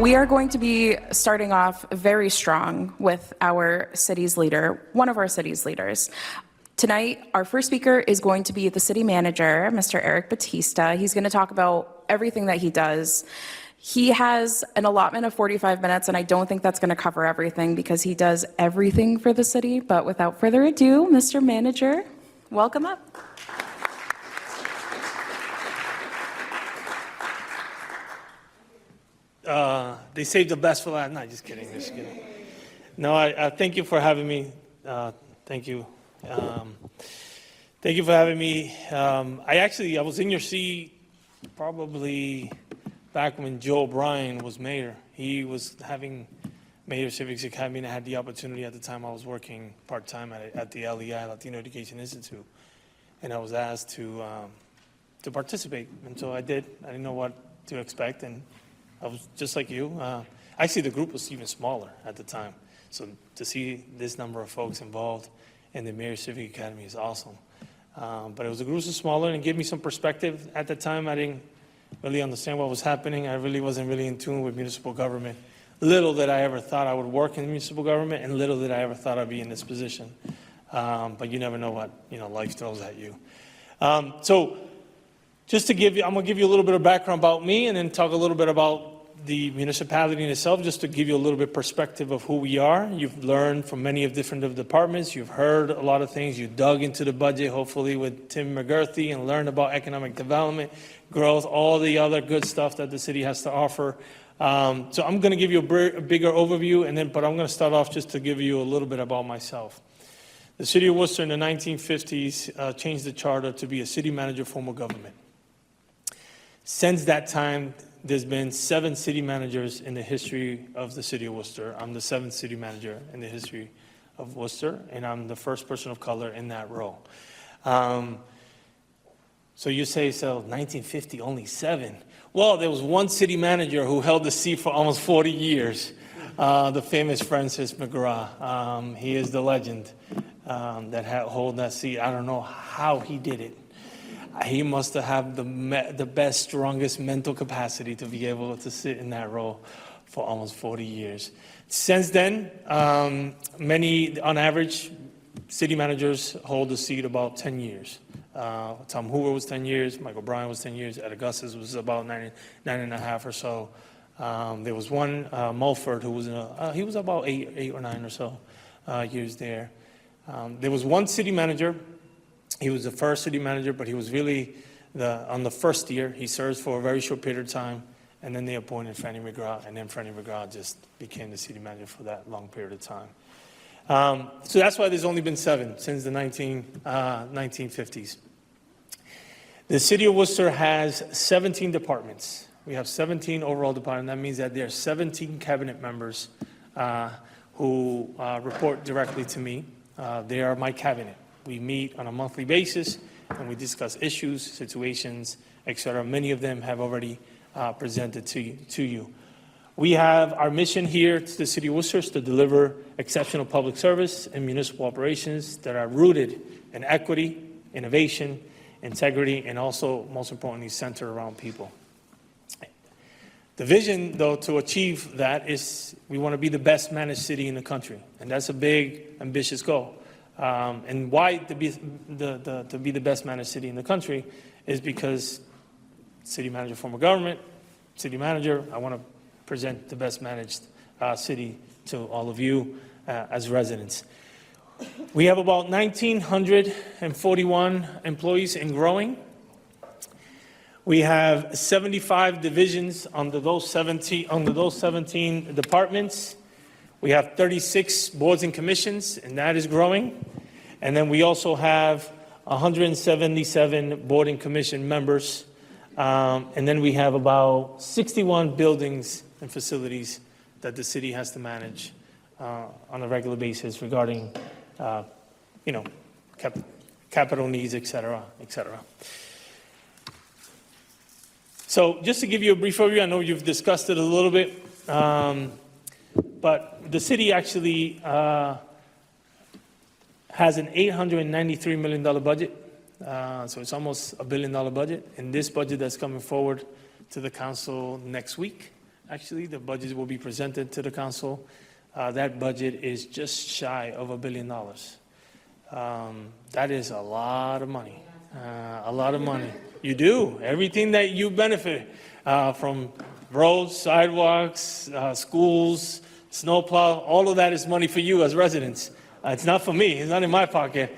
We are going to be starting off very strong with our city's leader, one of our city's leaders. Tonight, our first speaker is going to be the city manager, Mr. Eric Batista. He's going to talk about everything that he does. He has an allotment of 45 minutes, and I don't think that's going to cover everything because he does everything for the city. But without further ado, Mr. Manager, welcome up. They saved the best for last. No, just kidding. Just kidding. No, I thank you for having me. Thank you. Thank you for having me. I was in your seat probably back when Joe O'Brien was mayor. He was having Mayor Civics Academy, and I had the opportunity at the time. I was working part-time at the LEI, Latino Education Institute, and I was asked to participate, and so I did. I didn't know what to expect, and I was just like you. Actually, the group was even smaller at the time, so to see this number of folks involved in the Mayor Civic Academy is awesome. But it was, the group was smaller, and it gave me some perspective. At the time, I didn't really understand what was happening. I really wasn't really in tune with municipal government. Little that I ever thought I would work in municipal government, and little that I ever thought I'd be in this position. But you never know what life throws at you. So just to give you, I'm going to give you a little bit of background about me, and then talk a little bit about the municipality in itself, just to give you a little bit perspective of who we are. You've learned from many of different departments. You've heard a lot of things. You dug into the budget, hopefully with Tim McGurthy, and learned about economic development, growth, all the other good stuff that the city has to offer. So I'm going to give you a bigger overview, but I'm going to start off just to give you a little bit about myself. The city of Worcester in the 1950s changed the charter to be a city manager form of government. Since that time, there's been 7 city managers in the history of the city of Worcester. I'm the 7th city manager in the history of Worcester, and I'm the first person of color in that role. So you say, so 1950, only 7. Well, there was one city manager who held the seat for almost 40 years, the famous Francis McGrath. He is the legend that held that seat. I don't know how he did it. He must have the best, strongest mental capacity to be able to sit in that role for almost 40 years. Since then, many, on average, city managers hold the seat about 10 years. Tom Hoover was 10 years, Michael Bryan was 10 years, Ed Augustus was about nine and a half or so. There was one, Mulford, who was he was about eight or 9 or so years there. There was one city manager. He was the first city manager, but he was really on the first year. He served for a very short period of time, and then they appointed Franny McGrath, and then Franny McGrath just became the city manager for that long period of time. So that's why there's only been 7 since the 1950s. The city of Worcester has 17 departments. We have 17 overall departments. That means that there are 17 cabinet members who report directly to me. They are my cabinet. We meet on a monthly basis, and we discuss issues, situations, etc. Many of them have already presented to you. We have our mission here to the city of Worcester to deliver exceptional public service and municipal operations that are rooted in equity, innovation, integrity, and also, most importantly, centered around people. The vision, though, to achieve that is we want to be the best managed city in the country, and that's a big, ambitious goal. And why to be the best managed city in the country is because city manager form of government, city manager, I want to present the best managed city to all of you as residents. We have about 1,941 employees and growing. We have 75 divisions under those 17 departments. We have 36 boards and commissions, and that is growing. And then we also have 177 board and commission members. And then we have about 61 buildings and facilities that the city has to manage on a regular basis regarding, capital needs, et cetera, et cetera. So just to give you a brief overview, I know you've discussed it a little bit. But the city actually has an $893 million budget, so it's almost $1 billion budget. And this budget that's coming forward to the council next week actually. The budget will be presented to the council. That budget is just shy of $1 billion. That is a lot of money. A lot of money. You do. Everything that you benefit from roads, sidewalks, schools, snowplow, all of that is money for you as residents. It's not for me. It's not in my pocket.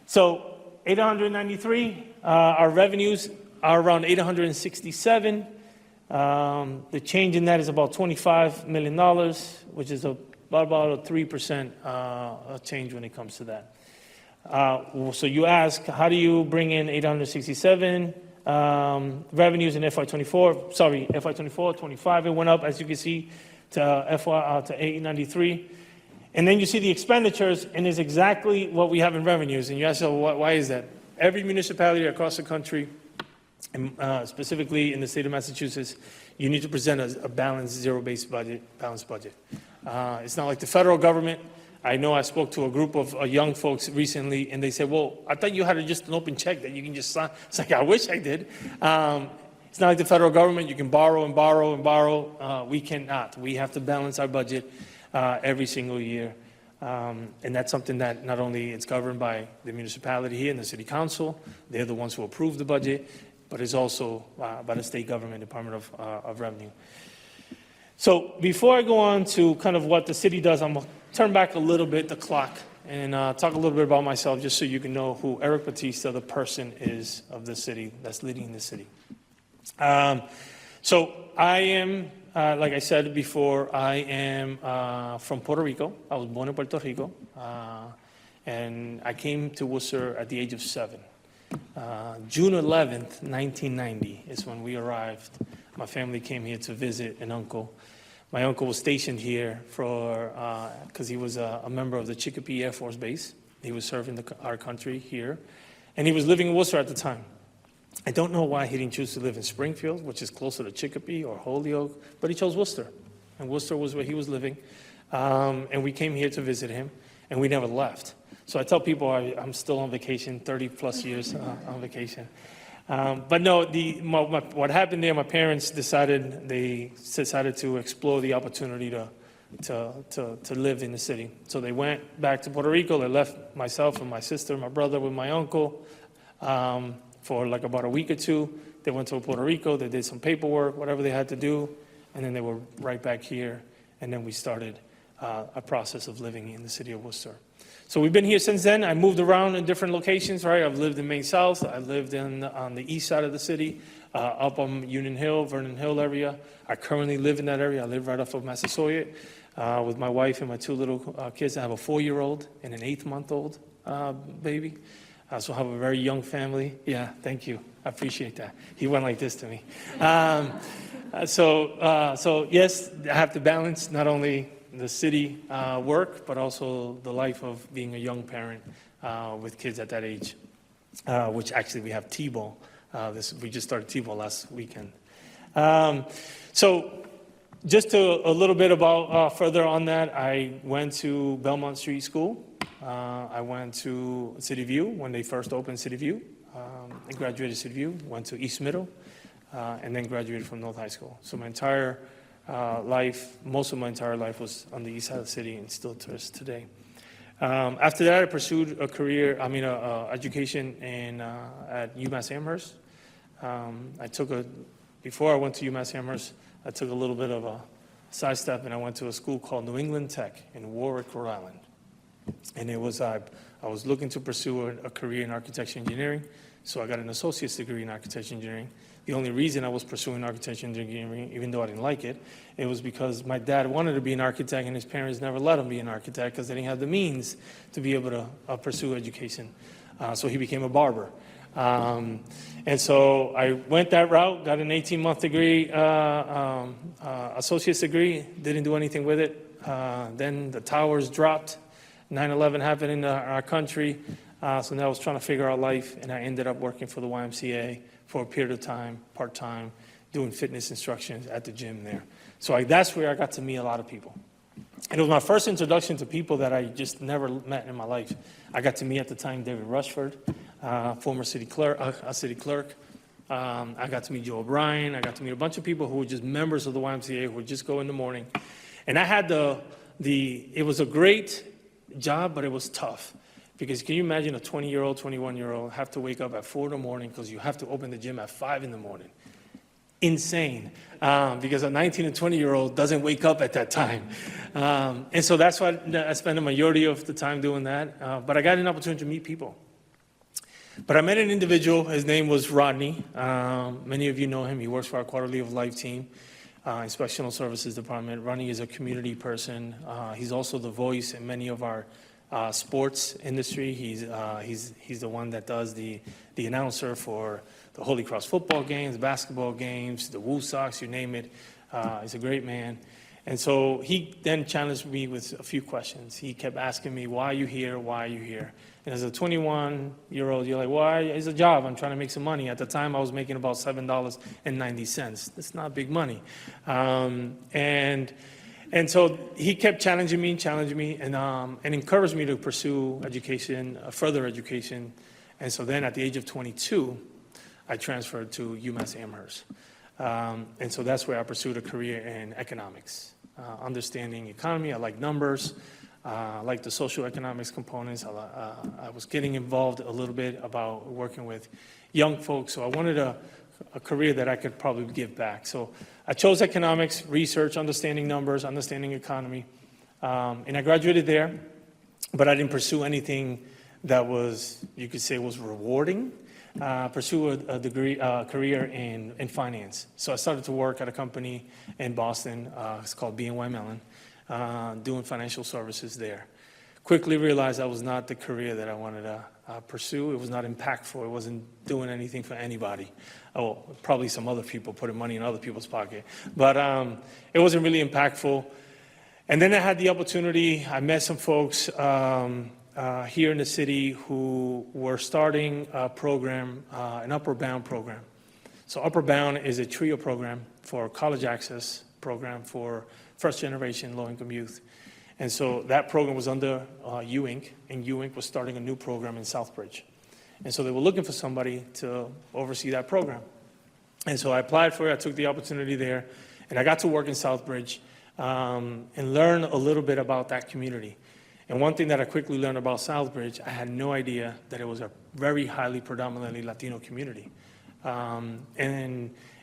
So 893, our revenues are around 867. The change in that is about $25 million, which is about a 3% change when it comes to that. So you ask, how do you bring in 867 revenues in FY24? Sorry, FY24, 25, it went up, as you can see, to 893. And then you see the expenditures, and it's exactly what we have in revenues. And you ask, so why is that? Every municipality across the country, and specifically in the state of Massachusetts, you need to present a balanced, zero-based budget, balanced budget. It's not like the federal government. I know I spoke to a group of young folks recently, and they said, well, I thought you had just an open check that you can just sign. It's like, I wish I did. It's not like the federal government. You can borrow and borrow and borrow. We cannot. We have to balance our budget every single year. And that's something that not only it's governed by the municipality here and the city council, they're the ones who approve the budget, but it's also by the state government, Department of Revenue. So before I go on to kind of what the city does, I'm going to turn back a little bit, the clock, and talk a little bit about myself, just so you can know who Eric Batista, the person, is of the city that's leading the city. So I am, like I said before, I am from Puerto Rico. I was born in Puerto Rico, and I came to Worcester at the age of 7. June 11th, 1990 is when we arrived. My family came here to visit an uncle. My uncle was stationed here because he was a member of the Chicopee Air Force Base. He was serving our country here, and he was living in Worcester at the time. I don't know why he didn't choose to live in Springfield, which is closer to Chicopee or Holyoke, but he chose Worcester, and Worcester was where he was living. And we came here to visit him, and we never left. So I tell people I'm still on vacation, 30-plus years on vacation. But no, what happened there, my parents decided to explore the opportunity to live in the city. So they went back to Puerto Rico. They left myself and my sister, my brother with my uncle for like about a week or two. They went to Puerto Rico. They did some paperwork, whatever they had to do, and then they were right back here. And then we started a process of living in the city of Worcester. So we've been here since then. I moved around in different locations, right? I've lived in Main South. I lived on the east side of the city, up on Union Hill, Vernon Hill area. I currently live in that area. I live right off of Massasoit with my wife and my 2 little kids. I have a 4-year-old and an 8-month-old baby. So I have a very young family. Yeah, thank you. I appreciate that. He went like this to me. So yes, I have to balance not only the city work, but also the life of being a young parent with kids at that age, which actually we have T-ball. We just started T-ball last weekend. So just a little bit about further on that, I went to Belmont Street School. I went to City View when they first opened City View. I graduated City View, went to East Middle, and then graduated from North High School. So my entire most of my entire life was on the east side of the city and still to us today. After that, I pursued education at UMass Amherst. Before I went to UMass Amherst, I took a little bit of a sidestep and I went to a school called New England Tech in Warwick, Rhode Island. And it was, I was looking to pursue a career in architecture engineering, so I got an associate's degree in architecture engineering. The only reason I was pursuing architecture engineering, even though I didn't like it, it was because my dad wanted to be an architect and his parents never let him be an architect because they didn't have the means to be able to pursue education. So he became a barber. And so I went that route, got an 18-month degree, associate's degree, didn't do anything with it. Then the towers dropped. 9/11 happened in our country. So now I was trying to figure out life, and I ended up working for the YMCA for a period of time, part-time, doing fitness instructions at the gym there. So that's where I got to meet a lot of people. And it was my first introduction to people that I just never met in my life. I got to meet at the time David Rushford, former city clerk. I got to meet Joe O'Brien. I got to meet a bunch of people who were just members of the YMCA who would just go in the morning. And I had it was a great job, but it was tough. Because can you imagine a 20-year-old, 21-year-old have to wake up at 4 in the morning because you have to open the gym at 5 in the morning? Insane. Because a 19 and 20-year-old doesn't wake up at that time. And so that's why I spent the majority of the time doing that. But I got an opportunity to meet people. But I met an individual. His name was Rodney. Many of you know him. He works for our Quarterly of Life team, Inspectional Services Department. Rodney is a community person. He's also the voice in many of our sports industry. He's the one that does the announcer for the Holy Cross football games, basketball games, the Woo Sox, you name it. He's a great man. And so he then challenged me with a few questions. He kept asking me, why are you here? Why are you here? And as a 21-year-old, you're like, why? It's a job. I'm trying to make some money. At the time, I was making about $7.90. That's not big money. And so he kept challenging me and encouraged me to pursue education, further education. And so then at the age of 22, I transferred to UMass Amherst. And so that's where I pursued a career in economics, understanding economy. I like numbers. I like the social economics components. I was getting involved a little bit about working with young folks. So I wanted a career that I could probably give back. So I chose economics, research, understanding numbers, understanding economy. And I graduated there, but I didn't pursue anything that was, you could say, was rewarding. Pursue a career in finance. So I started to work at a company in Boston. It's called BNY Mellon, doing financial services there. Quickly realized that was not the career that I wanted to pursue. It was not impactful. It wasn't doing anything for anybody. Oh, probably some other people putting money in other people's pocket. But it wasn't really impactful. And then I had the opportunity. I met some folks here in the city who were starting a program, an Upper Bound program. So Upper Bound is a TRIO program for college access program for first-generation low-income youth. And so that program was under UInc, and UInc was starting a new program in Southbridge. And so they were looking for somebody to oversee that program. And so I applied for it. I took the opportunity there, and I got to work in Southbridge and learn a little bit about that community. And one thing that I quickly learned about Southbridge, I had no idea that it was a very highly predominantly Latino community.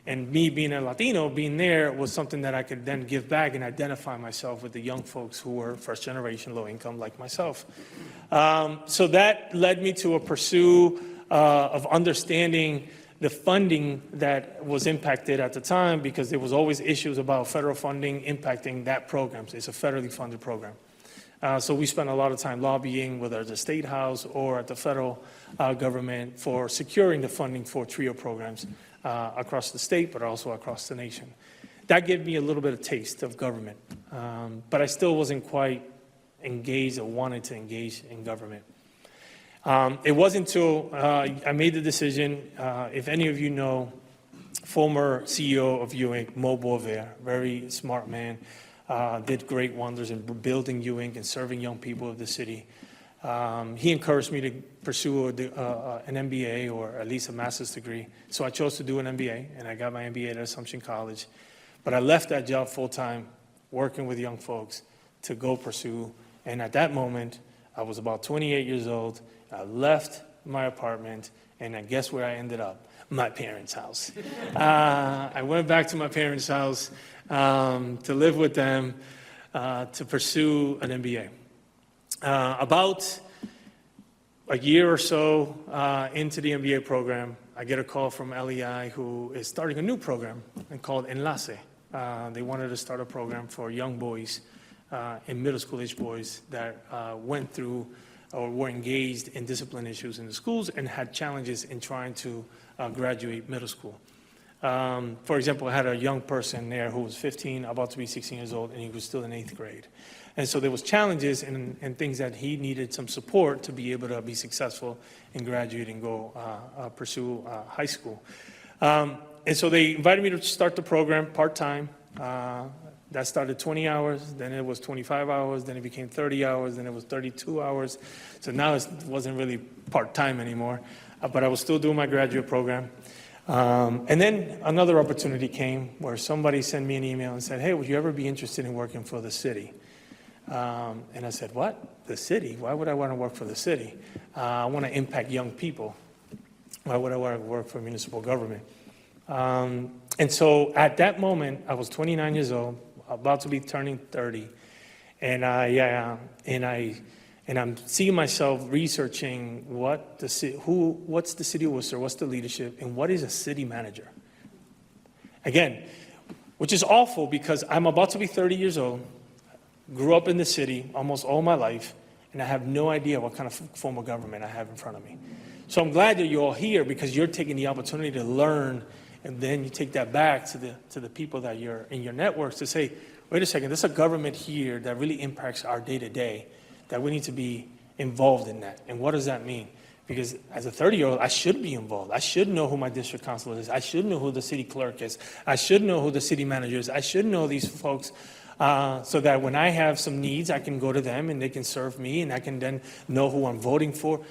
And me being a Latino, being there was something that I could then give back and identify myself with the young folks who were first generation low income like myself. So that led me to a pursuit of understanding the funding that was impacted at the time, because there was always issues about federal funding impacting that program. It's a federally funded program. So we spent a lot of time lobbying, whether at the State House or at the federal government, for securing the funding for TRIO programs across the state, but also across the nation. That gave me a little bit of taste of government, but I still wasn't quite engaged or wanted to engage in government. It wasn't until I made the decision, if any of you know, former CEO of UInc, Mo Boisvert, very smart man, did great wonders in building UInc and serving young people of the city. He encouraged me to pursue an MBA, or at least a master's degree. So I chose to do an MBA, and I got my MBA at Assumption College. But I left that job full-time, working with young folks, to go pursue. And at that moment, I was about 28 years old. I left my apartment, and I guess where I ended up? My parents' house. I went back to my parents' house to live with them, to pursue an MBA. About a year or so into the MBA program, I get a call from LEI, who is starting a new program called Enlace. They wanted to start a program for young boys and middle school-age boys that went through or were engaged in discipline issues in the schools and had challenges in trying to graduate middle school. For example, I had a young person there who was 15, about to be 16 years old, and he was still in 8th grade. And so there was challenges and things that he needed some support to be able to be successful and graduate and go pursue high school. And so they invited me to start the program part-time. That started 20 hours, then it was 25 hours, then it became 30 hours, then it was 32 hours. So now it wasn't really part-time anymore, but I was still doing my graduate program. And then another opportunity came where somebody sent me an email and said, hey, would you ever be interested in working for the city? And I said, what? The city? Why would I want to work for the city? I want to impact young people. Why would I want to work for municipal government? And so at that moment, I was 29 years old, about to be turning 30. And I'm seeing myself researching what's the city of Worcester, what's the leadership, and what is a city manager? Again, which is awful because I'm about to be 30 years old, grew up in the city almost all my life, and I have no idea what kind of form of government I have in front of me. So I'm glad that you're all here because you're taking the opportunity to learn, and then you take that back to the people that you're in your networks to say, wait a second, there's a government here that really impacts our day-to-day, that we need to be involved in that. And what does that mean? Because as a 30-year-old, I should be involved. I should know who my district councilor is. I should know who the city clerk is. I should know who the city manager is. I should know these folks so that when I have some needs, I can go to them and they can serve me and I can then know who I'm voting for.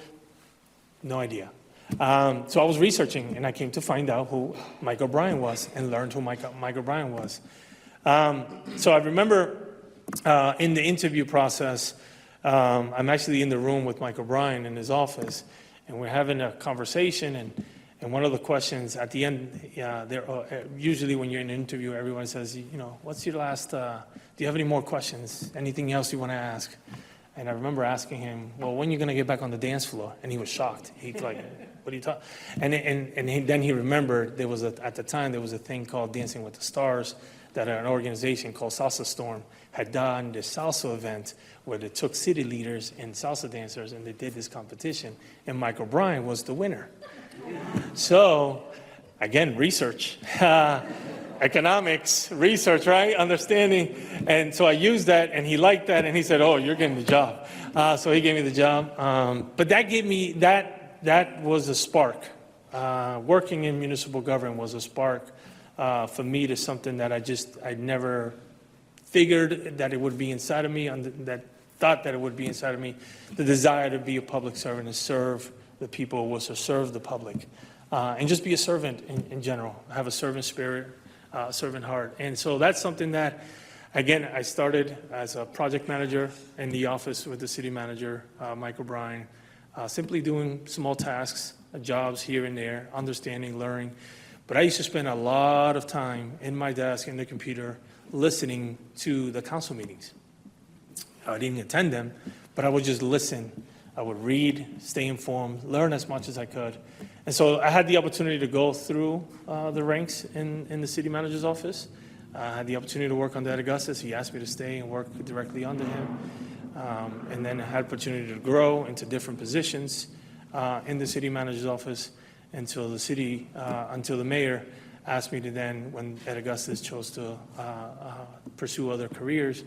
No idea. So I was researching and I came to find out who Mike O'Brien was and learned who Mike O'Brien was. So I remember in the interview process, I'm actually in the room with Mike O'Brien in his office, and we're having a conversation, and one of the questions at the end, usually when you're in an interview, everyone says, what's your last, do you have any more questions? Anything else you want to ask? And I remember asking him, well, when are you going to get back on the dance floor? And he was shocked. He's like, what are you talking? Then he remembered at the time, there was a thing called Dancing with the Stars that an organization called Salsa Storm had done this salsa event where they took city leaders and salsa dancers and they did this competition, and Mike O'Brien was the winner. So, again, research, economics, research, right? Understanding. And so I used that, and he liked that, and he said, oh, you're getting the job. So he gave me the job. But that gave me, that was a spark. Working in municipal government was a spark for me to something that I never figured that it would be inside of me, that thought that it would be inside of me, the desire to be a public servant and serve the people, was to serve the public, and just be a servant in general, have a servant spirit, servant heart. And so that's something that, again, I started as a project manager in the office with the city manager, Mike O'Brien, simply doing small tasks, jobs here and there, understanding, learning. But I used to spend a lot of time in my desk, in the computer, listening to the council meetings. I didn't attend them, but I would just listen. I would read, stay informed, learn as much as I could. And so I had the opportunity to go through the ranks in the city manager's office. I had the opportunity to work under Ed Augustus. He asked me to stay and work directly under him. And then I had the opportunity to grow into different positions in the city manager's office until the mayor asked me to then, when Ed Augustus chose to pursue other careers,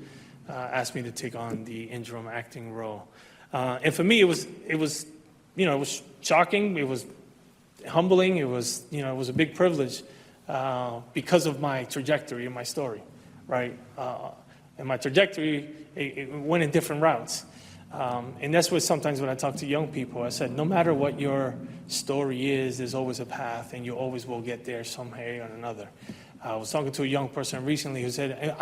asked me to take on the interim acting role. And for me, it was shocking. It was humbling. It was a big privilege because of my trajectory and my story, right? And my trajectory, it went in different routes. And that's what sometimes when I talk to young people, I said, no matter what your story is, there's always a path, and you always will get there some way or another. I was talking to a young person recently who said,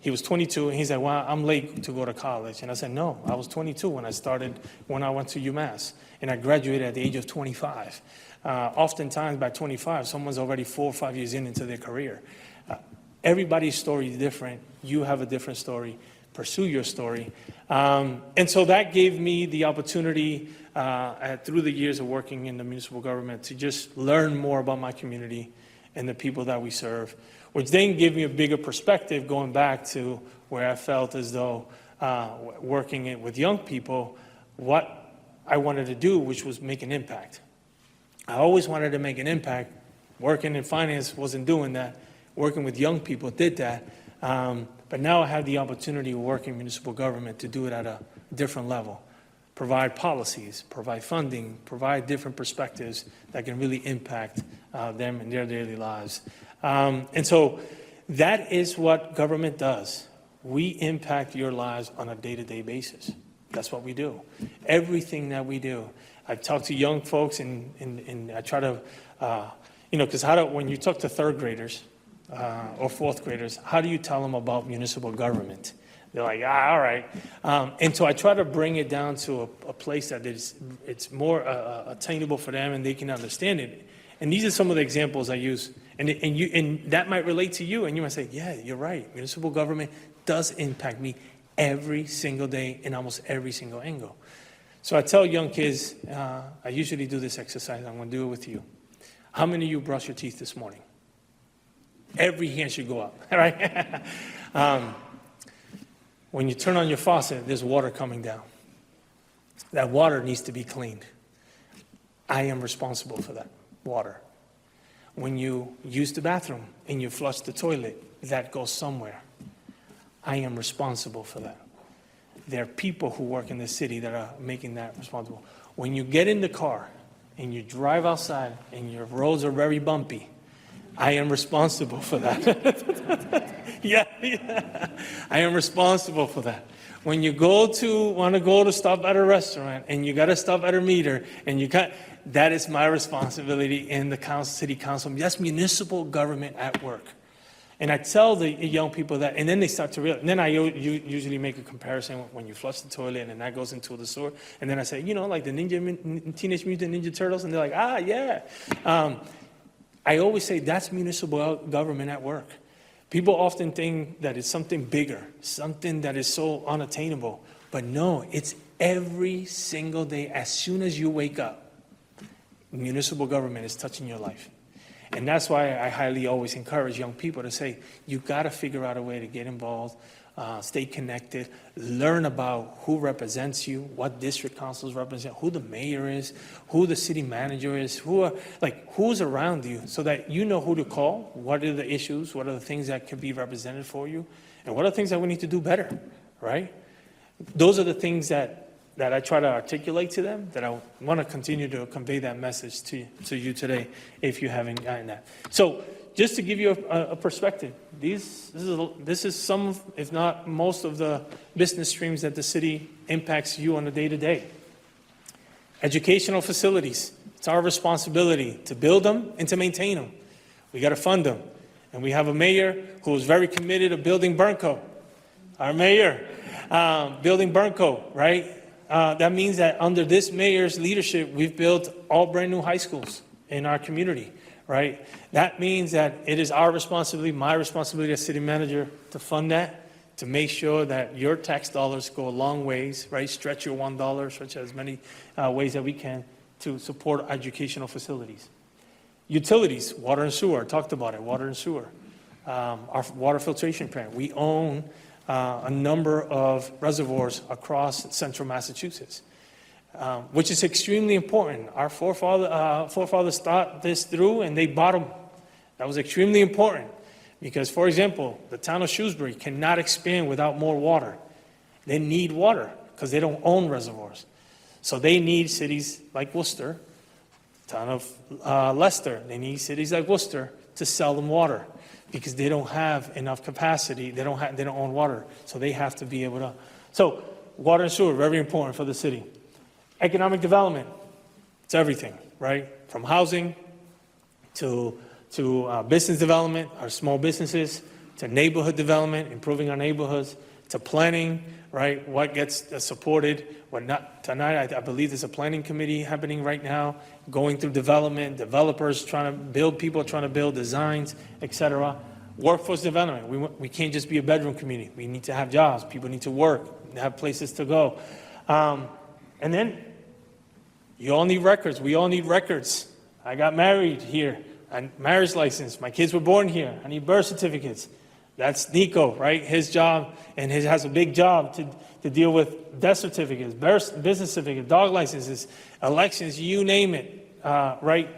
he was 22, and he said, well, I'm late to go to college. And I said, no, I was 22 when I went to UMass, and I graduated at the age of 25. Oftentimes, by 25, someone's already 4 or 5 years into their career. Everybody's story is different. You have a different story. Pursue your story. And so that gave me the opportunity through the years of working in the municipal government to just learn more about my community and the people that we serve, which then gave me a bigger perspective going back to where I felt as though working with young people, what I wanted to do, which was make an impact. I always wanted to make an impact. Working in finance wasn't doing that. Working with young people did that. But now I have the opportunity of working in municipal government to do it at a different level. Provide policies, provide funding, provide different perspectives that can really impact them in their daily lives. And so that is what government does. We impact your lives on a day-to-day basis. That's what we do. Everything that we do. I talk to young folks and I try to because when you talk to third graders or fourth graders, how do you tell them about municipal government? They're like, all right. And so I try to bring it down to a place that it's more attainable for them and they can understand it. And these are some of the examples I use. And that might relate to you. And you might say, yeah, you're right. Municipal government does impact me every single day in almost every single angle. So I tell young kids, I usually do this exercise. I'm going to do it with you. How many of you brush your teeth this morning? Every hand should go up, right? When you turn on your faucet, there's water coming down. That water needs to be cleaned. I am responsible for that water. When you use the bathroom and you flush the toilet, that goes somewhere. I am responsible for that. There are people who work in the city that are making that responsible. When you get in the car and you drive outside and your roads are very bumpy, I am responsible for that. Yeah. I am responsible for that. When you want to go to stop at a restaurant and you got to stop at a meter and that is my responsibility in the city council. That's municipal government at work. And I tell the young people that, and then they start to realize, and then I usually make a comparison when you flush the toilet and that goes into the sewer. And then I say, like the Teenage Mutant Ninja Turtles, and they're like, yeah. I always say that's municipal government at work. People often think that it's something bigger, something that is so unattainable. But no, it's every single day. As soon as you wake up, municipal government is touching your life. And that's why I highly always encourage young people to say, you've got to figure out a way to get involved, stay connected, learn about who represents you, what district councils represent, who the mayor is, who the city manager is, who's around you, so that you know who to call, what are the issues, what are the things that can be represented for you, and what are the things that we need to do better, right? Those are the things that I try to articulate to them, that I want to continue to convey that message to you today, if you haven't gotten that. So just to give you a perspective, this is some, if not most, of the business streams that the city impacts you on a day-to-day. Educational facilities, it's our responsibility to build them and to maintain them. We got to fund them. And we have a mayor who is very committed to building Burnco. Our mayor, building Burnco, right? That means that under this mayor's leadership, we've built all brand new high schools in our community, right? That means that it is our responsibility, my responsibility as city manager, to fund that, to make sure that your tax dollars go a long ways, right? Stretch your $1, stretch as many ways that we can to support educational facilities. Utilities, water and sewer, I talked about it, water and sewer. Our water filtration plant, we own a number of reservoirs across central Massachusetts, which is extremely important. Our forefathers thought this through and they bought them. That was extremely important because, for example, the town of Shrewsbury cannot expand without more water. They need water because they don't own reservoirs. So they need cities like Worcester, town of Leicester, they need cities like Worcester to sell them water, because they don't have enough capacity. They don't own water, so they have to be able to. So water and sewer, very important for the city. Economic development, it's everything, right? From housing to business development, our small businesses, to neighborhood development, improving our neighborhoods, to planning, right? What gets supported, what not. Tonight, I believe there's a planning committee happening right now, going through development, developers trying to build, people trying to build designs, etc. Workforce development. We can't just be a bedroom community. We need to have jobs. People need to work, have places to go. And then you all need records. We all need records. I got married here. And marriage license. My kids were born here. I need birth certificates. That's Nico, right? His job, and he has a big job to deal with death certificates, business certificates, dog licenses, elections, you name it, right?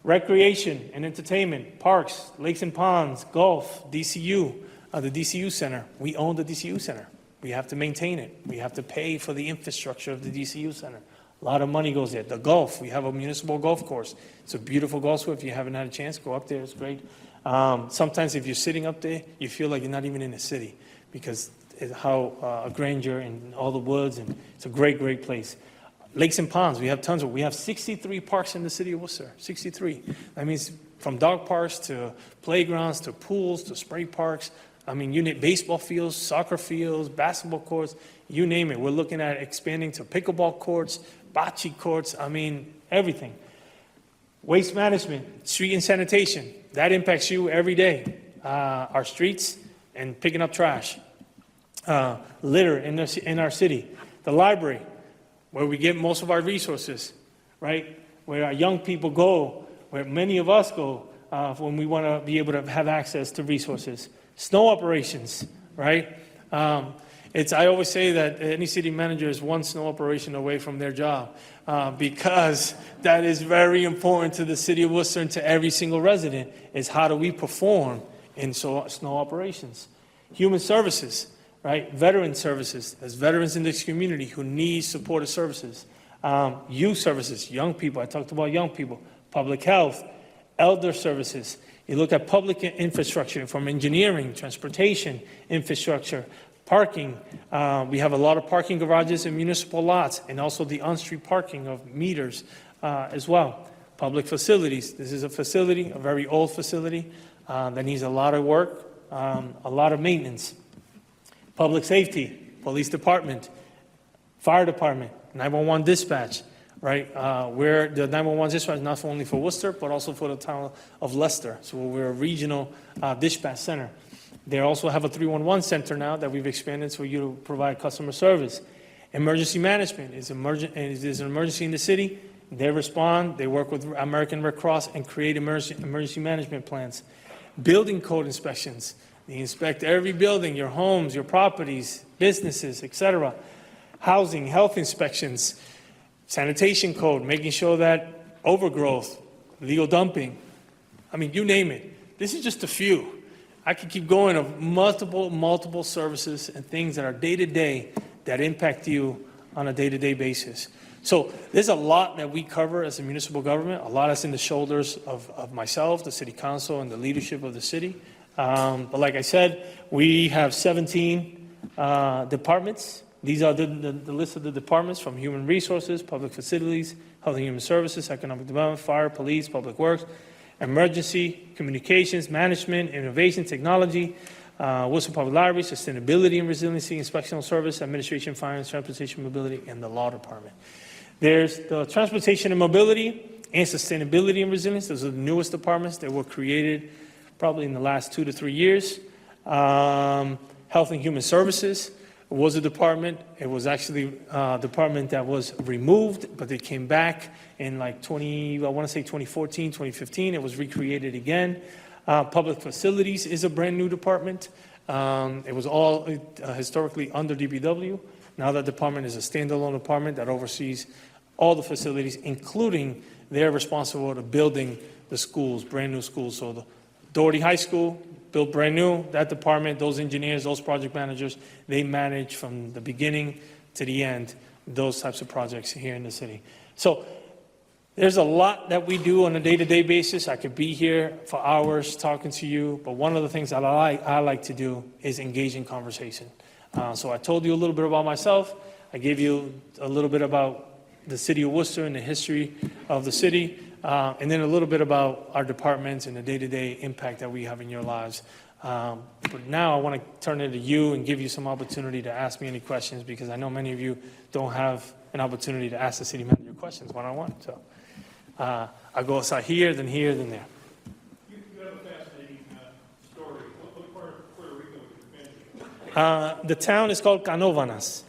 Recreation and entertainment, parks, lakes and ponds, golf, DCU, the DCU Center. We own the DCU Center. We have to maintain it. We have to pay for the infrastructure of the DCU Center. A lot of money goes there. The golf, we have a municipal golf course. It's a beautiful golf course. If you haven't had a chance, go up there. It's great. Sometimes if you're sitting up there, you feel like you're not even in the city because how a grandeur and all the woods, and it's a great, great place. Lakes and ponds, we have tons of, we have 63 parks in the city of Worcester, 63. That means from dog parks to playgrounds to pools to spray parks. I mean, you name baseball fields, soccer fields, basketball courts, you name it. We're looking at expanding to pickleball courts, bocce courts, I mean, everything. Waste management, street and sanitation, that impacts you every day. Our streets and picking up trash. Litter in our city. The library, where we get most of our resources, right? Where our young people go, where many of us go when we want to be able to have access to resources. Snow operations, right? I always say that any city manager is one snow operation away from their job because that is very important to the city of Worcester and to every single resident, is how do we perform in snow operations. Human services, right? Veteran services. There's veterans in this community who need supportive services. Youth services, young people. I talked about young people. Public health, elder services. You look at public infrastructure from engineering, transportation, infrastructure, parking. We have a lot of parking garages and municipal lots, and also the on-street parking of meters as well. Public facilities. This is a facility, a very old facility that needs a lot of work, a lot of maintenance. Public safety, police department, fire department, 911 dispatch, right? We're the 911 dispatch not only for Worcester, but also for the town of Leicester. So we're a regional dispatch center. They also have a 311 center now that we've expanded for you to provide customer service. Emergency management is an emergency in the city. They respond, they work with American Red Cross and create emergency management plans. Building code inspections. They inspect every building, your homes, your properties, businesses, etc. Housing, health inspections, sanitation code, making sure that overgrowth, legal dumping, I mean, you name it. This is just a few. I could keep going of multiple services and things that are day-to-day that impact you on a day-to-day basis. So there's a lot that we cover as a municipal government, a lot that's in the shoulders of myself, the city council, and the leadership of the city. But like I said, we have 17 departments. These are the list of the departments from human resources, public facilities, health and human services, economic development, fire, police, public works, emergency, communications, management, innovation, technology, Worcester Public Library, sustainability and resiliency, inspectional service, administration, finance, transportation, mobility, and the law department. There's the transportation and mobility and sustainability and resilience. Those are the newest departments that were created probably in the last 2 to 3 years. Health and Human Services was a department. It was actually a department that was removed, but it came back in like 2014, 2015. It was recreated again. Public Facilities is a brand new department. It was all historically under DPW. Now that department is a standalone department that oversees all the facilities, including they're responsible for building the schools, brand new schools. So the Doherty High School, built brand new. That department, those engineers, those project managers, they manage from the beginning to the end those types of projects here in the city. So there's a lot that we do on a day-to-day basis. I could be here for hours talking to you, but one of the things that I like to do is engage in conversation. So I told you a little bit about myself. I gave you a little bit about the city of Worcester and the history of the city. And then a little bit about our departments and the day-to-day impact that we have in your lives. But now I want to turn it to you and give you some opportunity to ask me any questions, because I know many of you don't have an opportunity to ask the city manager questions one-on-one. So I'll go aside here, then there. You have a fascinating story. What part of Puerto Rico did you mention? The town is called Canóvanas.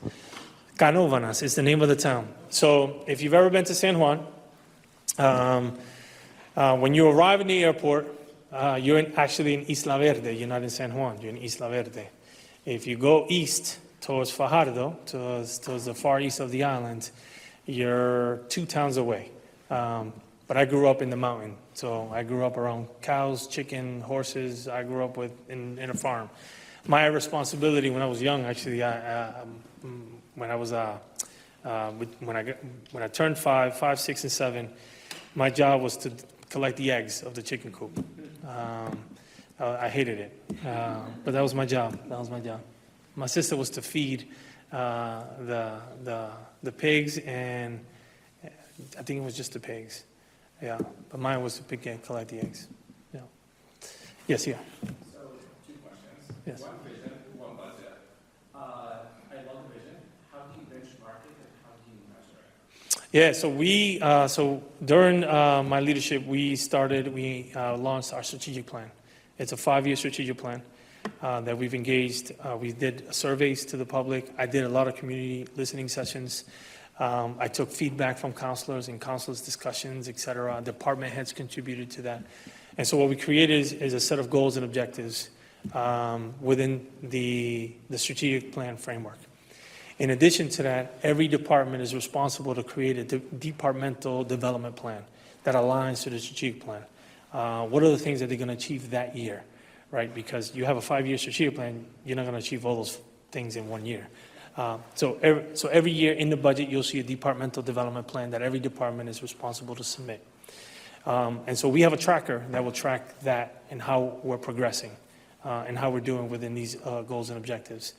Canóvanas is the name of the town. So if you've ever been to San Juan, when you arrive in the airport, you're actually in Isla Verde. You're not in San Juan. You're in Isla Verde. If you go east towards Fajardo, towards the far east of the island, you're 2 towns away. But I grew up in the mountain. So I grew up around cows, chicken, horses. I grew up in a farm. My responsibility when I was young, actually, when I turned 5, 6, and 7, my job was to collect the eggs of the chicken coop. I hated it, but that was my job. My sister was to feed the pigs, and I think it was just the pigs. Yeah, but mine was to pick and collect the eggs. Yeah. Yes, yeah. So, two questions. Yes. One vision, one budget. I love the vision. How do you benchmark it and how do you measure it? Yeah, so during my leadership, we launched our strategic plan. It's a 5-year strategic plan that we've engaged. We did surveys to the public. I did a lot of community listening sessions. I took feedback from counselors and counselors' discussions, et cetera. Department heads contributed to that. And so what we created is a set of goals and objectives within the strategic plan framework. In addition to that, every department is responsible to create a departmental development plan that aligns to the strategic plan. What are the things that they're going to achieve that year, right? Because you have a 5-year strategic plan, you're not going to achieve all those things in 1 year. So every year in the budget, you'll see a departmental development plan that every department is responsible to submit. And so we have a tracker that will track that and how we're progressing and how we're doing within these goals and objectives.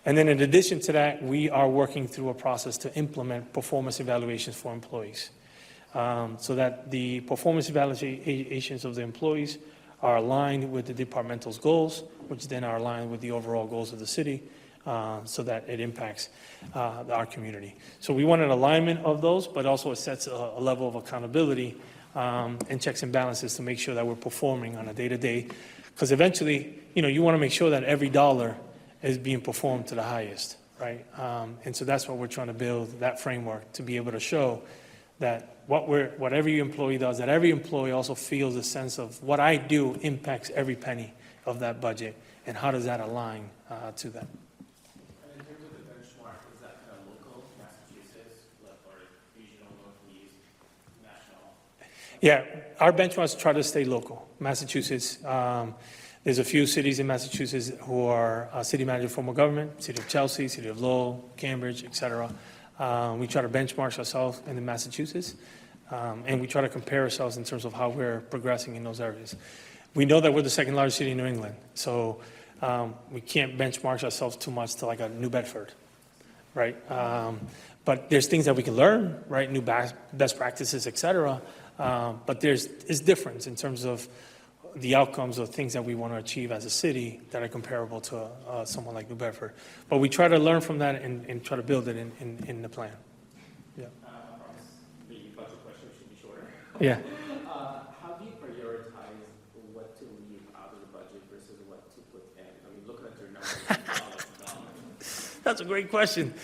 And then in addition to that, we are working through a process to implement performance evaluations for employees so that the performance evaluations of the employees are aligned with the departmental's goals, which then are aligned with the overall goals of the city. So that it impacts our community. So we want an alignment of those, but also it sets a level of accountability and checks and balances to make sure that we're performing on a day-to-day. Because eventually, you want to make sure that every dollar is being performed to the highest, right? And so that's what we're trying to build, that framework, to be able to show that what every employee does, that every employee also feels a sense of what I do impacts every penny of that budget, and how does that align to that. And in terms of the benchmark, is that kind of local, Massachusetts, or regional, northeast, national? Yeah, our benchmarks try to stay local. Massachusetts, there's a few cities in Massachusetts who are city manager form of government, City of Chelsea, City of Lowell, Cambridge, et cetera. We try to benchmark ourselves in Massachusetts, and we try to compare ourselves in terms of how we're progressing in those areas. We know that we're the second largest city in New England, so we can't benchmark ourselves too much to like a New Bedford, right? But there's things that we can learn, right? New best practices, et cetera. But it's difference in terms of the outcomes of things that we want to achieve as a city that are comparable to someone like New Bedford. But we try to learn from that and try to build it in the plan. Yeah. I promise the budget question should be shorter. Yeah. How do you prioritize what to leave out of the budget versus what to put in? I mean, looking at your numbers, That's a great question.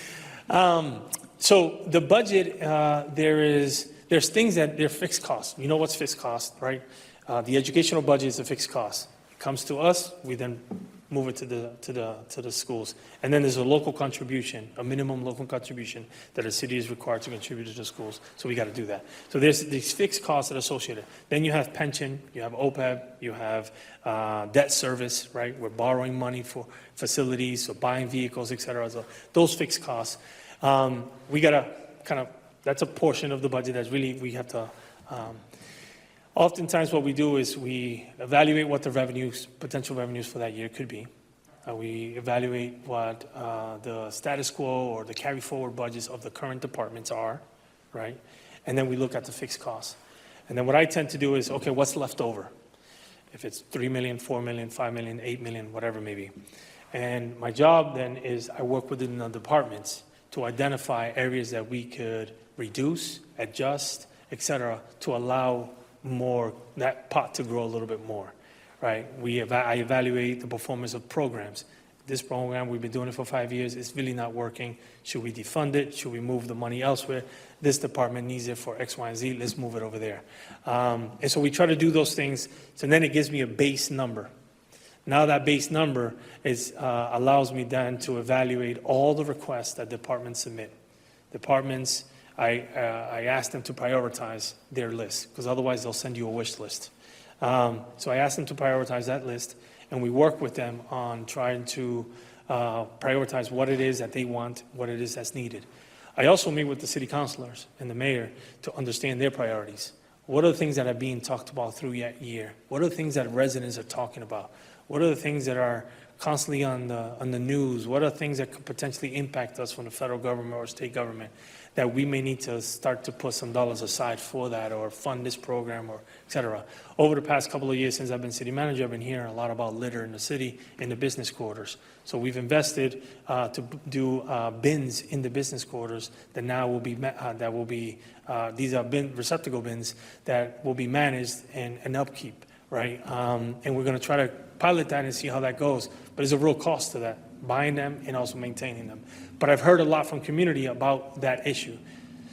So the budget, there's things that they're fixed costs. You know what's fixed cost, right? The educational budget is a fixed cost. It comes to us, we then move it to the schools. And then there's a local contribution, a minimum local contribution that a city is required to contribute to the schools. So we got to do that. So there's these fixed costs that are associated. Then you have pension, you have OPEB, you have debt service, right? We're borrowing money for facilities, so buying vehicles, et cetera. So those fixed costs, we got to that's a portion of the budget that's really, we have to, oftentimes what we do is we evaluate what the potential revenues for that year could be. We evaluate what the status quo or the carry forward budgets of the current departments are, right? And then we look at the fixed costs. And then what I tend to do is, okay, what's left over? If it's 3 million, 4 million, 5 million, 8 million, whatever it may be. And my job then is I work within the departments to identify areas that we could reduce, adjust, et cetera, to allow that pot to grow a little bit more, right? I evaluate the performance of programs. This program, we've been doing it for 5 years, it's really not working. Should we defund it? Should we move the money elsewhere? This department needs it for X, Y, and Z, let's move it over there. And so we try to do those things, so then it gives me a base number. Now that base number allows me then to evaluate all the requests that departments submit. Departments, I ask them to prioritize their list, because otherwise they'll send you a wish list. So I ask them to prioritize that list, and we work with them on trying to prioritize what it is that they want, what it is that's needed. I also meet with the city councilors and the mayor to understand their priorities. What are the things that are being talked about through that year? What are the things that residents are talking about? What are the things that are constantly on the news? What are things that could potentially impact us from the federal government or state government that we may need to start to put some dollars aside for that or fund this program or et cetera? Over the past couple of years since I've been city manager, I've been hearing a lot about litter in the city, in the business quarters. So we've invested to do bins in the business quarters that now will be, these are receptacle bins that will be managed and upkeep, right? And we're going to try to pilot that and see how that goes. But there's a real cost to that, buying them and also maintaining them. But I've heard a lot from community about that issue.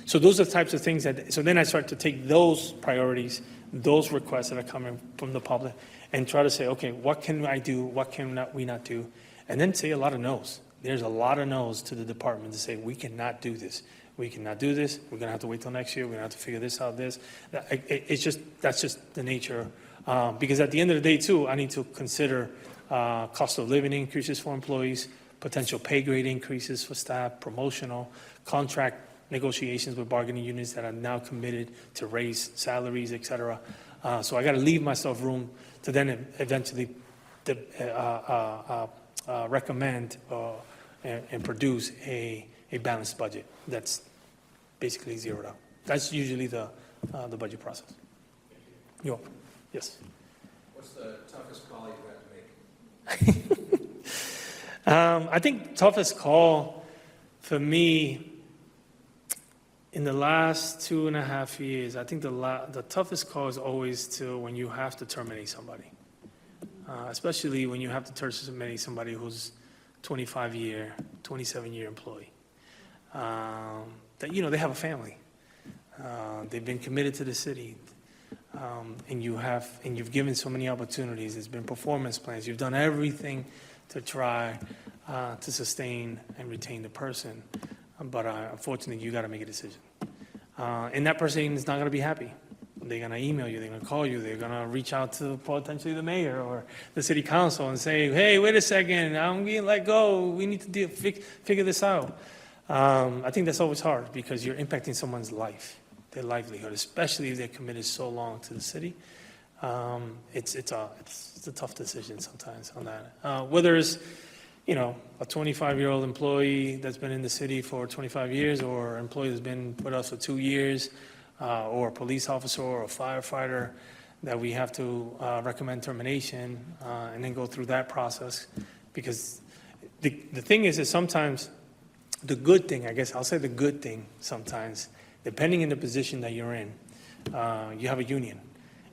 So those are the types of things so then I start to take those priorities, those requests that are coming from the public, and try to say, okay, what can I do? What can we not do? And then say a lot of no's. There's a lot of no's to the department to say, we cannot do this. We cannot do this. We're going to have to wait till next year. We're going to have to figure this out, that's just the nature. Because at the end of the day, too, I need to consider cost of living increases for employees, potential pay grade increases for staff, promotional, contract negotiations with bargaining units that are now committed to raise salaries, et cetera. So I got to leave myself room to then eventually recommend and produce a balanced budget that's basically zeroed out. That's usually the budget process. You're welcome. Yes. What's the toughest call you've had to make? I think toughest call for me in the last 2.5 years, I think the toughest call is always when you have to terminate somebody, especially when you have to terminate somebody who's 25-year, 27-year employee. That they have a family, they've been committed to the city, and you've given so many opportunities. There's been performance plans. You've done everything to try to sustain and retain the person, but unfortunately, you got to make a decision. And that person is not going to be happy. They're going to email you. They're going to call you. They're going to reach out to potentially the mayor or the city council and say, "Hey, wait a second, I'm getting let go. We need to figure this out." I think that's always hard because you're impacting someone's life, their livelihood, especially if they're committed so long to the city. It's a tough decision sometimes on that. Whether it's a 25-year-old employee that's been in the city for 25 years, or an employee that's been with us for 2 years, or a police officer or a firefighter that we have to recommend termination and then go through that process. Because the thing is that sometimes the good thing, I guess I'll say the good thing sometimes, depending on the position that you're in, you have a union.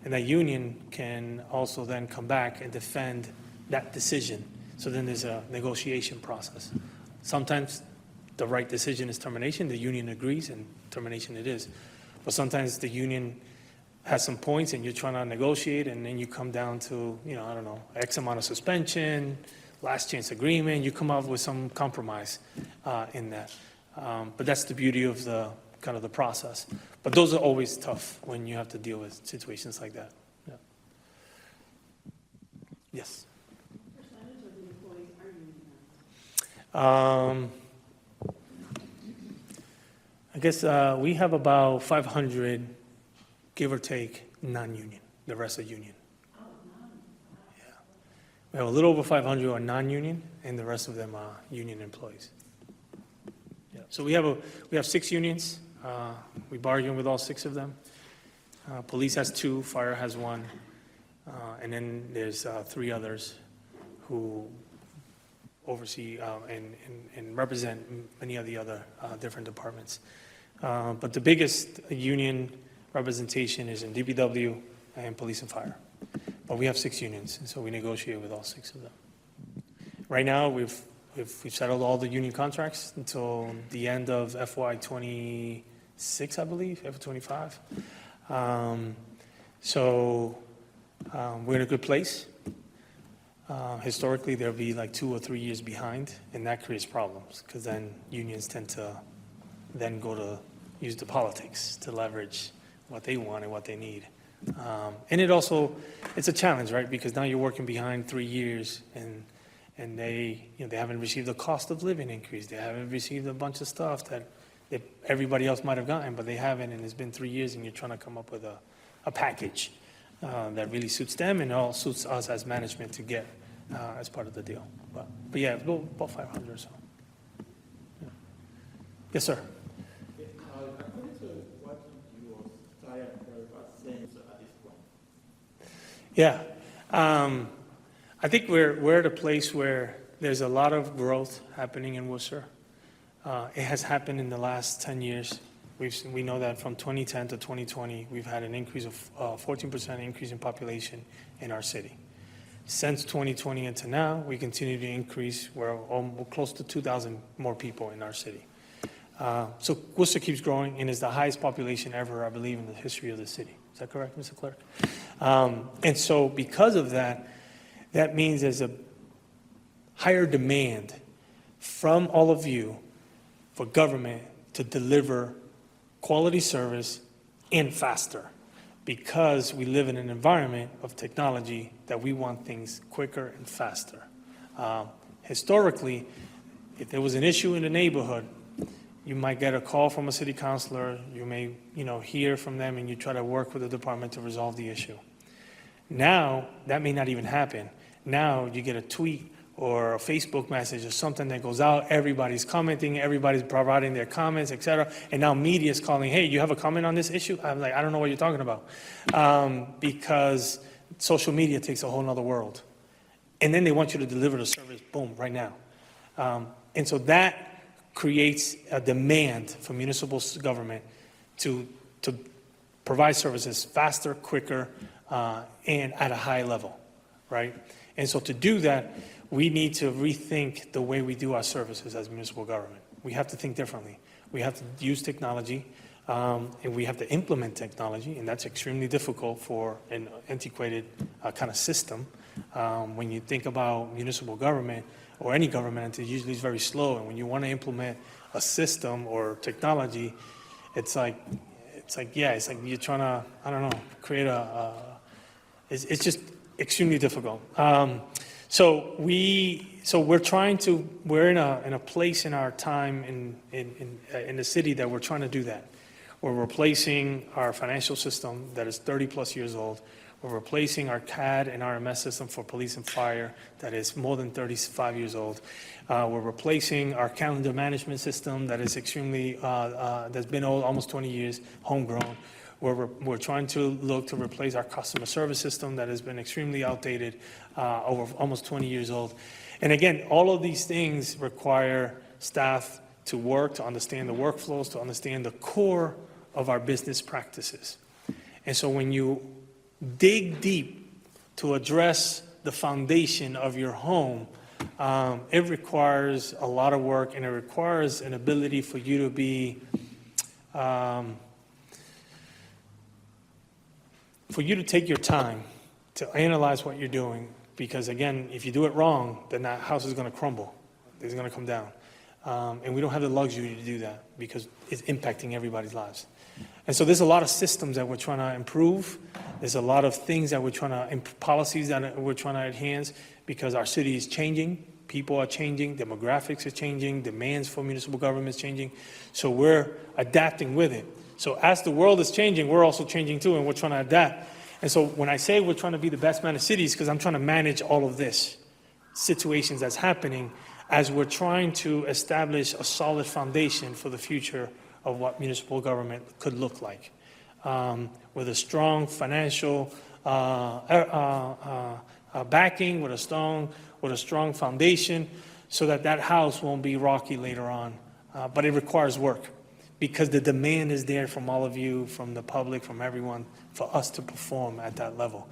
And that union can also then come back and defend that decision. So then there's a negotiation process. Sometimes the right decision is termination. The union agrees, and termination it is. But sometimes the union has some points, and you're trying to negotiate, and then you come down to, I don't know, X amount of suspension, last chance agreement. You come up with some compromise in that. But that's the beauty of the process. But those are always tough when you have to deal with situations like that. Yeah. Yes. Percentage of the employees are unionized? I guess we have about 500, give or take, non-union. The rest are union. Oh, none. Yeah. We have a little over 500 are non-union, and the rest of them are union employees. Yeah. So we have 6 unions. We bargain with all 6 of them. Police has 2, fire has 1, and then there's 3 others who oversee and represent many of the other different departments. But the biggest union representation is in DPW and police and fire. But we have 6 unions, and so we negotiate with all 6 of them. Right now, we've settled all the union contracts until the end of FY26, I believe, FY25. So we're in a good place. Historically, there'll be like 2 or 3 years behind, and that creates problems because then unions tend to then go to use the politics to leverage what they want and what they need. And it's a challenge, right? Because now you're working behind 3 years, and they haven't received the cost of living increase. They haven't received a bunch of stuff that everybody else might have gotten, but they haven't, and it's been 3 years, and you're trying to come up with a package that really suits them and all suits us as management to get as part of the deal. But yeah, about 500 or so. Yeah. Yes, sir. According to what your client was saying at this point. Yeah. I think we're at a place where there's a lot of growth happening in Worcester. It has happened in the last 10 years. We know that from 2010 to 2020, we've had an increase of 14% increase in population in our city. Since 2020 until now, we continue to increase. We're close to 2,000 more people in our city. So Worcester keeps growing and is the highest population ever, I believe, in the history of the city. Is that correct, Mr. Clerk? And so because of that, that means there's a higher demand from all of you for government to deliver quality service and faster, because we live in an environment of technology that we want things quicker and faster. Historically, if there was an issue in the neighborhood, you might get a call from a city councilor, you may, hear from them, and you try to work with the department to resolve the issue. Now, that may not even happen. Now, you get a tweet or a Facebook message or something that goes out, everybody's commenting, everybody's providing their comments, et cetera, and now media is calling, hey, you have a comment on this issue? I'm like, I don't know what you're talking about, because social media takes a whole nother world. And then they want you to deliver the service, boom, right now. And so that creates a demand for municipal government to provide services faster, quicker, and at a high level, right? And so to do that, we need to rethink the way we do our services as municipal government. We have to think differently. We have to use technology, and we have to implement technology, and that's extremely difficult for an antiquated kind of system. When you think about municipal government or any government, it usually is very slow, and when you want to implement a system or technology, it's like you're trying to, I don't know, create it's just extremely difficult. So we're in a place in our time in the city that we're trying to do that. We're replacing our financial system that is 30 plus years old. We're replacing our CAD and RMS system for police and fire that is more than 35 years old. We're replacing our calendar management system that is extremely, that's been old, almost 20 years, homegrown. We're trying to look to replace our customer service system that has been extremely outdated, over almost 20 years old. And again, all of these things require staff to work, to understand the workflows, to understand the core of our business practices. And so when you dig deep to address the foundation of your home, it requires a lot of work, and it requires an ability for you to be, for you to take your time to analyze what you're doing, because again, if you do it wrong, then that house is going to crumble. It's going to come down. And we don't have the luxury to do that because it's impacting everybody's lives. And so there's a lot of systems that we're trying to improve. There's a lot of things that we're trying to, policies that we're trying to enhance, because our city is changing. People are changing. Demographics are changing. Demands for municipal government is changing. So we're adapting with it. So as the world is changing, we're also changing too, and we're trying to adapt. And so when I say we're trying to be the best managed cities, because I'm trying to manage all of this situations that's happening as we're trying to establish a solid foundation for the future of what municipal government could look like, with a strong financial backing, with a strong foundation, so that house won't be rocky later on. But it requires work, because the demand is there from all of you, from the public, from everyone, for us to perform at that level.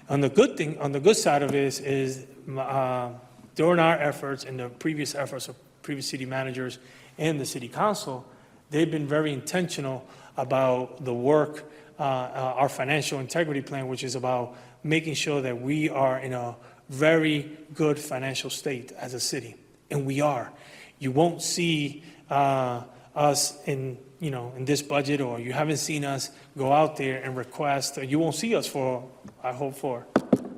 On the good side of it is during our efforts and the previous efforts of previous city managers and the city council, they've been very intentional about the work, our financial integrity plan, which is about making sure that we are in a very good financial state as a city, and we are. You won't see us in this budget, or you haven't seen us go out there and request, or you won't see us for, I hope, for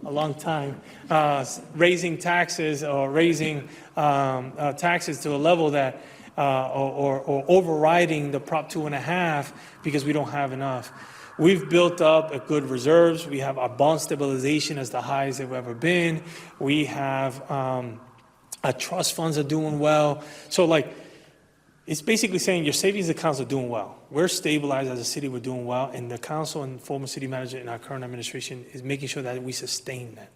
a long time, raising taxes or raising taxes to a level that, or overriding the Prop 2.5 because we don't have enough. We've built up a good reserves. We have our bond stabilization as the highest they've ever been. We have our trust funds are doing well. So like, it's basically saying your savings accounts are doing well. We're stabilized as a city, we're doing well, and the council and former city manager in our current administration is making sure that we sustain that.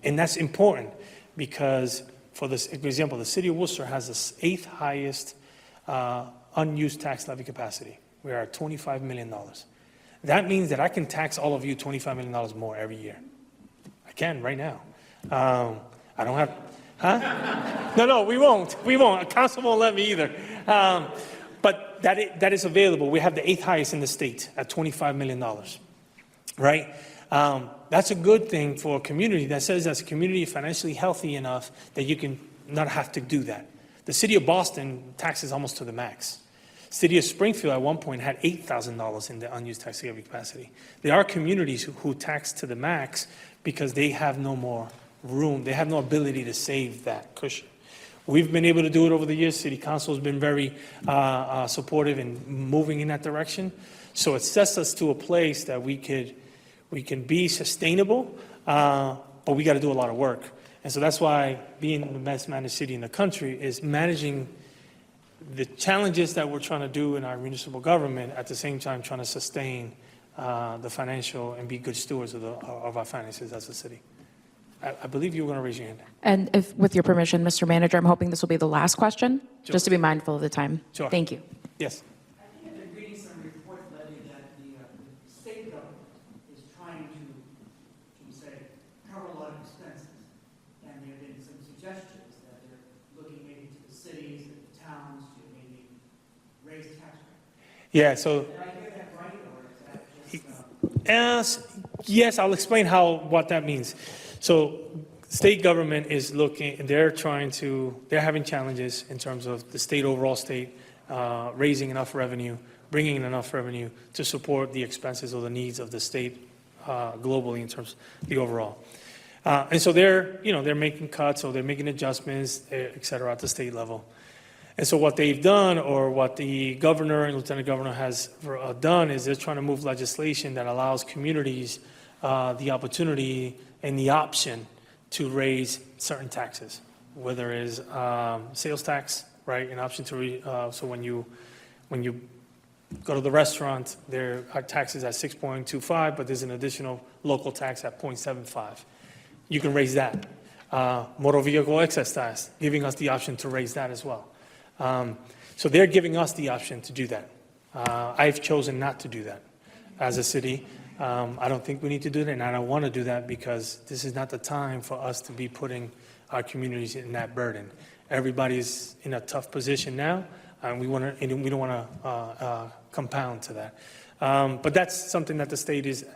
And that's important because, for this example, the city of Worcester has the 8th highest unused tax levy capacity. We are at $25 million. That means that I can tax all of you $25 million more every year. I can right now. I don't have, huh? No, we won't. We won't. Council won't let me either. But that is available. We have the 8th highest in the state at $25 million, right? That's a good thing for a community that says that's a community financially healthy enough that you can not have to do that. The city of Boston taxes almost to the max. City of Springfield at one point had $8,000 in the unused tax levy capacity. There are communities who tax to the max because they have no more room. They have no ability to save that cushion. We've been able to do it over the years. City Council has been very supportive in moving in that direction. So it sets us to a place that we can be sustainable, but we got to do a lot of work. And so that's why being the best managed city in the country is managing the challenges that we're trying to do in our municipal government, at the same time trying to sustain the financial and be good stewards of our finances as a city. I believe you were going to raise your hand. And if, with your permission, Mr. Manager, I'm hoping this will be the last question, Sure. just to be mindful of the time. Sure. Thank you. Yes. I think I've been reading some reports lately that the state government is trying to say, cover a lot of expenses. And there have been some suggestions that they're looking maybe to the cities and the towns to maybe raise tax rates. Yeah, so Did I hear that right, or is that just... yes, I'll explain what that means. So state government is looking, they're having challenges in terms of the overall state, raising enough revenue, bringing in enough revenue to support the expenses or the needs of the state globally in terms of the overall. And so they're making cuts or they're making adjustments, et cetera, at the state level. And so what they've done, or what the governor and lieutenant governor has done, is they're trying to move legislation that allows communities the opportunity and the option to raise certain taxes, whether it is sales tax, right? An option to so when you go to the restaurant, there are taxes at 6.25, but there's an additional local tax at 0.75. You can raise that. Motor vehicle excess tax, giving us the option to raise that as well. So they're giving us the option to do that. I've chosen not to do that as a city. I don't think we need to do that, and I don't want to do that because this is not the time for us to be putting our communities in that burden. Everybody's in a tough position now, and we don't want to compound to that. But that's something that the state is.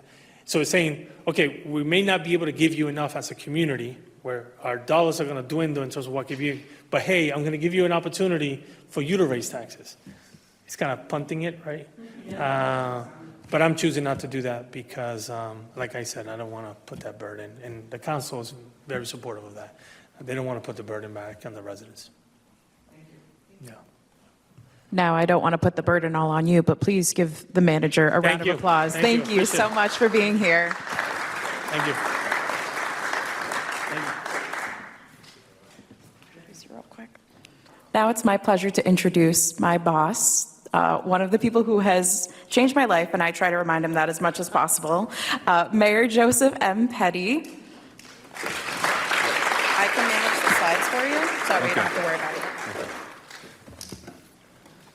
So it's saying, okay, we may not be able to give you enough as a community, where our dollars are going to dwindle in terms of what give you, but hey, I'm going to give you an opportunity for you to raise taxes. It's kind of punting it, right? But I'm choosing not to do that because, like I said, I don't want to put that burden. And the council is very supportive of that. They don't want to put the burden back on the residents. Yeah. Now, I don't want to put the burden all on you, but please give the manager a round of you. applause. Thank you. Thank you so Appreciate it. much for being here. Thank you. Real quick. Now it's my pleasure to introduce my boss, one of the people who has changed my life, and I try to remind him that as much as possible, Mayor Joseph M. Petty. I can manage the slides for you, so that way you don't have to worry about it.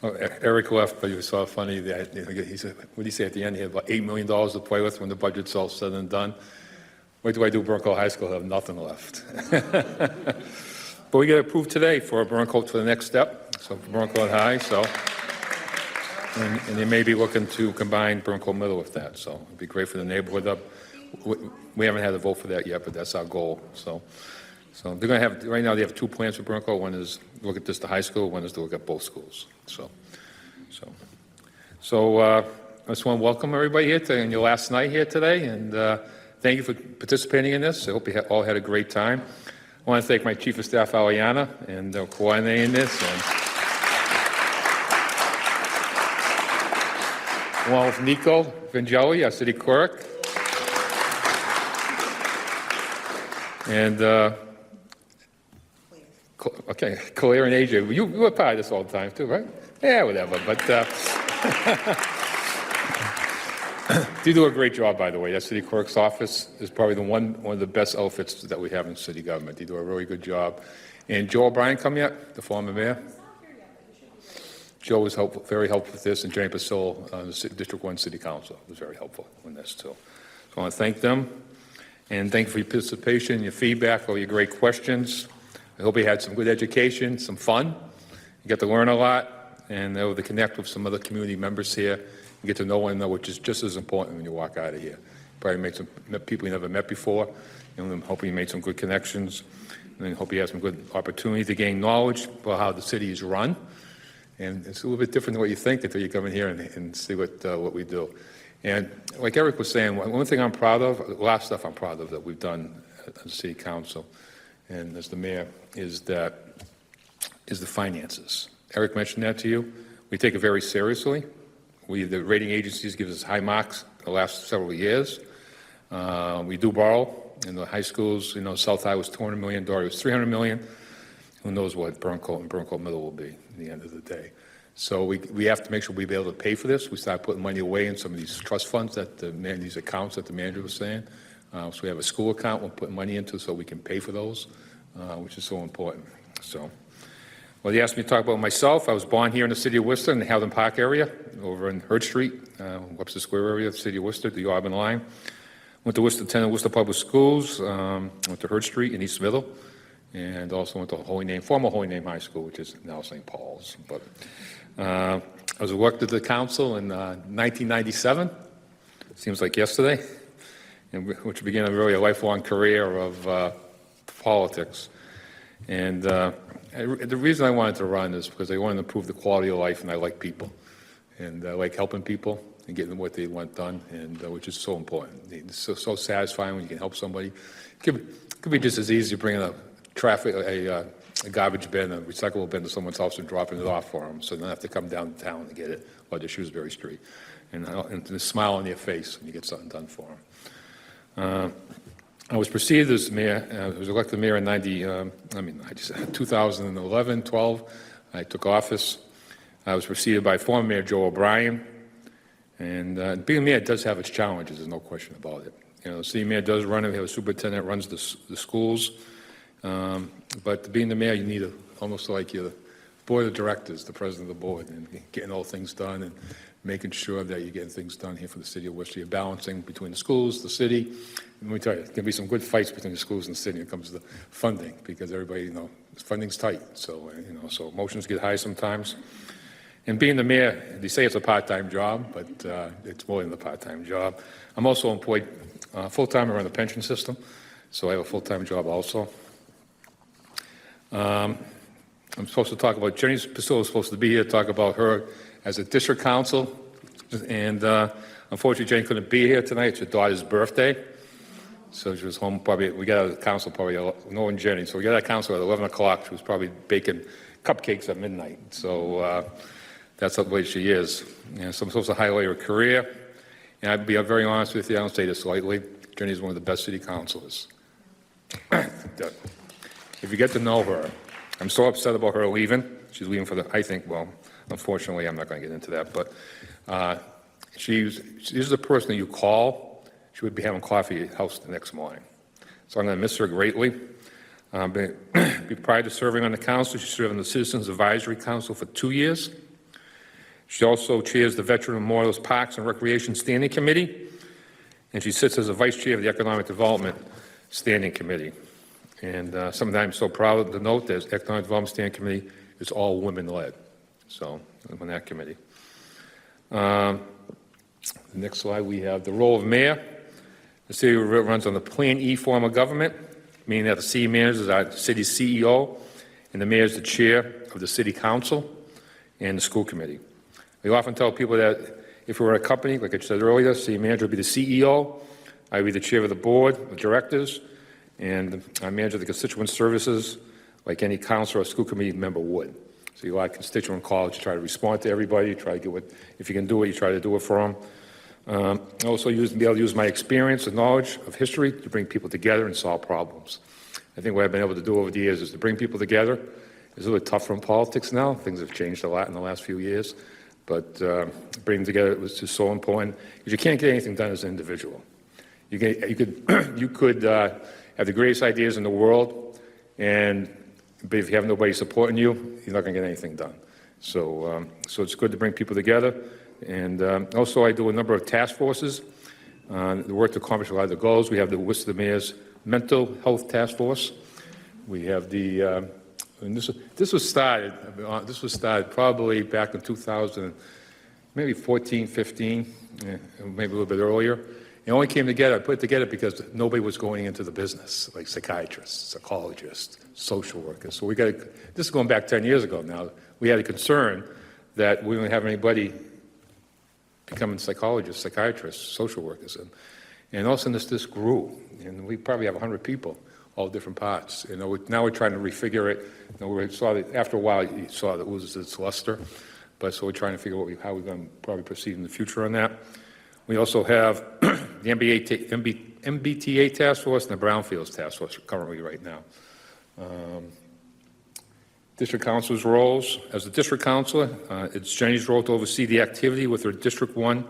Oh, Eric left, but he was so funny that he said, what did he say at the end? He had about $8 million to play with when the budget's all said and done. What do I do, Bronco High School? I have nothing left. But we get approved today for Bronco to the next step, so for Bronco High, so. And they may be looking to combine Bronco Middle with that, so it'd be great for the neighborhood up. We haven't had a vote for that yet, but that's our goal, so. So they're going to have, right now they have 2 plans for Bronco. One is to look at just the high school, one is to look at both schools, so. I just want to welcome everybody here to your last night here today, and thank you for participating in this. I hope you all had a great time. I want to thank my Chief of Staff, Aliana, and coordinating this. And I along with Nico Vangelli, our city clerk. And, okay, Claire and AJ, you were part of this all the time too, right? Yeah, whatever, but you do a great job, by the way. That city clerk's office is probably one of the best outfits that we have in city government. They do a really good job. And Joe O'Brien come yet, the former mayor? Joe was very helpful with this, and Jenny Pasil, the District 1 City Council, was very helpful in this too. So I want to thank them, and thank you for your participation, your feedback, all your great questions. I hope you had some good education, some fun. You get to learn a lot, and able to connect with some other community members here, and get to know one another, which is just as important when you walk out of here. Probably met people you never met before, and I'm hoping you made some good connections, and I hope you have some good opportunity to gain knowledge about how the city is run. And it's a little bit different than what you think until you come in here and see what we do. And like Eric was saying, one thing I'm proud of, a lot of stuff I'm proud of that we've done as a city council and as the mayor, is the finances. Eric mentioned that to you. We take it very seriously. The rating agencies give us high marks the last several years. We do borrow. In the high schools, South High was $200 million, it was $300 million. Who knows what Burncoat and Burncoat Middle will be at the end of the day. So we have to make sure we be able to pay for this. We start putting money away in some of these trust funds these accounts that the manager was saying. So we have a school account we're putting money into so we can pay for those, which is so important. So, well, you asked me to talk about myself. I was born here in the city of Worcester in the Hampton Park area, over in Hurd Street, Webster Square area of the city of Worcester, the Auburn line. Went to Worcester, attended Worcester Public Schools, went to Hurd Street in East Middle, and also went to former Holy Name High School, which is now St. Paul's. But I was elected to the council in 1997. Seems like yesterday, which began a lifelong career of politics. And the reason I wanted to run is because I wanted to improve the quality of life, and I like people, and I like helping people and getting what they want done, and which is so important. It's so satisfying when you can help somebody. It could be just as easy bringing a garbage bin, a recyclable bin to someone's house and dropping it off for them, so they don't have to come downtown to get it, or to Shrewsbury Street, and the smile on their face when you get something done for them. I was preceded as mayor. I was elected mayor in 2011, 12. I took office. I was preceded by former Mayor Joe O'Brien. And being mayor does have its challenges, there's no question about it. The city mayor does run it. We have a superintendent that runs the schools. But being the mayor, you need almost like your board of directors, the president of the board, and getting all things done and making sure that you're getting things done here for the city of Worcester. You're balancing between the schools, the city. And let me tell you, there can be some good fights between the schools and the city when it comes to the funding, because everybody, funding's tight. So, so emotions get high sometimes. And being the mayor, they say it's a part-time job, but it's more than a part-time job. I'm also employed full-time around the pension system, so I have a full-time job also. I'm supposed to talk about, Jenny Pasil was supposed to be here to talk about her as a district council, and unfortunately Jenny couldn't be here tonight. It's her daughter's birthday, so she was home probably, we got out of the council probably, knowing Jenny, so we got out of council at 11 o'clock. She was probably baking cupcakes at midnight, so that's the way she is. So I'm supposed to highlight her career, and I'd be very honest with you, I don't say this lightly, Jenny is one of the best city councilors. If you get to know her, I'm so upset about her leaving. She's leaving unfortunately, I'm not going to get into that, but she's the person that you call. She would be having coffee at your house the next morning. So I'm going to miss her greatly. Be prior to serving on the council, she served on the Citizens Advisory Council for 2 years. She also chairs the Veteran Memorials Parks and Recreation Standing Committee, and she sits as a vice chair of the Economic Development Standing Committee. And something I'm so proud to note that the Economic Development Standing Committee is all women-led. So I'm on that committee. The next slide, we have the role of mayor. The city runs on the Plan E form of government, meaning that the city manager is our city's CEO, and the mayor is the chair of the city council and the school committee. We often tell people that if we were a company, like I said earlier, city manager would be the CEO, I would be the chair of the board of directors, and I manage the constituent services like any council or school committee member would. So you like constituent calls, you try to respond to everybody, you try to get what, if you can do it, you try to do it for them. Also be able to use my experience and knowledge of history to bring people together and solve problems. I think what I've been able to do over the years is to bring people together. It's a little tougher in politics now. Things have changed a lot in the last few years. But bringing together was just so important because you can't get anything done as an individual. You could have the greatest ideas in the world, but if you have nobody supporting you, you're not going to get anything done. So it's good to bring people together. And also, I do a number of task forces that work to accomplish a lot of the goals. We have the Worcester Mayor's Mental Health Task Force. We have the and this was started probably back in 2000, maybe 14, 15, maybe a little bit earlier. It only came together, I put it together because nobody was going into the business, like psychiatrists, psychologists, social workers. So this is going back 10 years ago now. We had a concern that we didn't have anybody becoming psychologists, psychiatrists, social workers. And all of a sudden this grew, and we probably have 100 people, all different parts. Now we're trying to refigure it. We saw that after a while you saw that it was its luster, so we're trying to figure out how we're going to probably proceed in the future on that. We also have the MBTA task force and the Brownfields task force currently right now. District council's roles. As a district councilor, it's Jenny's role to oversee the activity with her District 1,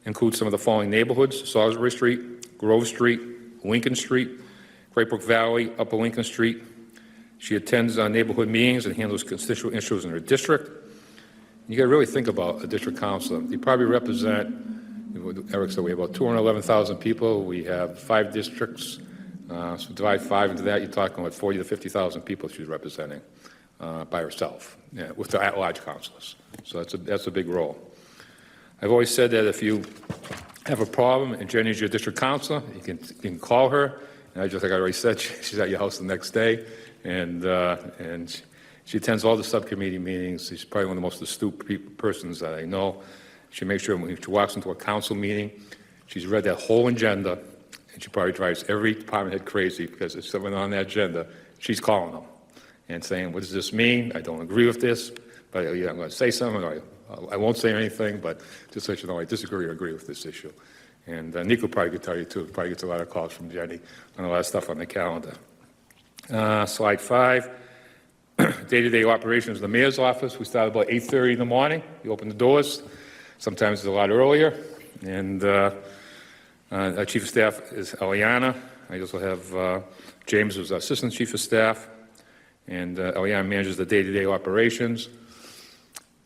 includes some of the following neighborhoods: Salisbury Street, Grove Street, Lincoln Street, Great Brook Valley, Upper Lincoln Street. She attends neighborhood meetings and handles constituent issues in her district. You got to really think about a district councilor. They probably represent, Eric said, we have about 211,000 people. We have 5 districts. So divide 5 into that, you're talking about 40 to 50,000 people she's representing by herself, with the at-large councilors. So that's a big role. I've always said that if you have a problem and Jenny's your district councilor, you can call her. And like I already said, she's at your house the next day, and she attends all the subcommittee meetings. She's probably one of the most astute persons that I know. She makes sure when she walks into a council meeting, she's read that whole agenda, and she probably drives every department head crazy because there's someone on that agenda. She's calling them and saying, "What does this mean? I don't agree with this, but I'm going to say something, or I won't say anything, but just so you know, I disagree or agree with this issue." And Nico probably could tell you too. Probably gets a lot of calls from Jenny on a lot of stuff on the calendar. Slide 5. Day-to-day operations of the mayor's office. We start about 8:30 in the morning. You open the doors. Sometimes it's a lot earlier. And our chief of staff is Eliana. I also have James, who's our assistant chief of staff. And Eliana manages the day-to-day operations.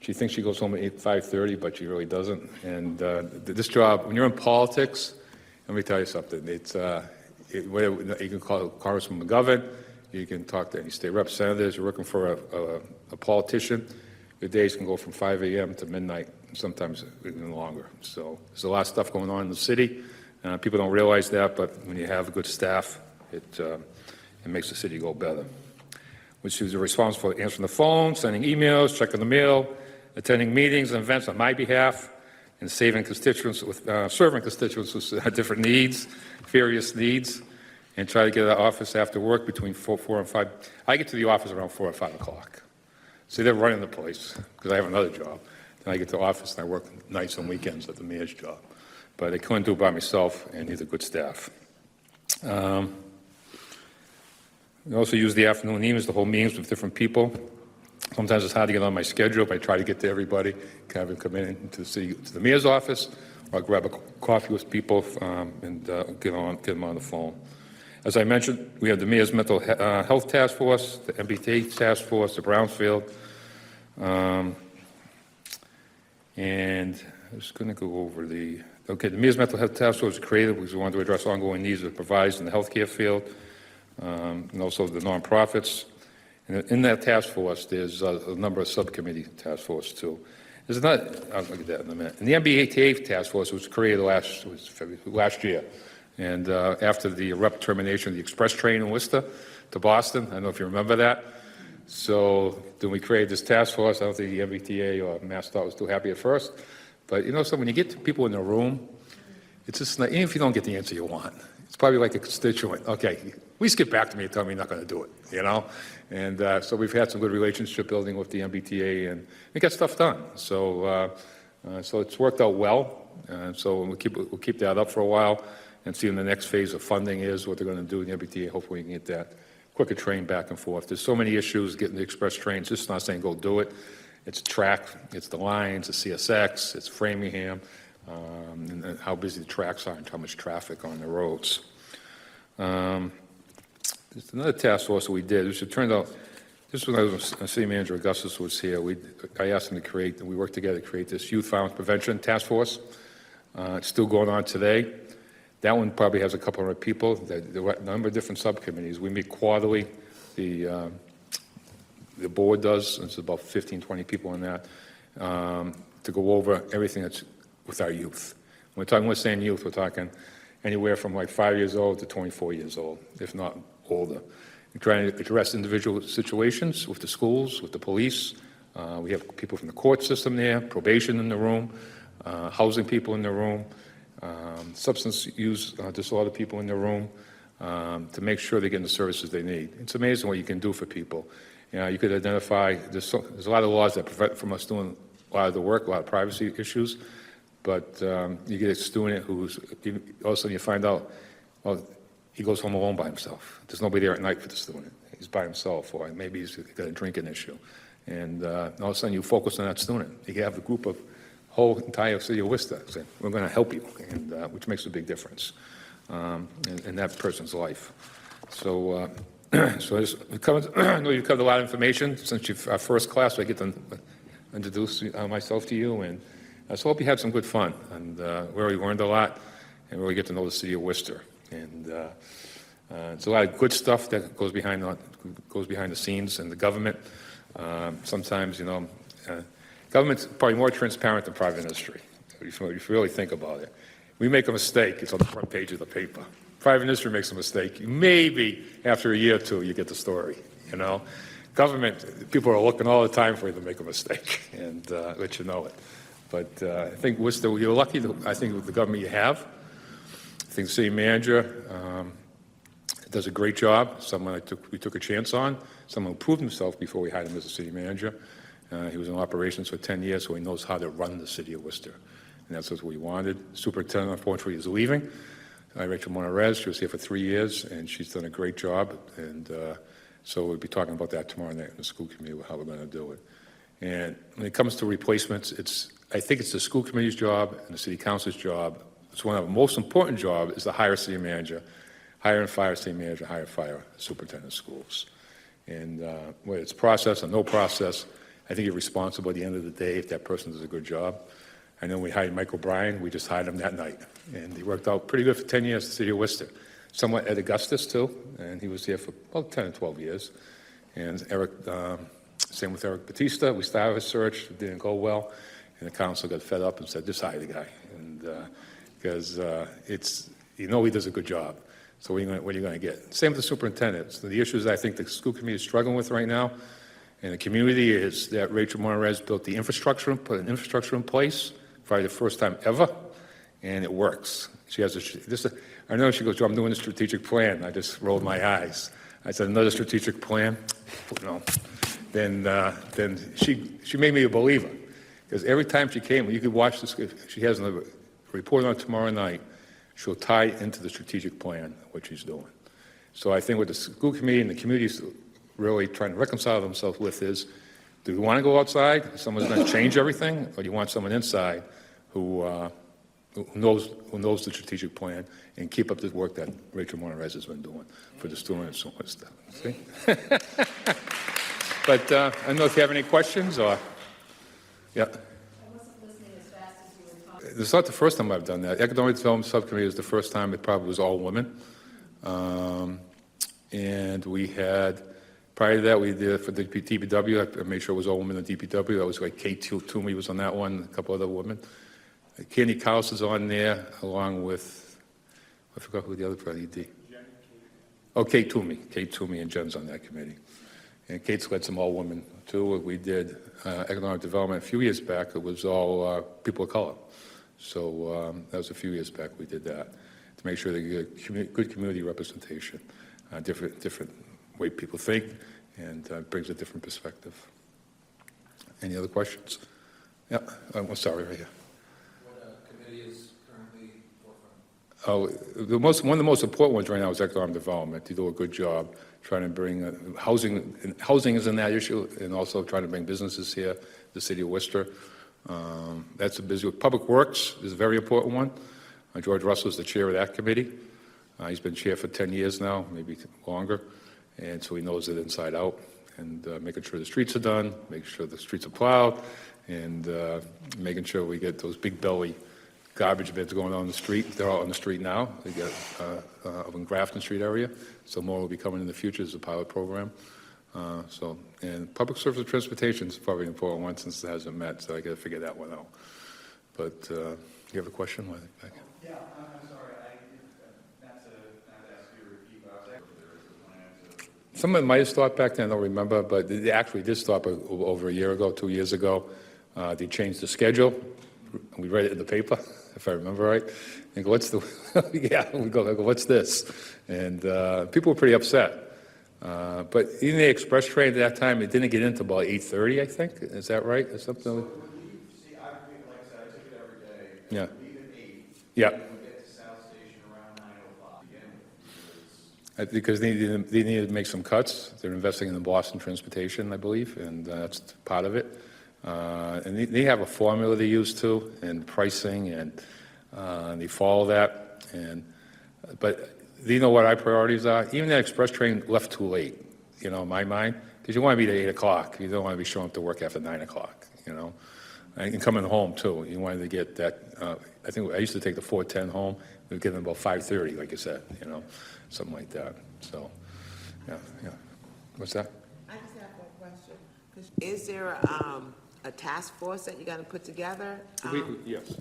She thinks she goes home at 5:30, but she really doesn't. And this job, when you're in politics, let me tell you something. You can call Congressman McGovern. You can talk to any state representatives. You're working for a politician. Your days can go from 5 a.m. to midnight, sometimes even longer. So there's a lot of stuff going on in the city. People don't realize that, but when you have a good staff, it makes the city go better. Which is responsible for answering the phone, sending emails, checking the mail, attending meetings and events on my behalf, and serving constituents with different needs, various needs, and try to get to the office after work between 4 and 5. I get to the office around 4 or 5 o'clock. So they're running the place because I have another job. Then I get to the office and I work nights and weekends at the mayor's job. But I couldn't do it by myself, and need a good staff. We also use the afternoon evenings to hold meetings with different people. Sometimes it's hard to get on my schedule, but I try to get to everybody, have them come in to the mayor's office, or grab a coffee with people and get them on the phone. As I mentioned, we have the Mayor's Mental Health Task Force, the MBTA Task Force, the Brownfield. And I was going to go over the Mayor's Mental Health Task Force was created because we wanted to address ongoing needs of providers in the healthcare field, and also the nonprofits. And in that task force, there's a number of subcommittee task force too. There's not. I'll look at that in a minute. And the MBTA task force was created last year, and after the abrupt termination of the express train in Worcester to Boston. I don't know if you remember that. So then we created this task force. I don't think the MBTA or MassDOT was too happy at first, but so when you get people in the room, it's just not, even if you don't get the answer you want, It's probably like a constituent. Okay, please get back to me and tell me you're not going to do it, you know? And so we've had some good relationship building with the MBTA, and we got stuff done. So it's worked out well. So we'll keep that up for a while and see when the next phase of funding is, what they're going to do in the MBTA. Hopefully we can get that quicker train back and forth. There's so many issues getting the express trains. Just not saying go do it. It's track, it's the lines, it's CSX, it's Framingham, and how busy the tracks are and how much traffic on the roads. There's another task force that we did, which it turned out, this was when I was city manager, Augustus was here. I asked him to create, and we worked together to create this youth violence prevention task force. It's still going on today. That one probably has a couple hundred people. There are a number of different subcommittees. We meet quarterly. The board does. It's about 15, 20 people in that to go over everything that's with our youth. When we're saying youth, we're talking anywhere from like 5 years old to 24 years old, if not older. We're trying to address individual situations with the schools, with the police. We have people from the court system there, probation in the room, housing people in the room, substance use disorder people in the room, to make sure they're getting the services they need. It's amazing what you can do for people. You know, you could identify, there's a lot of laws that prevent from us doing a lot of the work, a lot of privacy issues, but you get a student who's, all of a sudden you find out, well, he goes home alone by himself. There's nobody there at night for the student. He's by himself, or maybe he's got a drinking issue. And all of a sudden you focus on that student. You have a group of whole entire city of Worcester saying, we're going to help you, and which makes a big difference in that person's life. So, I know you've covered a lot of information. Since you're first class, I get to introduce myself to you, and so I hope you had some good fun, and we already learned a lot, and really get to know the city of Worcester. And it's a lot of good stuff that goes behind the scenes in the government. Sometimes, you know, government's probably more transparent than private industry, if you really think about it. We make a mistake, it's on the front page of the paper. Private industry makes a mistake. Maybe after a year or two, you get the story, you know. Government, people are looking all the time for you to make a mistake and let you know it. But I think Worcester, you're lucky, I think, with the government you have. I think the city manager does a great job. Someone we took a chance on. Someone who proved himself before we hired him as a city manager. He was in operations for 10 years, so he knows how to run the city of Worcester. And that's what we wanted. Superintendent, unfortunately, is leaving. Rachel Monterez, she was here for 3 years, and she's done a great job. And so we'll be talking about that tomorrow night in the school committee, how we're going to do it. And when it comes to replacements, I think it's the school committee's job and the city council's job. It's one of the most important jobs is to hire city manager, hire and fire city manager, hire and fire superintendent of schools. And whether it's process or no process, I think you're responsible at the end of the day if that person does a good job. I know we hired Mike O'Brien. We just hired him that night. And he worked out pretty good for 10 years in the city of Worcester. Somewhat at Augustus, too. And he was here for about 10 or 12 years. And Eric, same with Eric Batista. We started a search. It didn't go well. And the council got fed up and said, just hire the guy. And because it's, you know, he does a good job. So what are you going to get? Same with the superintendent. So the issues I think the school committee is struggling with right now in the community is that Rachel Monterez built the infrastructure, put an infrastructure in place, probably the first time ever, and it works. She has I know she goes, I'm doing a strategic plan. I just rolled my eyes. I said, another strategic plan? No. Then she made me a believer. Because every time she came, you could watch this, she has a report on tomorrow night, she'll tie into the strategic plan, what she's doing. So I think what the school committee and the community is really trying to reconcile themselves with is, do we want to go outside? Someone's going to change everything? Or do you want someone inside who knows the strategic plan and keep up the work that Rachel Monterez has been doing for the students and stuff? See? But I don't know if you have any questions or, yeah. I wasn't listening as fast as you were talking. It's not the first time I've done that. Economic Development Subcommittee is the first time it probably was all women. And we had, prior to that, we did for the DPW, I made sure it was all women in the DPW. That was like Kate Toomey was on that one, a couple other women. Candy Kaus is on there, along with, I forgot who the other part ED. Oh, Kate Toomey and Jen's on that committee. And Kate's led some all women too. We did economic development a few years back. It was all people of color. So that was a few years back we did that. to make sure they get good community representation, different way people think, and brings a different perspective. Any other questions? Yeah, I'm sorry, right here. What committee is currently forefront? Oh, one of the most important ones right now is economic development. They do a good job trying to bring housing. Housing is in that issue, and also trying to bring businesses here, the city of Worcester. That's a busy. Public Works is a very important one. George Russell is the chair of that committee. He's been chair for 10 years now, maybe longer, and so he knows it inside out. And making sure the streets are done, making sure the streets are plowed, and making sure we get those big belly garbage bins going on the street. They're all on the street now. They get up in Grafton Street area, so more will be coming in the future as a pilot program. And public service and transportation is probably an important one since it hasn't met, so I got to figure that one out. But you have a question? Back? Yeah, I'm sorry. Not to ask you to repeat, but I was actually there was a plan to. Some of it might have stopped back then, I don't remember, but they actually did stop over a year ago, 2 years ago. They changed the schedule. We read it in the paper, if I remember right. And go, what's the, yeah, we go, what's this? And people were pretty upset. But even the express train at that time, it didn't get into about 8:30, I think. Is that right? Or something? So when you see, like I said, I took it every day. Yeah. Leave at 8. Yeah. And we get to South Station around 9:05 again. Because they needed to make some cuts. They're investing in the Boston transportation, I believe, and that's part of it. And they have a formula they use too, and pricing, and they follow that. But you know what our priorities are? Even that express train left too late, in my mind, because you want to be there at 8 o'clock. You don't want to be showing up to work after 9 o'clock, And coming home too. You wanted to get that. I think I used to take the 410 home. We would get them about 5:30, like you said, something like that. So, yeah. What's that? I just have one question. Is there a task force that you're going to put together? Yes.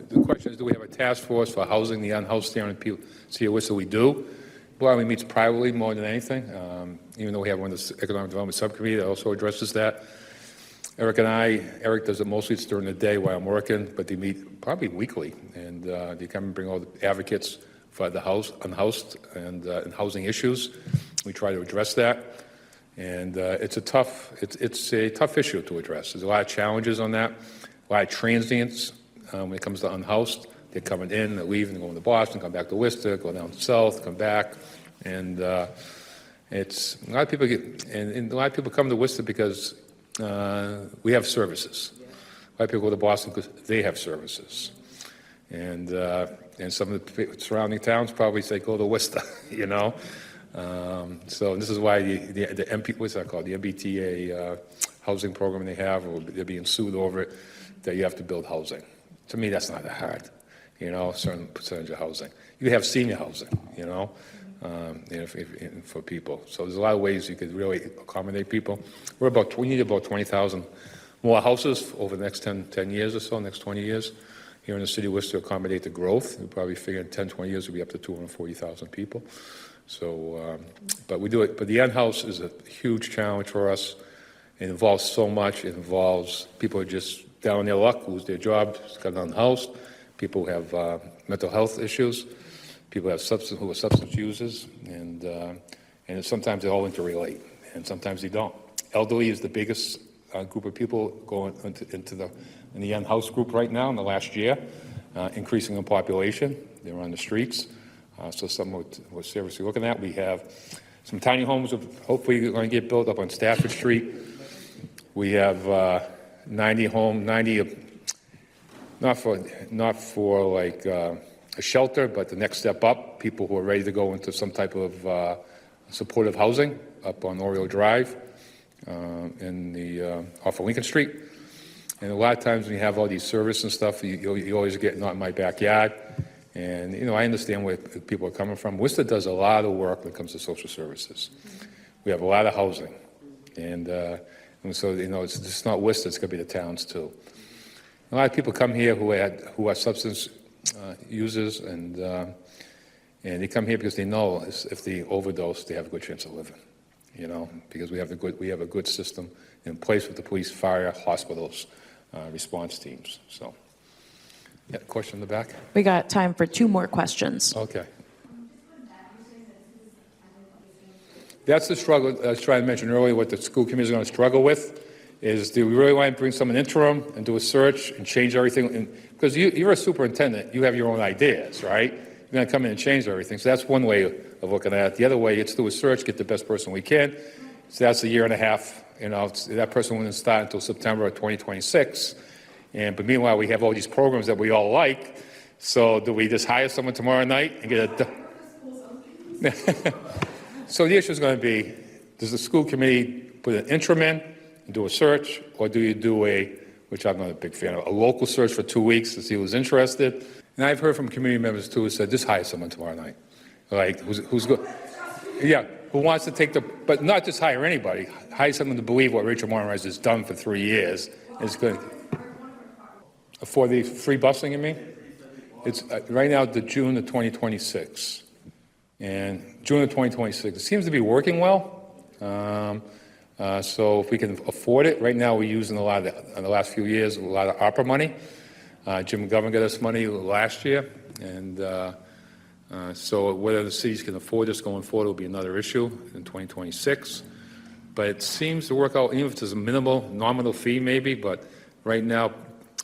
The question is, do we have a task force for housing the unhoused here in Worcester? We do. Well, we meet privately more than anything, even though we have one of the economic development subcommittee that also addresses that. Eric does it mostly during the day while I'm working, but they meet probably weekly, and they come and bring all the advocates for the unhoused and housing issues. We try to address that. And it's a tough issue to address. There's a lot of challenges on that, a lot of transients when it comes to unhoused. They're coming in, they're leaving, they're going to Boston, come back to Worcester, go down south, come back, and it's a lot of people and a lot of people come to Worcester because we have services. A lot of people go to Boston because they have services, and some of the surrounding towns probably say go to Worcester, So this is why the MP, what's that called? The MBTA housing program they have, or they're being sued over it, that you have to build housing. To me, that's not that hard, a certain percentage of housing. You have senior housing, for people. So there's a lot of ways you could really accommodate people. We need about 20,000 more houses over the next 10 years or so, next 20 years. Here in the city of Worcester to accommodate the growth. We probably figure in 10, 20 years we'll be up to 240,000 people. So, but we do it. But the unhoused is a huge challenge for us. It involves so much. It involves people are just down on their luck, lose their jobs, got unhoused. People who have mental health issues. People who are substance users, and sometimes they all interrelate, and sometimes they don't. Elderly is the biggest group of people going in the unhoused group right now in the last year, increasing in population. They're on the streets. So something we're seriously looking at. We have some tiny homes hopefully going to get built up on Stafford Street. We have 90 not for like a shelter, but the next step up, people who are ready to go into some type of supportive housing up on Oriole Drive off of Lincoln Street. And a lot of times when you have all these service and stuff, you always get not in my backyard. And, I understand where people are coming from. Worcester does a lot of work when it comes to social services. We have a lot of housing. And so, it's just not Worcester, it's going to be the towns too. A lot of people come here who are substance users, and they come here because they know if they overdose, they have a good chance of living, because we have a good system in place with the police, fire, hospitals, response teams. So Yeah, question in the back? We got time for 2 more questions. Okay. That's the struggle I was trying to mention earlier, what the school committee is going to struggle with, is do we really want to bring someone interim and do a search and change everything? And, because you're a superintendent, you have your own ideas, right? You're going to come in and change everything. So that's one way of looking at it. The other way, it's do a search, get the best person we can. So that's a year and a half. You know, that person wouldn't start until September of 2026. But meanwhile, we have all these programs that we all like. So do we just hire someone tomorrow night and get it? So the issue is going to be, does the school committee put an interim in and do a search, or do you do which I'm not a big fan of, a local search for 2 weeks to see who's interested? And I've heard from community members too who said, just hire someone tomorrow night. Like, who's good? Yeah, who wants to take but not just hire anybody, hire someone to believe what Rachel Monterey has done for 3 years is good. For the free busing, you mean? It's right now to June of 2026. And June of 2026, it seems to be working well. So if we can afford it, right now we're using in the last few years, a lot of ARPA money. Jim McGovern got us money last year. And so whether the cities can afford this going forward will be another issue in 2026. But it seems to work out, even if there's a minimal, nominal fee maybe, but right now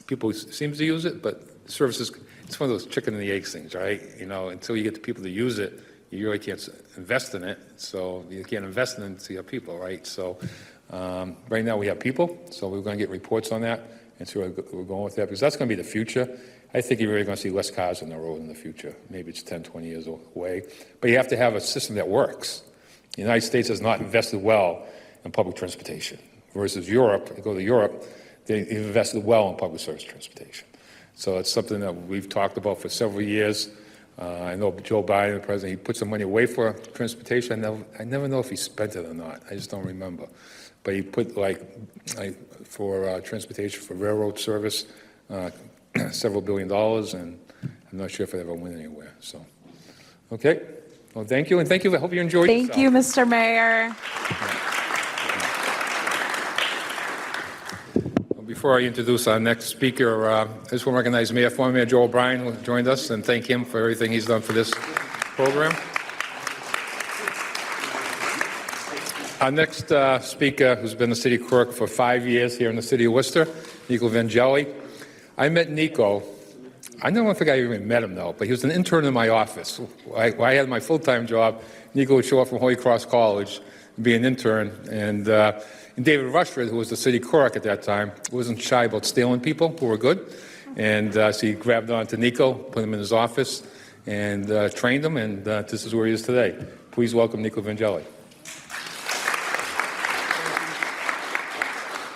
people seem to use it, but services, it's one of those chicken and the eggs things, right? You know, until you get the people to use it, you really can't invest in it. So you can't invest in it until you have people, right? So right now we have people, so we're going to get reports on that and see where we're going with that, because that's going to be the future. I think you're really going to see less cars on the road in the future. Maybe it's 10, 20 years away. But you have to have a system that works. The United States has not invested well in public transportation, versus Europe. You go to Europe, they've invested well in public service transportation. So it's something that we've talked about for several years. I know Joe Biden, the president, he put some money away for transportation. I never know if he spent it or not. I just don't remember. But he put for transportation, for railroad service, several $1 billion, and I'm not sure if it ever went anywhere. So, okay. Well, thank you, and thank you. I hope you enjoyed yourself. Thank you, Mr. Mayor. Before I introduce our next speaker, I just want to recognize former Mayor Joe O'Brien, who joined us, and thank him for everything he's done for this program. Our next speaker, who's been the city clerk for 5 years here in the city of Worcester, Nico Vangelli. I met Nico. I don't think I even met him, though, but he was an intern in my office. I had my full-time job. Nico would show up from Holy Cross College and be an intern, and David Rushford, who was the city clerk at that time, wasn't shy about stealing people who were good. And so he grabbed on to Nico, put him in his office, and trained him, and this is where he is today. Please welcome Nico Vangelli.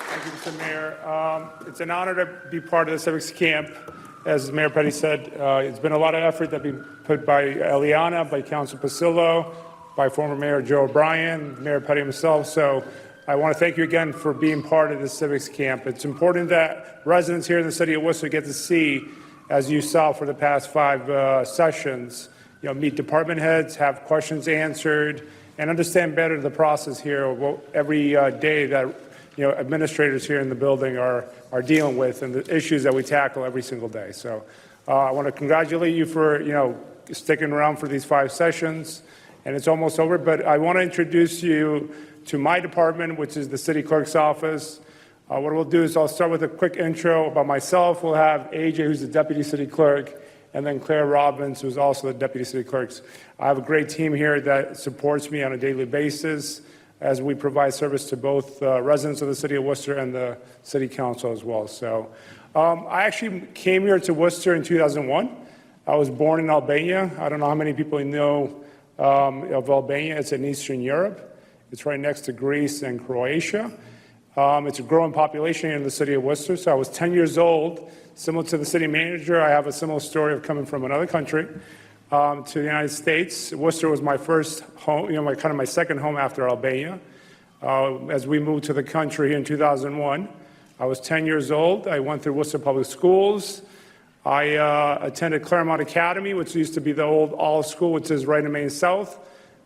Thank you, Mr. Mayor. It's an honor to be part of the Civics Camp. As Mayor Petty said, it's been a lot of effort that been put by Eliana, by Council Pasillo, by former Mayor Joe O'Brien, Mayor Petty himself. So I want to thank you again for being part of the Civics Camp. It's important that residents here in the city of Worcester get to see, as you saw for the past 5 sessions, meet department heads, have questions answered, and understand better the process here every day that administrators here in the building are dealing with and the issues that we tackle every single day. So I want to congratulate you for sticking around for these 5 sessions, and it's almost over. But I want to introduce you to my department, which is the city clerk's office. What we'll do is I'll start with a quick intro about myself. We'll have AJ, who's the deputy city clerk, and then Claire Robbins, who's also the deputy city clerk. I have a great team here that supports me on a daily basis as we provide service to both residents of the city of Worcester and the city council as well. So I actually came here to Worcester in 2001. I was born in Albania. I don't know how many people know of Albania. It's in Eastern Europe. It's right next to Greece and Croatia. It's a growing population here in the city of Worcester. So I was 10 years old. Similar to the city manager, I have a similar story of coming from another country to the United States. Worcester was my first home, my second home after Albania. As we moved to the country in 2001, I was 10 years old. I went through Worcester Public Schools. I attended Claremont Academy, which used to be the old All School, which is right in Main South.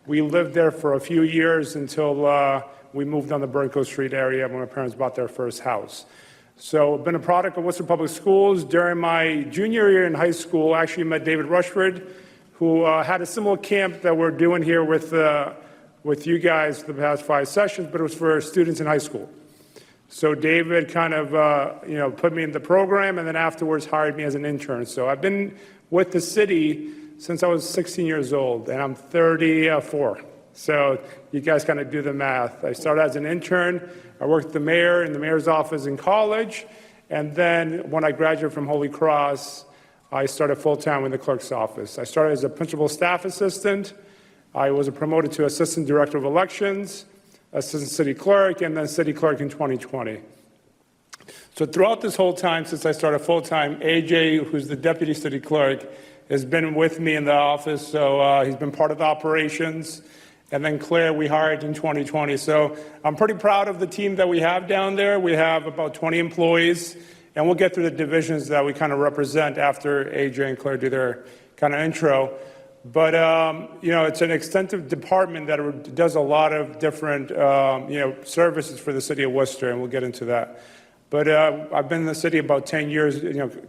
We lived there for a few years until we moved on the Burncoat Street area when my parents bought their first house. So I've been a product of Worcester Public Schools. During my junior year in high school, I actually met David Rushford, who had a similar camp that we're doing here with you guys for the past 5 sessions, but it was for students in high school. So David kind of, put me in the program and then afterwards hired me as an intern. So I've been with the city since I was 16 years old, and I'm 34. So you guys kind of do the math. I started as an intern. I worked with the mayor in the mayor's office in college. And then when I graduated from Holy Cross, I started full-time in the clerk's office. I started as a principal staff assistant. I was promoted to assistant director of elections, assistant city clerk, and then city clerk in 2020. So throughout this whole time, since I started full-time, AJ, who's the deputy city clerk, has been with me in the office. So he's been part of the operations. And then Claire, we hired in 2020. So I'm pretty proud of the team that we have down there. We have about 20 employees, and we'll get through the divisions that we kind of represent after AJ and Claire do their kind of intro. But, it's an extensive department that does a lot of different, services for the city of Worcester, and we'll get into that. But I've been in the city about 10 years,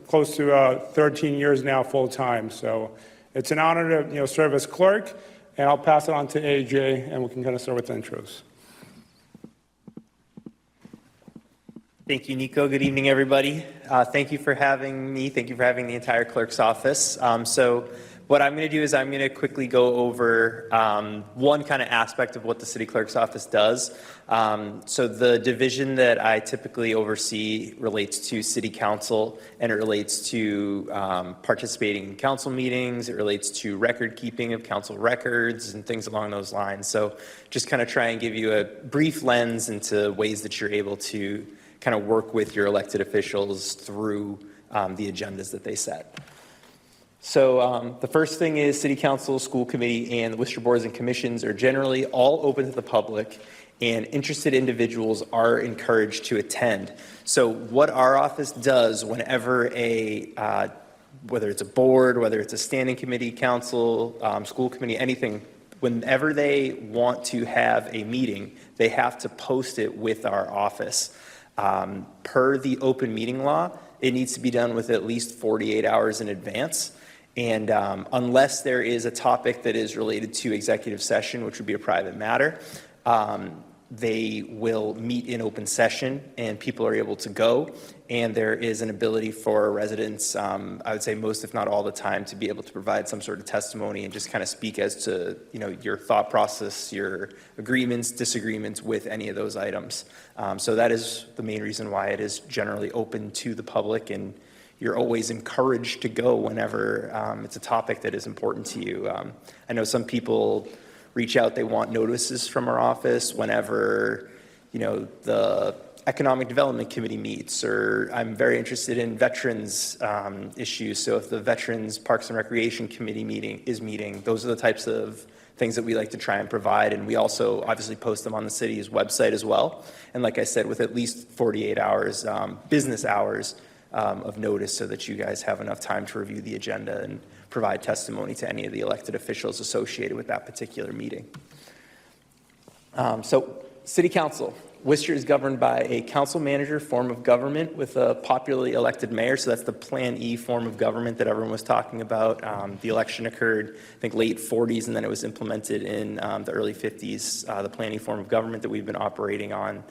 close to 13 years now full-time. So it's an honor to, serve as clerk, and I'll pass it on to AJ, and we can kind of start with the intros. Thank you, Nico. Good evening, everybody. Thank you for having me. Thank you for having the entire clerk's office. So what I'm going to do is I'm going to quickly go over one kind of aspect of what the city clerk's office does. So the division that I typically oversee relates to city council, and it relates to participating in council meetings. It relates to record keeping of council records and things along those lines. So just kind of try and give you a brief lens into ways that you're able to kind of work with your elected officials through the agendas that they set. So the first thing is city council, school committee, and the Worcester boards and commissions are generally all open to the public, and interested individuals are encouraged to attend. So what our office does whenever whether it's a board, whether it's a standing committee, council, school committee, anything, whenever they want to have a meeting, they have to post it with our office. Per the open meeting law, it needs to be done with at least 48 hours in advance. And unless there is a topic that is related to executive session, which would be a private matter, they will meet in open session and people are able to go. And there is an ability for residents, I would say most if not all the time, to be able to provide some sort of testimony and just kind of speak as to your thought process, your agreements, disagreements with any of those items. So that is the main reason why it is generally open to the public, and you're always encouraged to go whenever it's a topic that is important to you. I know some people reach out, they want notices from our office whenever, the Economic Development Committee meets, or I'm very interested in veterans issues. So if the Veterans Parks and Recreation Committee is meeting, those are the types of things that we like to try and provide. And we also obviously post them on the city's website as well. And like I said, with at least 48 hours, business hours, of notice, so that you guys have enough time to review the agenda and provide testimony to any of the elected officials associated with that particular meeting. So city council. Worcester is governed by a council manager form of government with a popularly elected mayor. So that's the Plan E form of government that everyone was talking about. The election occurred, I think, late 40s, and then it was implemented in the early 50s, the Plan E form of government that we've been operating on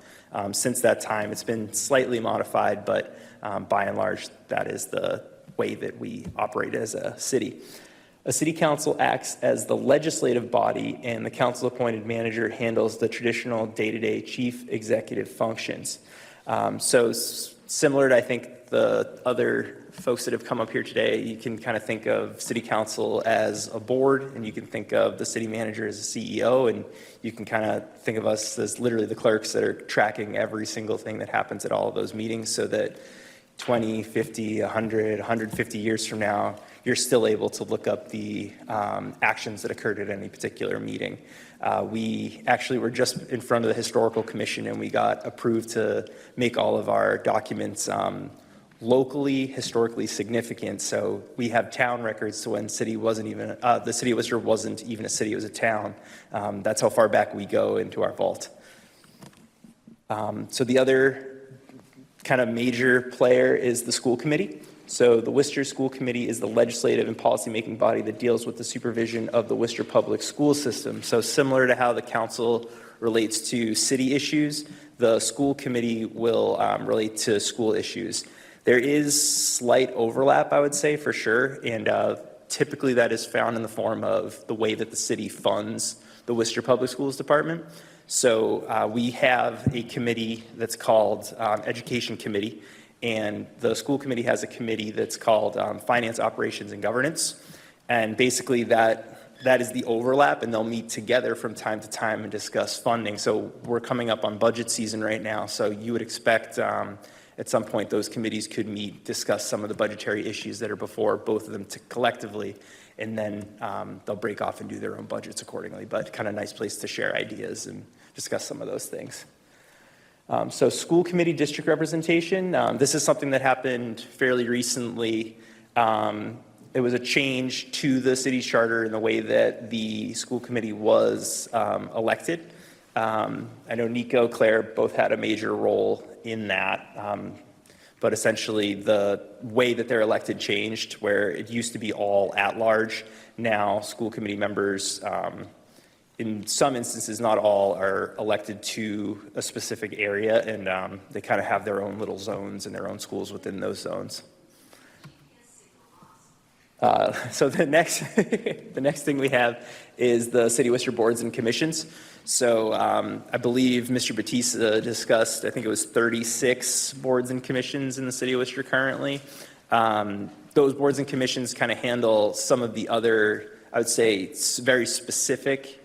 since that time. It's been slightly modified, but by and large, that is the way that we operate as a city. A city council acts as the legislative body, and the council-appointed manager handles the traditional day-to-day chief executive functions. So similar to, I think, the other folks that have come up here today, you can kind of think of city council as a board, and you can think of the city manager as a CEO, and you can kind of think of us as literally the clerks that are tracking every single thing that happens at all of those meetings, so that 20, 50, 100, 150 years from now, you're still able to look up the actions that occurred at any particular meeting. We actually were just in front of the Historical Commission, and we got approved to make all of our documents locally historically significant. So we have town records, so when city wasn't even, the city of Worcester wasn't even a city, it was a town. That's how far back we go into our vault. So the other kind of major player is the school committee. So the Worcester School Committee is the legislative and policymaking body that deals with the supervision of the Worcester public school system. So similar to how the council relates to city issues, the school committee will relate to school issues. There is slight overlap, I would say, for sure, and typically that is found in the form of the way that the city funds the Worcester Public Schools Department. So we have a committee that's called Education Committee, and the school committee has a committee that's called Finance, Operations, and Governance. And basically that is the overlap, and they'll meet together from time to time and discuss funding. So we're coming up on budget season right now, so you would expect at some point those committees could meet, discuss some of the budgetary issues that are before both of them collectively, and then they'll break off and do their own budgets accordingly. But kind of nice place to share ideas and discuss some of those things. So school committee district representation, this is something that happened fairly recently. It was a change to the city's charter in the way that the school committee was elected. I know Nico, Claire both had a major role in that, but essentially the way that they're elected changed, where it used to be all at large. Now school committee members, in some instances, not all, are elected to a specific area, and they kind of have their own little zones and their own schools within those zones. So the next thing we have is the City of Worcester boards and commissions. So I believe Mr. Batista discussed, I think it was 36 boards and commissions in the City of Worcester currently. Those boards and commissions kind of handle some of the other, I would say, very specific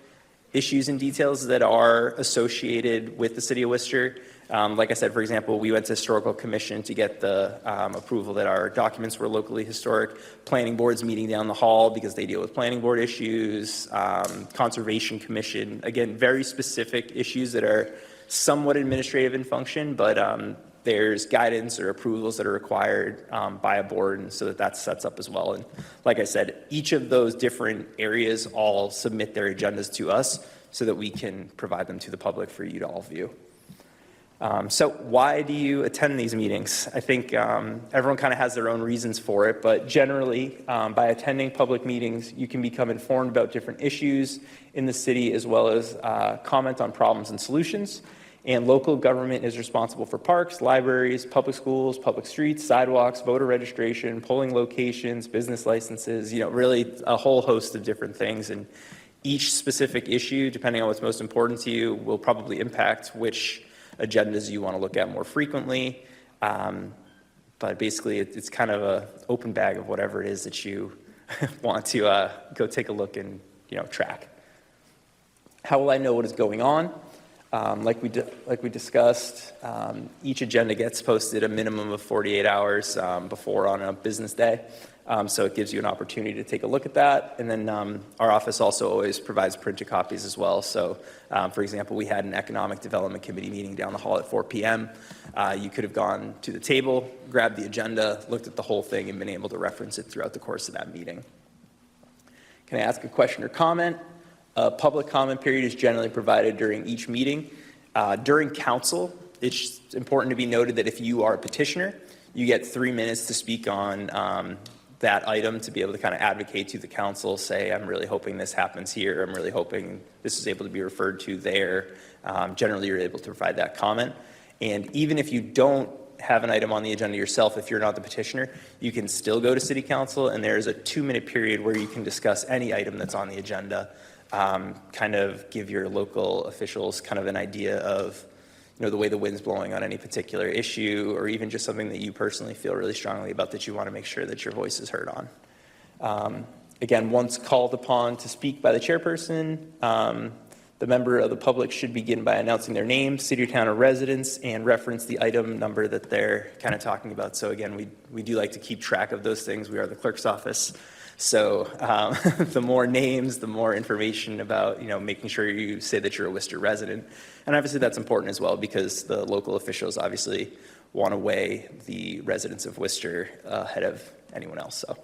issues and details that are associated with the City of Worcester. Like I said, for example, we went to Historical Commission to get the approval that our documents were locally historic. Planning board's meeting down the hall because they deal with planning board issues. Conservation Commission, again, very specific issues that are somewhat administrative in function, but there's guidance or approvals that are required by a board, and so that sets up as well. And like I said, each of those different areas all submit their agendas to us so that we can provide them to the public for you to all view. So why do you attend these meetings? I think everyone kind of has their own reasons for it, but generally by attending public meetings, you can become informed about different issues in the city as well as comment on problems and solutions. And local government is responsible for parks, libraries, public schools, public streets, sidewalks, voter registration, polling locations, business licenses, really a whole host of different things. And each specific issue, depending on what's most important to you, will probably impact which agendas you want to look at more frequently. But basically, it's kind of an open bag of whatever it is that you want to go take a look and track. How will I know what is going on? Like we discussed, each agenda gets posted a minimum of 48 hours before on a business day. So it gives you an opportunity to take a look at that. And then our office also always provides printed copies as well. So, for example, we had an Economic Development Committee meeting down the hall at 4 p.m. You could have gone to the table, grabbed the agenda, looked at the whole thing, and been able to reference it throughout the course of that meeting. Can I ask a question or comment? A public comment period is generally provided during each meeting. During council, it's important to be noted that if you are a petitioner, you get 3 minutes to speak on that item to be able to kind of advocate to the council, say, I'm really hoping this happens here, I'm really hoping this is able to be referred to there. Generally, you're able to provide that comment. And even if you don't have an item on the agenda yourself, if you're not the petitioner, you can still go to city council, and there's a 2-minute period where you can discuss any item that's on the agenda. Kind of give your local officials kind of an idea of the way the wind's blowing on any particular issue, or even just something that you personally feel really strongly about that you want to make sure that your voice is heard on. Again, once called upon to speak by the chairperson, the member of the public should begin by announcing their name, city or town of residence, and reference the item number that they're kind of talking about. So again, we do like to keep track of those things. We are the clerk's office. So the more names, the more information about, making sure you say that you're a Worcester resident. And obviously that's important as well because the local officials obviously want to weigh the residents of Worcester ahead of anyone else. So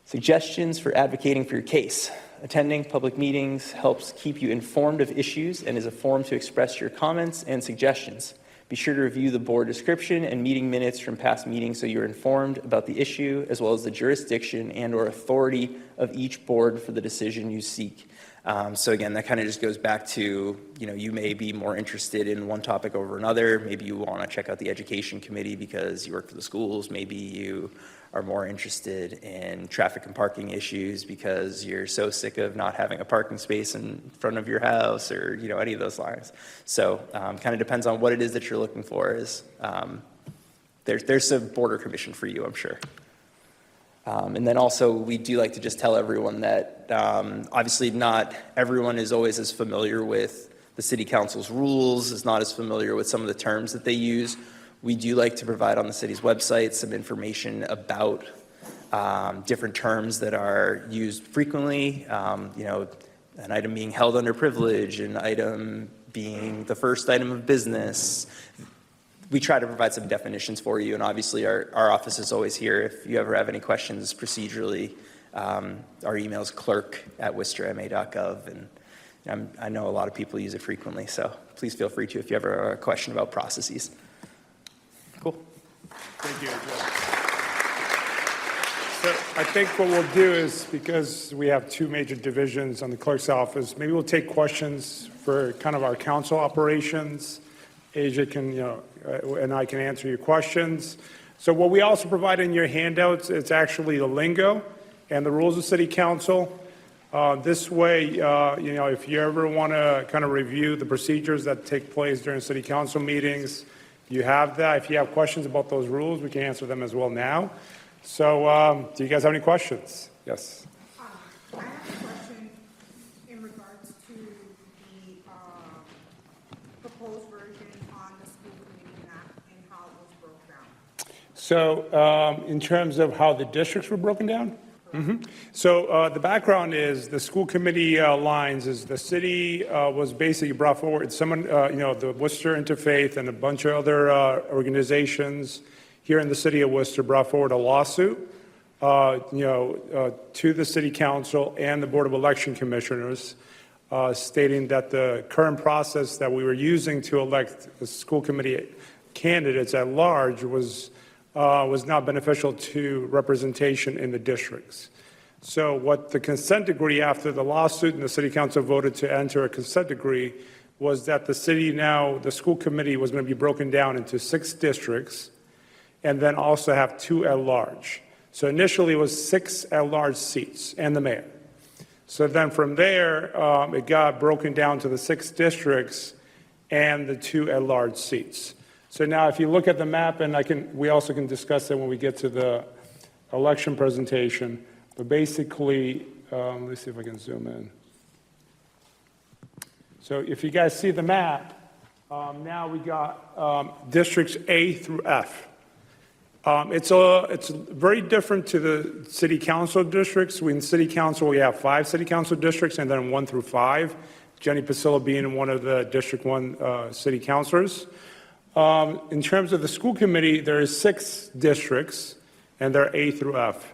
suggestions for advocating for your case. Attending public meetings helps keep you informed of issues and is a forum to express your comments and suggestions. Be sure to review the board description and meeting minutes from past meetings so you're informed about the issue as well as the jurisdiction and/or authority of each board for the decision you seek. So again, that kind of just goes back to, you may be more interested in one topic over another. Maybe you want to check out the education committee because you work for the schools. Maybe you are more interested in traffic and parking issues because you're so sick of not having a parking space in front of your house, or, any of those lines. So kind of depends on what it is that you're looking for. There's a border commission for you, I'm sure. And then also, we do like to just tell everyone that obviously not everyone is always as familiar with the city council's rules, is not as familiar with some of the terms that they use. We do like to provide on the city's website some information about different terms that are used frequently, an item being held under privilege, an item being the first item of business. We try to provide some definitions for you, and obviously our office is always here. If you ever have any questions procedurally, our email is clerk@worcesterma.gov, and I know a lot of people use it frequently, so please feel free to if you ever have a question about processes. Cool. Thank you. So I think what we'll do is, because we have two major divisions on the clerk's office, maybe we'll take questions for kind of our council operations. Asia can, and I can answer your questions. So what we also provide in your handouts, it's actually the lingo and the rules of city council. This way, if you ever want to kind of review the procedures that take place during city council meetings, you have that. If you have questions about those rules, we can answer them as well now. So do you guys have any questions? Yes. I have a question in regards to the proposed version on the school committee map and how it was broke down. So in terms of how the districts were broken down? So the background is the school committee lines is the city was basically brought forward, the Worcester Interfaith and a bunch of other organizations here in the city of Worcester brought forward a lawsuit, to the city council and the Board of Election Commissioners, stating that the current process that we were using to elect the school committee candidates at large was not beneficial to representation in the districts. So what the consent decree after the lawsuit and the city council voted to enter a consent decree was that the school committee was going to be broken down into 6 districts and then also have 2 at large. So initially it was 6 at large seats and the mayor. So then from there, it got broken down to the 6 districts and the 2 at large seats. So now if you look at the map, and we also can discuss it when we get to the election presentation, but basically, let's see if I can zoom in. So if you guys see the map, now we got districts A through F. It's very different to the city council districts. In city council, we have 5 city council districts and then 1 through 5. Jenny Pasillo being one of the District 1 city councilors. In terms of the school committee, there is 6 districts, and they're A through F.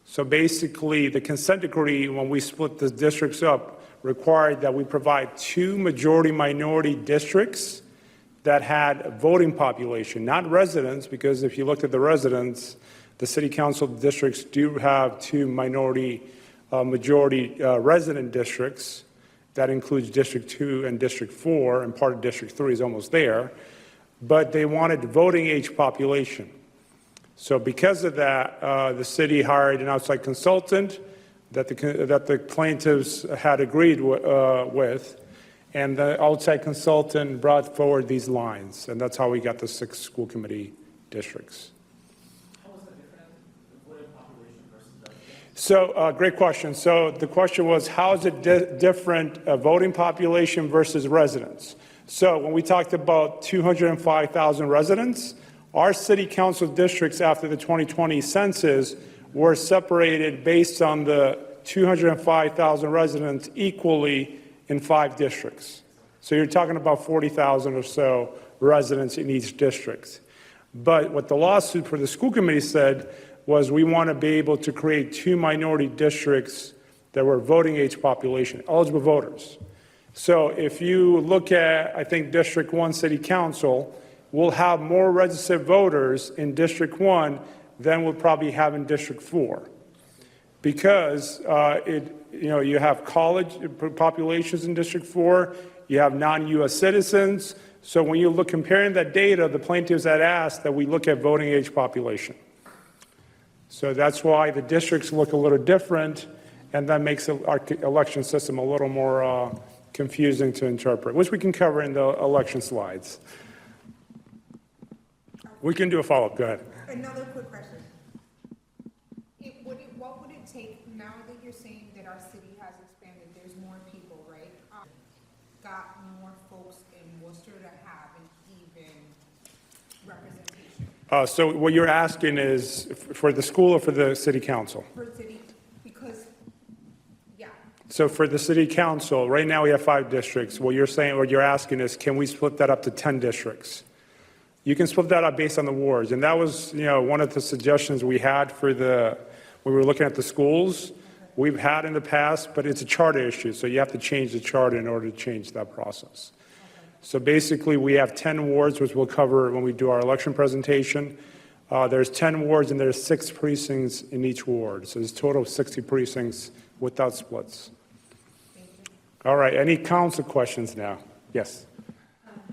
So basically, the consent decree, when we split the districts up, required that we provide 2 majority-minority districts that had a voting population, not residents, because if you looked at the residents, the city council districts do have 2 majority resident districts. That includes District 2 and District 4, and part of District 3 is almost there. But they wanted voting age population. So because of that, the city hired an outside consultant that the plaintiffs had agreed with, and the outside consultant brought forward these lines, and that's how we got the 6 school committee districts. How was that different, the voting population versus residents? So, great question. So the question was, how is it different, voting population versus residents? So when we talked about 205,000 residents, our city council districts after the 2020 census were separated based on the 205,000 residents equally in 5 districts. So you're talking about 40,000 or so residents in each district. But what the lawsuit for the school committee said was we want to be able to create 2 minority districts that were voting age population, eligible voters. So if you look at, I think, District 1 City Council, we'll have more registered voters in District 1 than we'll probably have in District 4. Because you have college populations in District 4, you have non-U.S. citizens. So when you look comparing that data, the plaintiffs had asked that we look at voting age population. So that's why the districts look a little different, and that makes our election system a little more confusing to interpret, which we can cover in the election slides. We can do a follow-up. Go ahead. Another quick question. What would it take, now that you're saying that our city has expanded, there's more people, right? Got more folks in Worcester to have an even representation? So what you're asking is for the school or for the city council? For city, because, yeah. So for the city council, right now we have 5 districts. What you're asking is, can we split that up to 10 districts? You can split that up based on the wards. And that was, one of the suggestions we had when we were looking at the schools. We've had in the past, but it's a charter issue. So you have to change the charter in order to change that process. So basically, we have 10 wards, which we'll cover when we do our election presentation. There's 10 wards, and there's 6 precincts in each ward. So there's a total of 60 precincts without splits. All right, any council questions now? Yes.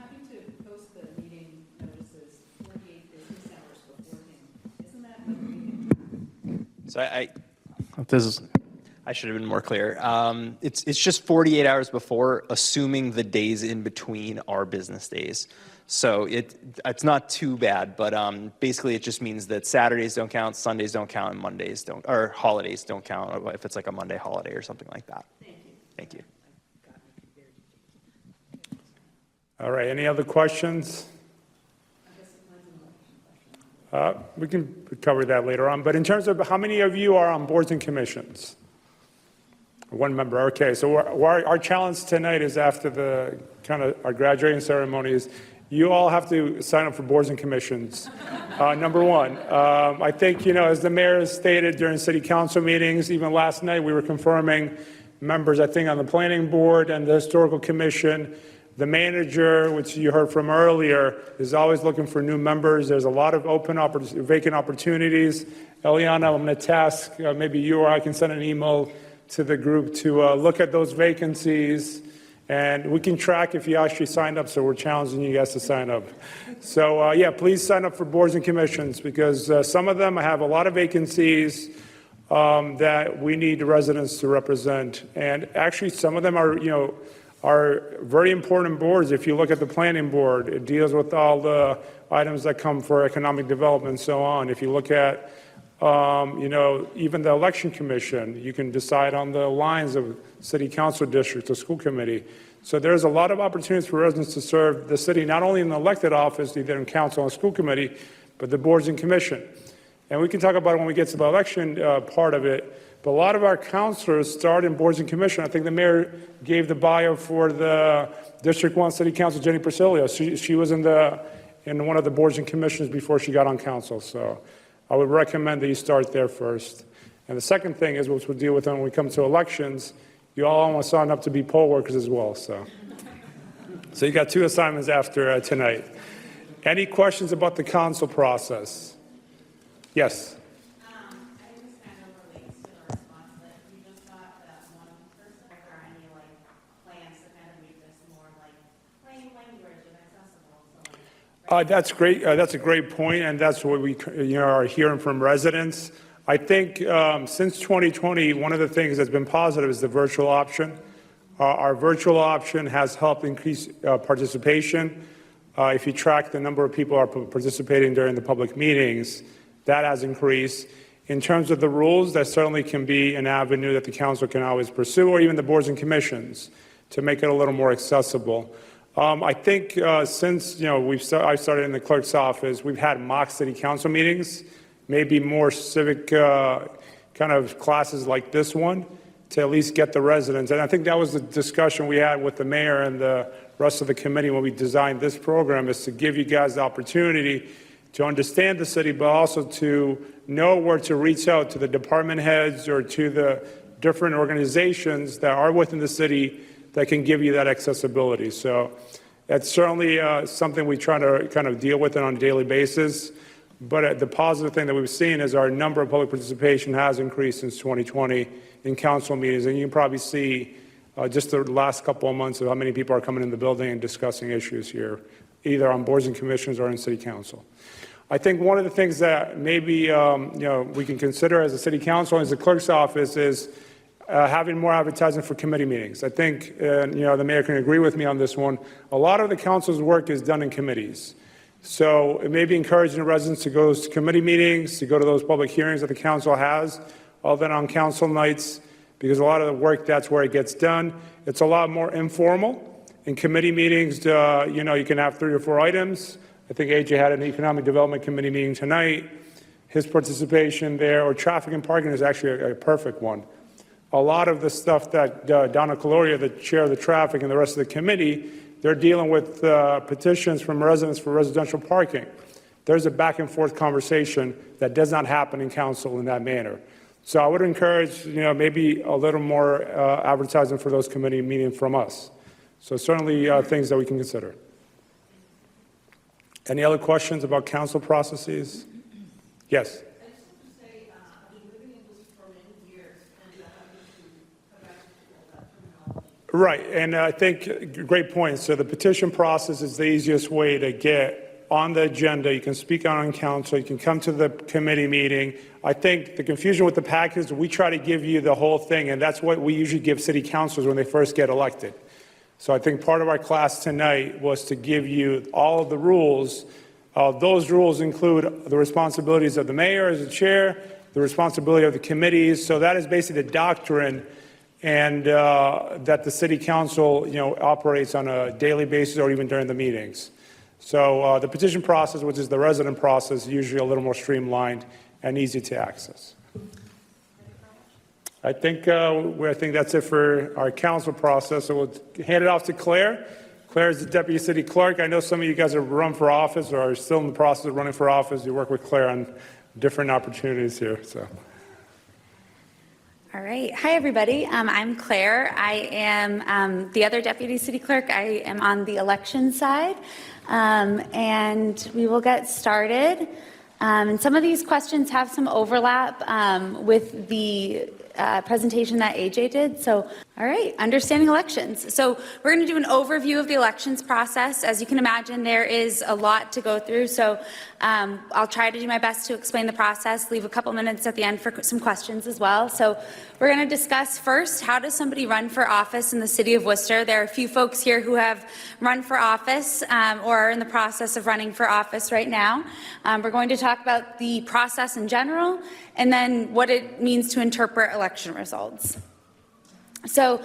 Having to post the meeting notices 48 business hours beforehand, isn't that what we So I should have been more clear. It's just 48 hours before, assuming the days in between are business days. So it's not too bad, but basically it just means that Saturdays don't count, Sundays don't count, and Mondays don't, or holidays don't count, if it's like a Monday holiday or something like that. Thank you. Thank you. All right, any other questions? We can cover that later on. But in terms of how many of you are on boards and commissions? 1 member. Okay, so our challenge tonight is after the our graduating ceremonies, you all have to sign up for boards and commissions. Number 1, I think, as the mayor has stated during city council meetings, even last night we were confirming members, I think, on the planning board and the historical commission. The manager, which you heard from earlier, is always looking for new members. There's a lot of vacant opportunities. Eliana, I'm going to task maybe you or I can send an email to the group to look at those vacancies, and we can track if you actually signed up, so we're challenging you guys to sign up. So, yeah, please sign up for boards and commissions, because some of them have a lot of vacancies that we need residents to represent, and actually some of them are very important boards. If you look at the planning board, it deals with all the items that come for economic development and so on. If you look at, even the election commission, you can decide on the lines of city council districts or school committee. So there's a lot of opportunities for residents to serve the city, not only in the elected office, either in council or school committee, but the boards and commission. And we can talk about it when we get to the election part of it. But a lot of our councilors start in boards and commission. I think the mayor gave the bio for the District 1 City Council, Jenny Persilio. She was in one of the boards and commissions before she got on council. So I would recommend that you start there first. And the second thing is, which we'll deal with when we come to elections, you all want to sign up to be poll workers as well. So you got 2 assignments after tonight. Any questions about the council process? Yes. That's great. That's a great point, and that's what we are hearing from residents. I think since 2020, one of the things that's been positive is the virtual option. Our virtual option has helped increase participation. If you track the number of people who are participating during the public meetings, that has increased. In terms of the rules, that certainly can be an avenue that the council can always pursue, or even the boards and commissions, to make it a little more accessible. I think since I started in the clerk's office, we've had mock city council meetings, maybe more civic kind of classes like this one, to at least get the residents. And I think that was the discussion we had with the mayor and the rest of the committee when we designed this program, is to give you guys the opportunity to understand the city, but also to know where to reach out to the department heads or to the different organizations that are within the city that can give you that accessibility. So That's certainly something we try to kind of deal with it on a daily basis. But the positive thing that we've seen is our number of public participation has increased since 2020 in council meetings. And you can probably see just the last couple of months of how many people are coming in the building and discussing issues here, either on boards and commissions or in city council. I think one of the things that maybe we can consider as a city council and as the clerk's office is having more advertising for committee meetings. I think the mayor can agree with me on this one. A lot of the council's work is done in committees. So it may be encouraging the residents to go to committee meetings, to go to those public hearings that the council has, all that on council nights, because a lot of the work, that's where it gets done. It's a lot more informal. In committee meetings, you can have 3 or 4 items. I think AJ had an economic development committee meeting tonight. His participation there, or traffic and parking, is actually a perfect one. A lot of the stuff that Donna Caloria, the chair of the traffic, and the rest of the committee, they're dealing with petitions from residents for residential parking. There's a back and forth conversation that does not happen in council in that manner. So I would encourage, maybe a little more advertising for those committee meetings from us. So certainly things that we can consider. Any other questions about council processes? Yes. Right, and I think great point. So the petition process is the easiest way to get on the agenda. You can speak on council, you can come to the committee meeting. I think the confusion with the package is we try to give you the whole thing, and that's what we usually give city councilors when they first get elected. So I think part of our class tonight was to give you all of the rules. Those rules include the responsibilities of the mayor as the chair, the responsibility of the committees. So that is basically the doctrine and that the city council, operates on a daily basis or even during the meetings. So the petition process, which is the resident process, is usually a little more streamlined and easy to access. I think that's it for our council process. So we'll hand it off to Claire. Claire is the deputy city clerk. I know some of you guys have run for office or are still in the process of running for office. You work with Claire on different opportunities here. So. All right. Hi, everybody. I'm Claire. I am the other deputy city clerk. I am on the election side, and we will get started. And some of these questions have some overlap with the presentation that AJ did. So, all right, understanding elections. So we're going to do an overview of the elections process. As you can imagine, there is a lot to go through. So I'll try to do my best to explain the process, leave a couple minutes at the end for some questions as well. So we're going to discuss first, how does somebody run for office in the city of Worcester? There are a few folks here who have run for office or are in the process of running for office right now. We're going to talk about the process in general and then what it means to interpret election results. So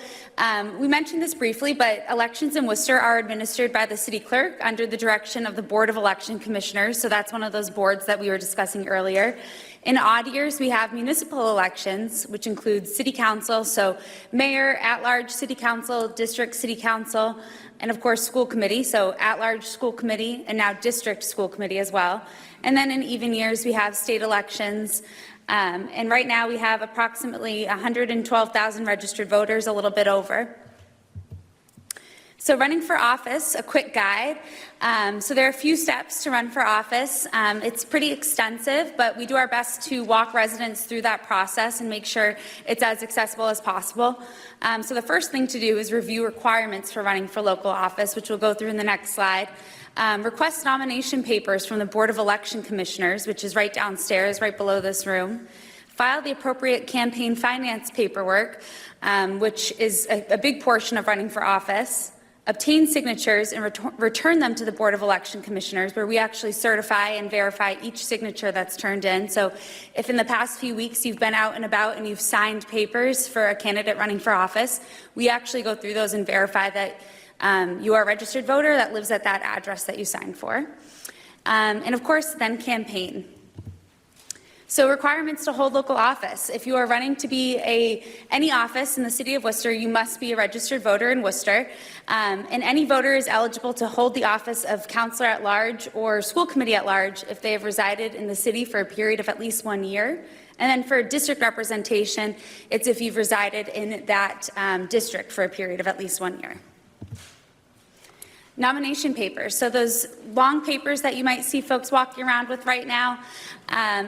we mentioned this briefly, but elections in Worcester are administered by the city clerk under the direction of the Board of Election Commissioners. So that's one of those boards that we were discussing earlier. In odd years, we have municipal elections, which includes city council, so mayor, at-large city council, district city council, and of course school committee, so at-large school committee, and now district school committee as well. And then in even years, we have state elections. And right now we have approximately 112,000 registered voters, a little bit over. So running for office, a quick guide. So there are a few steps to run for office. It's pretty extensive, but we do our best to walk residents through that process and make sure it's as accessible as possible. So the first thing to do is review requirements for running for local office, which we'll go through in the next slide. Request nomination papers from the Board of Election Commissioners, which is right downstairs, right below this room. File the appropriate campaign finance paperwork, which is a big portion of running for office. Obtain signatures and return them to the Board of Election Commissioners, where we actually certify and verify each signature that's turned in. So if in the past few weeks you've been out and about and you've signed papers for a candidate running for office, we actually go through those and verify that you are a registered voter that lives at that address that you signed for. And of course, then campaign. So requirements to hold local office. If you are running to be any office in the city of Worcester, you must be a registered voter in Worcester. And any voter is eligible to hold the office of counselor at large or school committee at large if they have resided in the city for a period of at least 1 year. And then for district representation, it's if you've resided in that district for a period of at least 1 year. Nomination papers, so those long papers that you might see folks walking around with right now,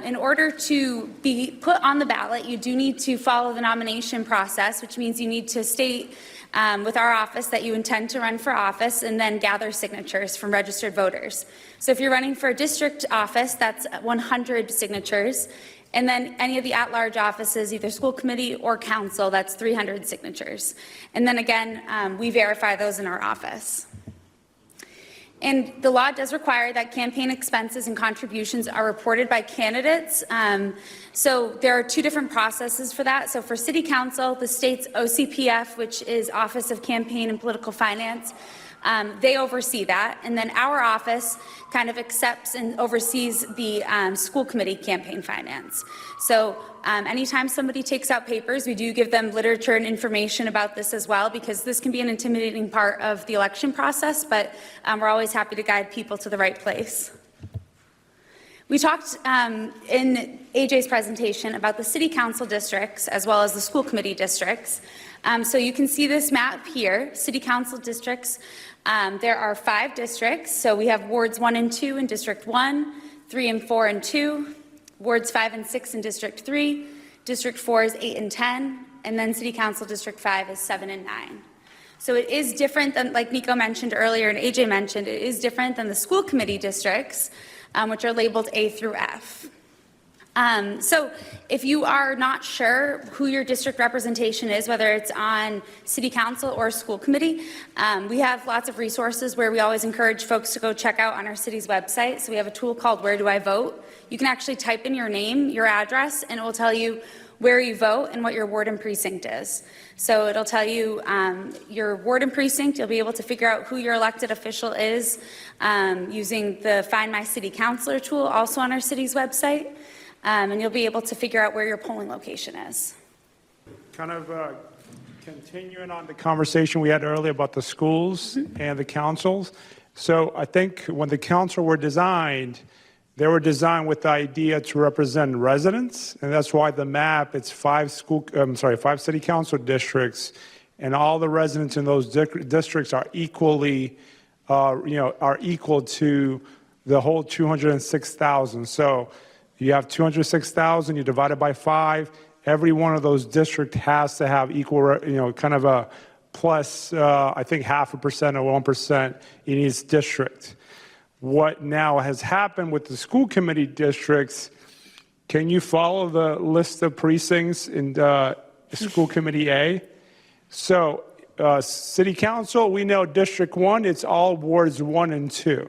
in order to be put on the ballot, you do need to follow the nomination process, which means you need to state with our office that you intend to run for office and then gather signatures from registered voters. So if you're running for a district office, that's 100 signatures. And then any of the at-large offices, either school committee or council, that's 300 signatures. And then again, we verify those in our office. And the law does require that campaign expenses and contributions are reported by candidates. So there are two different processes for that. So for City Council, the state's OCPF, which is Office of Campaign and Political Finance, they oversee that. And then our office kind of accepts and oversees the school committee campaign finance. So anytime somebody takes out papers, we do give them literature and information about this as well, because this can be an intimidating part of the election process, but we're always happy to guide people to the right place. We talked in AJ's presentation about the city council districts as well as the school committee districts. So you can see this map here, city council districts. There are 5 districts. So we have wards 1 and 2 in District 1, 3 and 4 and 2, wards 5 and 6 in District 3, District 4 is 8 and 10, and then City Council District 5 is 7 and 9. So it is different than, like Nico mentioned earlier and AJ mentioned, it is different than the school committee districts, which are labeled A through F. So if you are not sure who your district representation is, whether it's on city council or school committee, we have lots of resources where we always encourage folks to go check out on our city's website. So we have a tool called Where Do I Vote? You can actually type in your name, your address, and it will tell you where you vote and what your ward and precinct is. So it'll tell you your ward and precinct. You'll be able to figure out who your elected official is using the Find My City Councilor tool, also on our city's website. And you'll be able to figure out where your polling location is. Kind of continuing on the conversation we had earlier about the schools and the councils. So I think when the council were designed, they were designed with the idea to represent residents, and that's why the map, it's 5 city council districts, and all the residents in those districts are equally, are equal to the whole 206,000. So you have 206,000, you divide it by 5. Every one of those districts has to have equal, kind of a plus, I think 0.5% or 1% in each district. What now has happened with the school committee districts, can you follow the list of precincts in school committee A? So city council, we know District 1, it's all wards 1 and 2.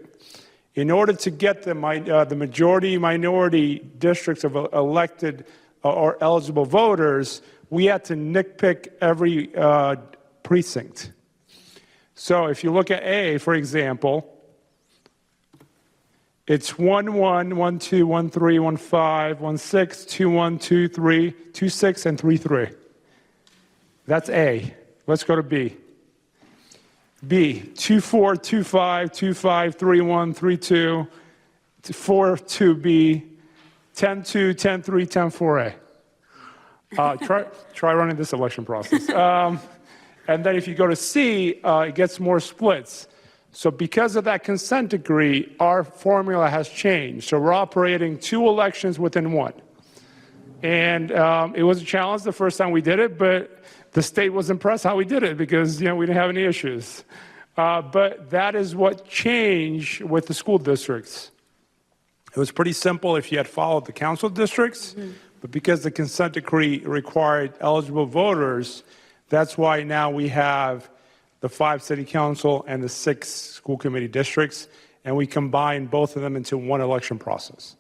In order to get the majority-minority districts of elected or eligible voters, we had to nitpick every precinct. So if you look at A, for example, it's 1-1, 1-2, 1-3, 1-5, 1-6, 2-1, 2-3, 2-6, and 3-3. That's A. Let's go to B. B, 2-4, 2-5, 2-5, 3-1, 3-2, 4-2B, 10-2, 10-3, 10-4A. Try running this election process. And then if you go to C, it gets more splits. So because of that consent decree, our formula has changed. So we're operating 2 elections within 1. And it was a challenge the first time we did it, but the state was impressed how we did it because, we didn't have any issues. But that is what changed with the school districts. It was pretty simple if you had followed the council districts, but because the consent decree required eligible voters, that's why now we have the 5 city council and the 6 school committee districts, and we combine both of them into one election process.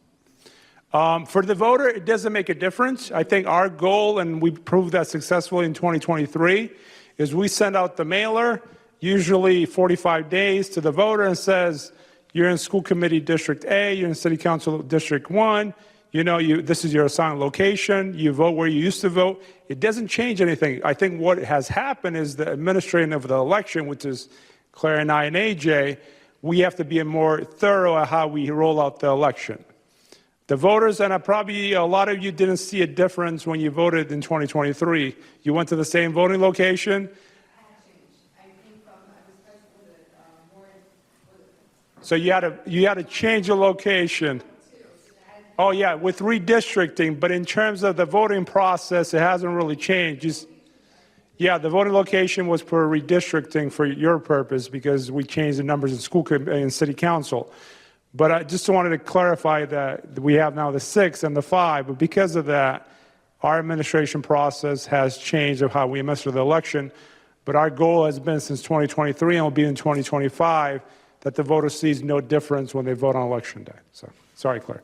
For the voter, it doesn't make a difference. I think our goal, and we proved that successfully in 2023, is we send out the mailer, usually 45 days to the voter, and says, you're in school committee district A, you're in city council district 1, this is your assigned location, you vote where you used to vote. It doesn't change anything. I think what has happened is the administration of the election, which is Claire and I and AJ, we have to be more thorough at how we roll out the election. The voters, and probably a lot of you didn't see a difference when you voted in 2023. You went to the same voting location. I changed. I came from, I was president of the ward So you had to change your location. Oh, yeah, with redistricting, but in terms of the voting process, it hasn't really changed. Yeah, the voting location was for redistricting for your purpose because we changed the numbers in city council. But I just wanted to clarify that we have now the 6 and the 5, but because of that, our administration process has changed of how we administer the election. But our goal has been since 2023 and will be in 2025 that the voter sees no difference when they vote on election day. So, sorry, Claire.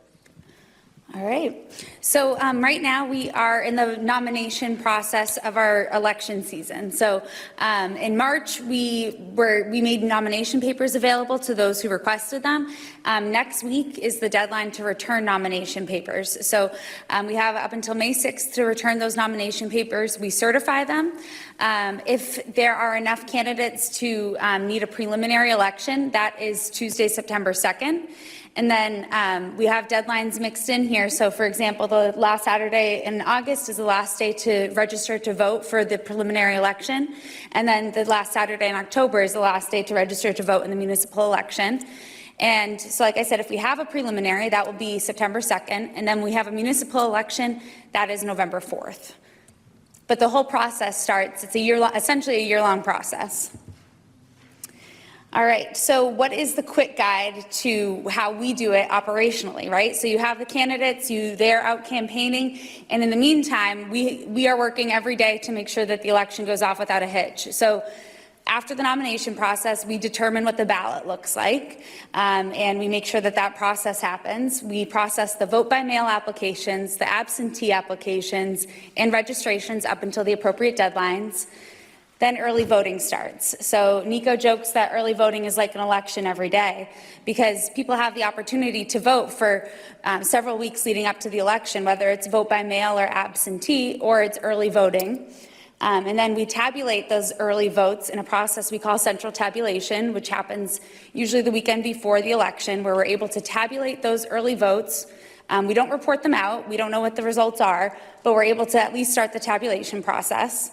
All right. So right now we are in the nomination process of our election season. So in March we made nomination papers available to those who requested them. Next week is the deadline to return nomination papers. So we have up until May 6th to return those nomination papers. We certify them. If there are enough candidates to need a preliminary election, that is Tuesday, September 2nd. And then we have deadlines mixed in here. So for example, the last Saturday in August is the last day to register to vote for the preliminary election. And then the last Saturday in October is the last day to register to vote in the municipal election. And so like I said, if we have a preliminary, that will be September 2nd. And then we have a municipal election, that is November 4th. But the whole process starts, it's essentially a year-long process. All right, so what is the quick guide to how we do it operationally, right? So you have the candidates, they're out campaigning, and in the meantime, we are working every day to make sure that the election goes off without a hitch. So after the nomination process, we determine what the ballot looks like, and we make sure that that process happens. We process the vote-by-mail applications, the absentee applications, and registrations up until the appropriate deadlines. Then early voting starts. So Nico jokes that early voting is like an election every day because people have the opportunity to vote for several weeks leading up to the election, whether it's vote by mail or absentee or it's early voting. And then we tabulate those early votes in a process we call central tabulation, which happens usually the weekend before the election, where we're able to tabulate those early votes. We don't report them out. We don't know what the results are, but we're able to at least start the tabulation process.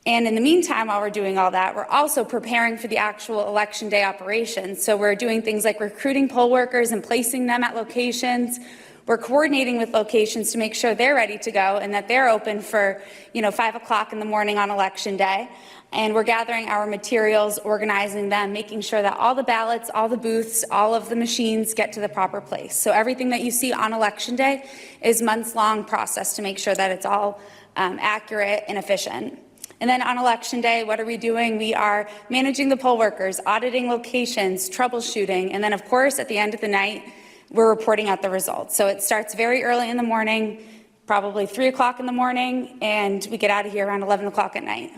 And in the meantime, while we're doing all that, we're also preparing for the actual election day operations. So we're doing things like recruiting poll workers and placing them at locations. We're coordinating with locations to make sure they're ready to go and that they're open for, 5 o'clock in the morning on election day. And we're gathering our materials, organizing them, making sure that all the ballots, all the booths, all of the machines get to the proper place. So everything that you see on election day is months-long process to make sure that it's all accurate and efficient. And then on election day, what are we doing? We are managing the poll workers, auditing locations, troubleshooting, and then of course at the end of the night, we're reporting out the results. So it starts very early in the morning, probably 3 o'clock in the morning, and we get out of here around 11 o'clock at night.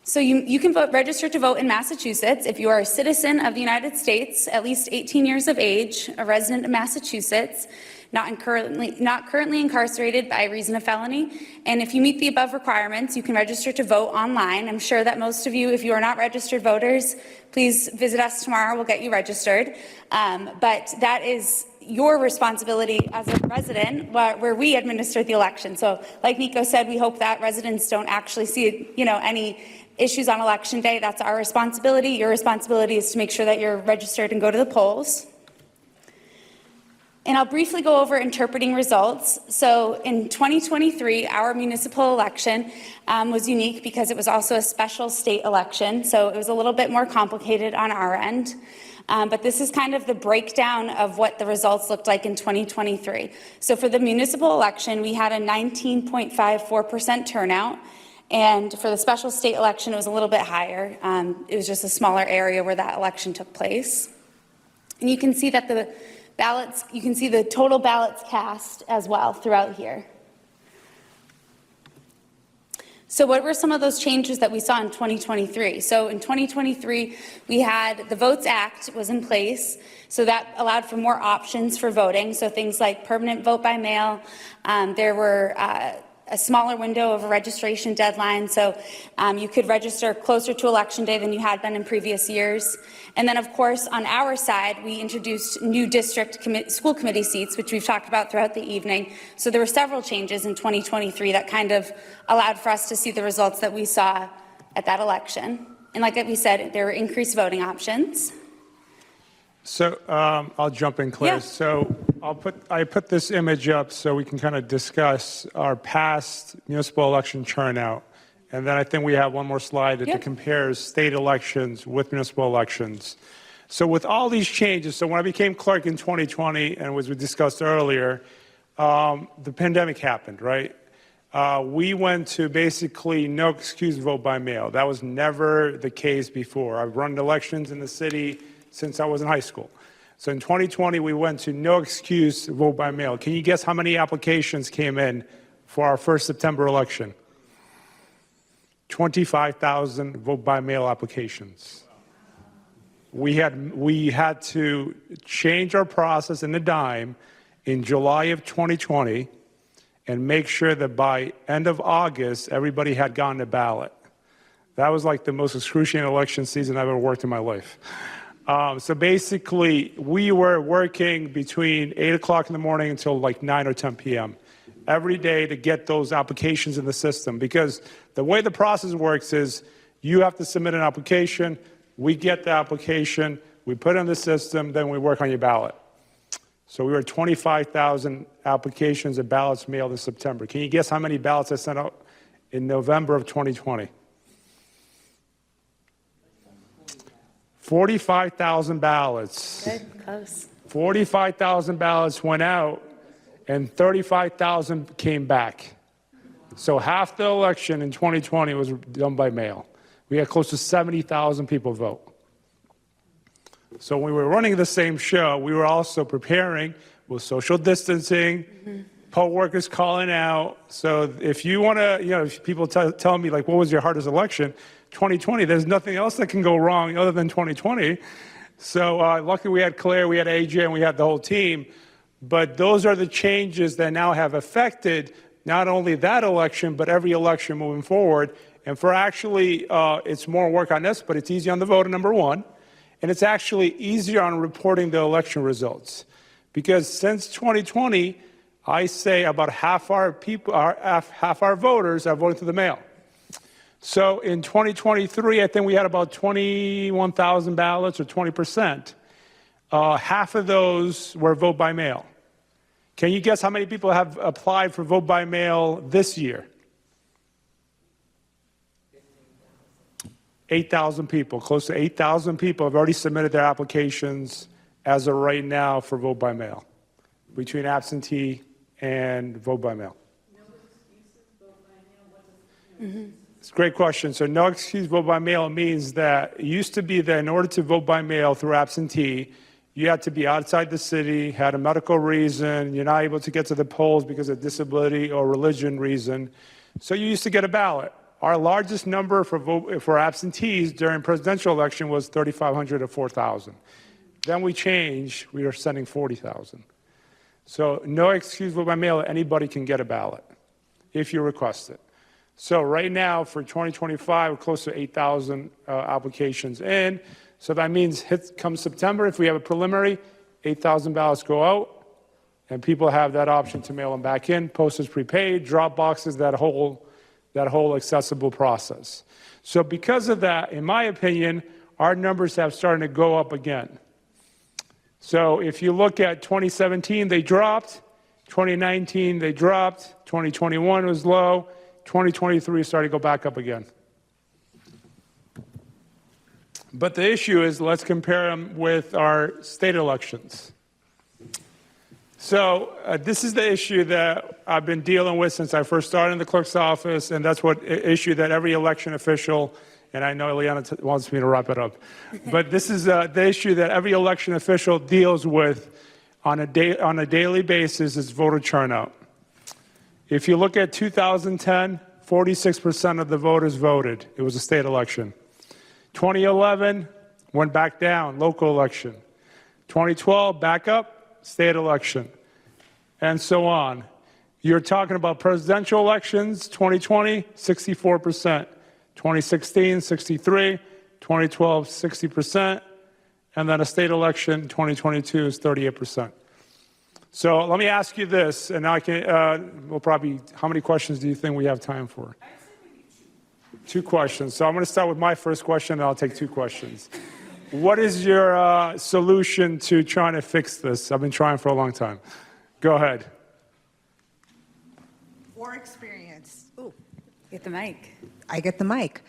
So you can register to vote in Massachusetts if you are a citizen of the United States, at least 18 years of age, a resident of Massachusetts, not currently incarcerated by reason of felony. And if you meet the above requirements, you can register to vote online. I'm sure that most of you, if you are not registered voters, please visit us tomorrow. We'll get you registered. But that is your responsibility as a resident where we administer the election. So like Nico said, we hope that residents don't actually see, any issues on election day. That's our responsibility. Your responsibility is to make sure that you're registered and go to the polls. And I'll briefly go over interpreting results. So in 2023, our municipal election was unique because it was also a special state election. So it was a little bit more complicated on our end. But this is kind of the breakdown of what the results looked like in 2023. So for the municipal election, we had a 19.54% turnout. And for the special state election, it was a little bit higher. It was just a smaller area where that election took place. And you can see that you can see the total ballots cast as well throughout here. So what were some of those changes that we saw in 2023? So in 2023, we had the Votes Act was in place. So that allowed for more options for voting. So things like permanent vote by mail. There were a smaller window of a registration deadline, so you could register closer to election day than you had been in previous years. And then, of course, on our side, we introduced new district school committee seats, which we've talked about throughout the evening. So there were several changes in 2023 that kind of allowed for us to see the results that we saw at that election. And like we said, there were increased voting options. So I'll jump in, Claire. Yeah. So I put this image up so we can kind of discuss our past municipal election turnout. And then I think we have one more slide that compares state elections with municipal elections. So with all these changes, so when I became clerk in 2020, and as we discussed earlier, the pandemic happened, right? We went to basically no excuse vote by mail. That was never the case before. I've run elections in the city since I was in high school. So in 2020, we went to no excuse vote by mail. Can you guess how many applications came in for our first September election? 25,000 vote by mail applications. We had to change our process in a dime in July of 2020 and make sure that by end of August, everybody had gotten a ballot. That was like the most excruciating election season I've ever worked in my life. So basically, we were working between 8 o'clock in the morning until like 9 or 10 p.m. every day to get those applications in the system. Because the way the process works is you have to submit an application, we get the application, we put it in the system, then we work on your ballot. So we were 25,000 applications of ballots mailed in September. Can you guess how many ballots I sent out in November of 2020? 45,000 ballots. Good, close. 45,000 ballots went out, and 35,000 came back. So half the election in 2020 was done by mail. We had close to 70,000 people vote. So when we were running the same show, we were also preparing with social distancing, poll workers calling out. So if you want to, if people tell me, like, what was your hardest election? 2020, there's nothing else that can go wrong other than 2020. So luckily we had Claire, we had AJ, and we had the whole team. But those are the changes that now have affected not only that election, but every election moving forward. And for actually, it's more work on this, but it's easy on the voter, number one. And it's actually easier on reporting the election results. Because since 2020, I say about half our people, half our voters are voting through the mail. So in 2023, I think we had about 21,000 ballots, or 20%. Half of those were vote by mail. Can you guess how many people have applied for vote by mail this year? 8,000 people. Close to 8,000 people have already submitted their applications as of right now for vote by mail, between absentee and vote by mail. No excuses, vote by mail, It's a great question. So no excuse vote by mail means that it used to be that in order to vote by mail through absentee, you had to be outside the city, had a medical reason, you're not able to get to the polls because of disability or religion reason. So you used to get a ballot. Our largest number for absentees during presidential election was 3,500 to 4,000. Then we changed, we are sending 40,000. So no excuse vote by mail, anybody can get a ballot if you request it. So right now for 2025, we're close to 8,000 applications in. So that means come September, if we have a preliminary, 8,000 ballots go out, and people have that option to mail them back in, postage prepaid, drop boxes, that whole accessible process. So because of that, in my opinion, our numbers have started to go up again. So if you look at 2017, they dropped. 2019, they dropped. 2021 was low. 2023 started to go back up again. But the issue is, let's compare them with our state elections. So this is the issue that I've been dealing with since I first started in the clerk's office, and that's what issue that every election official, and I know Eliana wants me to wrap it up, but this is the issue that every election official deals with on a daily basis is voter turnout. If you look at 2010, 46% of the voters voted. It was a state election. 2011 went back down, local election. 2012 back up, state election, and so on. You're talking about presidential elections, 2020, 64%, 2016, 63%, 2012, 60%, and then a state election, 2022 is 38%. So let me ask you this, and now I can, how many questions do you think we have time for? I'd say maybe two. 2 questions. So I'm going to start with my first question, and I'll take 2 questions. What is your solution to trying to fix this? I've been trying for a long time. Go ahead. Or experience. Ooh, Get the mic. I get the mic.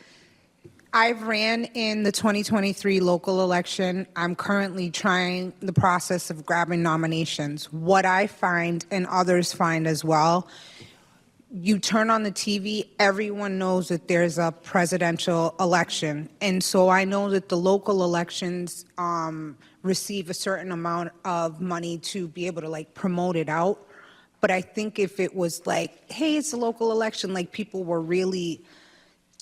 I've ran in the 2023 local election. I'm currently trying the process of grabbing nominations. What I find, and others find as well, you turn on the TV, everyone knows that there's a presidential election. And so I know that the local elections receive a certain amount of money to be able to like promote it out. But I think if it was like, hey, it's a local election, like people were really,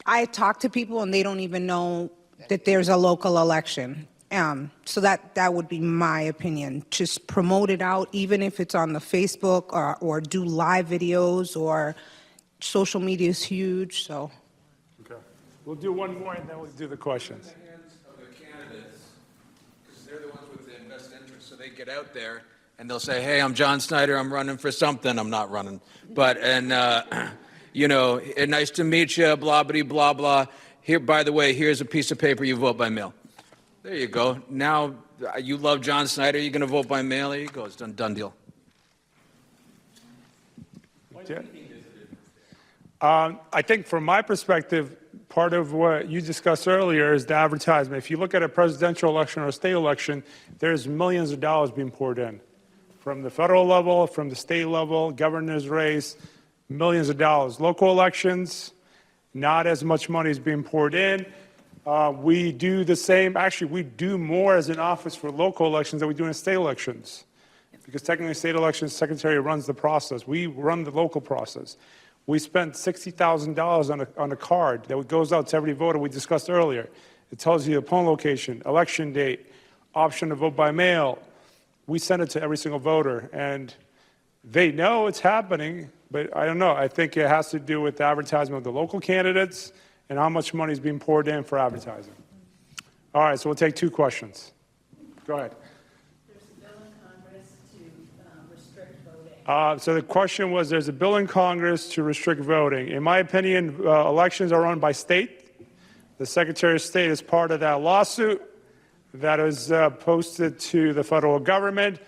I talk to people and they don't even know that there's a local election. So that would be my opinion. Just promote it out, even if it's on the Facebook or do live videos, or social media is huge, so. Okay. We'll do one more and then we'll do the questions. The hands of the candidates, because they're the ones with the best interest, so they get out there and they'll say, hey, I'm John Snyder, I'm running for something, I'm not running. But, you know, nice to meet you, blah, blah, blah, blah. Here, by the way, here's a piece of paper, you vote by mail. There you go. Now, you love John Snyder, you're going to vote by mail, there you go, it's done deal. I think from my perspective, part of what you discussed earlier is the advertisement. If you look at a presidential election or a state election, there's millions of dollars being poured in. From the federal level, from the state level, governor's race, millions of dollars. Local elections, not as much money is being poured in. We do the same, actually we do more as an office for local elections than we do in state elections. Because technically state elections, secretary runs the process. We run the local process. We spent $60,000 on a card that goes out to every voter we discussed earlier. It tells you the polling location, election date, option to vote by mail. We send it to every single voter, and they know it's happening, but I don't know. I think it has to do with the advertisement of the local candidates and how much money is being poured in for advertising. All right, so we'll take 2 questions. Go ahead. There's a bill in Congress to restrict voting. So the question was, there's a bill in Congress to restrict voting. In my opinion, elections are run by state. The Secretary of State is part of that lawsuit that is posted to the federal government.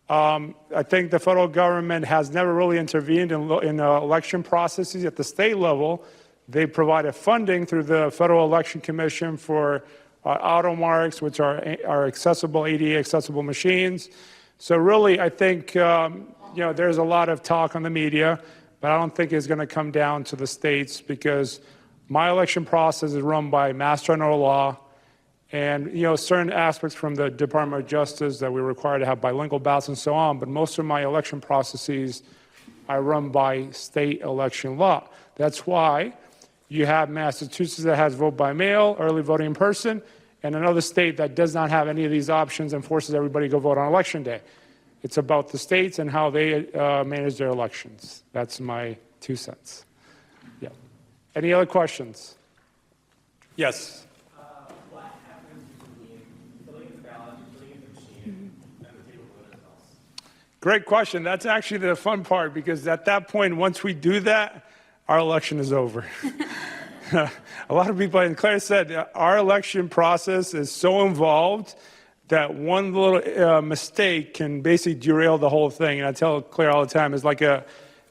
I think the federal government has never really intervened in election processes at the state level. They provided funding through the Federal Election Commission for auto marks, which are accessible, ADA accessible machines. So really, I think there's a lot of talk on the media, but I don't think it's going to come down to the states, because my election process is run by Mass General Law, and certain aspects from the Department of Justice that we're required to have bilingual ballots and so on, but most of my election processes I run by state election law. That's why you have Massachusetts that has vote by mail, early voting in person, and another state that does not have any of these options and forces everybody to go vote on election day. It's about the states and how they manage their elections. That's my 2 cents. Yeah. Any other questions? Yes. What happens between filling in the ballot, filling in the machine, and the table vote results? Great question. That's actually the fun part, because at that point, once we do that, our election is over. A lot of people, and Claire said, our election process is so involved that one little mistake can basically derail the whole thing. And I tell Claire all the time, it's like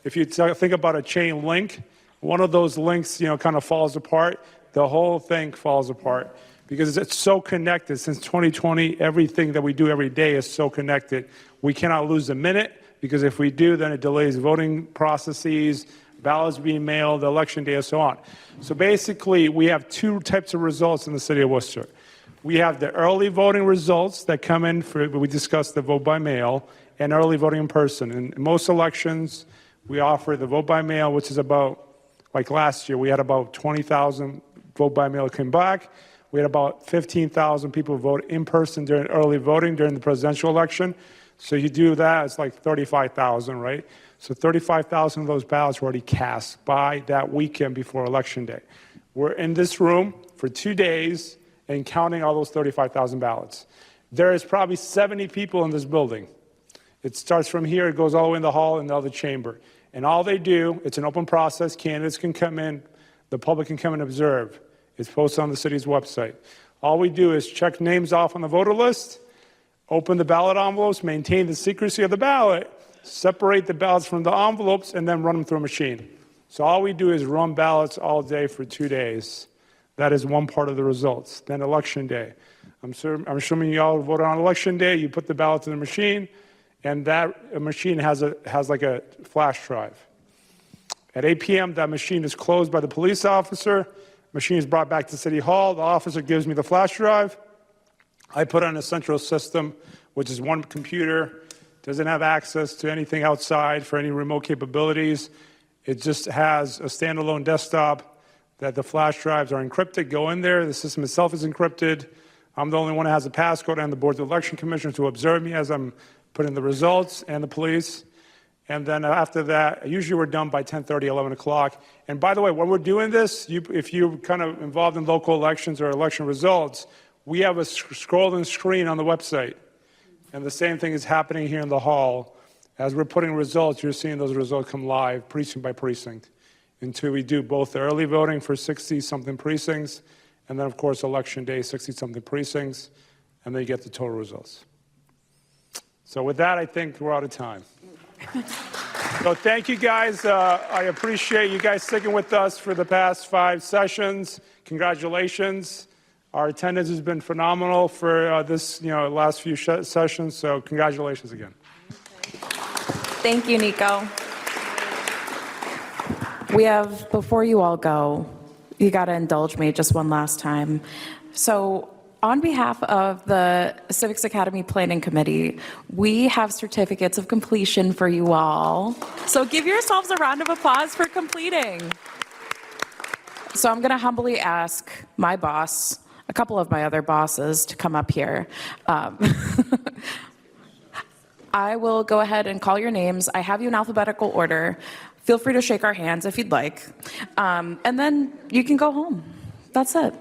if you think about a chain link, one of those links, kind of falls apart, the whole thing falls apart, because it's so connected. Since 2020, everything that we do every day is so connected. We cannot lose a minute, because if we do, then it delays voting processes, ballots being mailed, election day, and so on. So basically, we have 2 types of results in the city of Worcester. We have the early voting results that come in we discussed the vote by mail, and early voting in person. In most elections, we offer the vote by mail, which is about, like last year, we had about 20,000 vote by mail came back. We had about 15,000 people vote in person during early voting during the presidential election. So you do that, it's like 35,000, right? So 35,000 of those ballots were already cast by that weekend before Election Day. We're in this room for 2 days and counting all those 35,000 ballots. There is probably 70 people in this building. It starts from here, it goes all the way in the hall and the other chamber. And all they do, it's an open process, candidates can come in, The public can come and observe. It's posted on the city's website. All we do is check names off on the voter list, open the ballot envelopes, maintain the secrecy of the ballot, separate the ballots from the envelopes, and then run them through a machine. So all we do is run ballots all day for 2 days. That is one part of the results. Then election day. I'm assuming you all voted on election day. You put the ballot in the machine, and that machine has like a flash drive. At 8 p.m., that machine is closed by the police officer. Machine is brought back to City Hall. The officer gives me the flash drive. I put it on a central system, which is one computer. Doesn't have access to anything outside for any remote capabilities. It just has a standalone desktop that the flash drives are encrypted, go in there. The system itself is encrypted. I'm the only one that has a passcode, and the Board of Election Commissioners to observe me as I'm putting the results, and the police. And then after that, usually we're done by 10:30, 11 o'clock. And by the way, when we're doing this, if you're kind of involved in local elections or election results, we have a scrolling screen on the website. And the same thing is happening here in the hall. As we're putting results, you're seeing those results come live, precinct by precinct, until we do both the early voting for 60-something precincts, and then, of course, election day, 60-something precincts, and then you get the total results. So with that, I think we're out of time. So thank you, guys. I appreciate you guys sticking with us for the past 5 sessions. Congratulations. Our attendance has been phenomenal for this, last few sessions. So congratulations again. Thank you, Nico. We have, before you all go, you got to indulge me just one last time. So on behalf of the Civics Academy Planning Committee, we have certificates of completion for you all. So give yourselves a round of applause for completing. So I'm going to humbly ask my boss, a couple of my other bosses, to come up here. I will go ahead and call your names. I have you in alphabetical order. Feel free to shake our hands if you'd like. And then you can go home. That's it.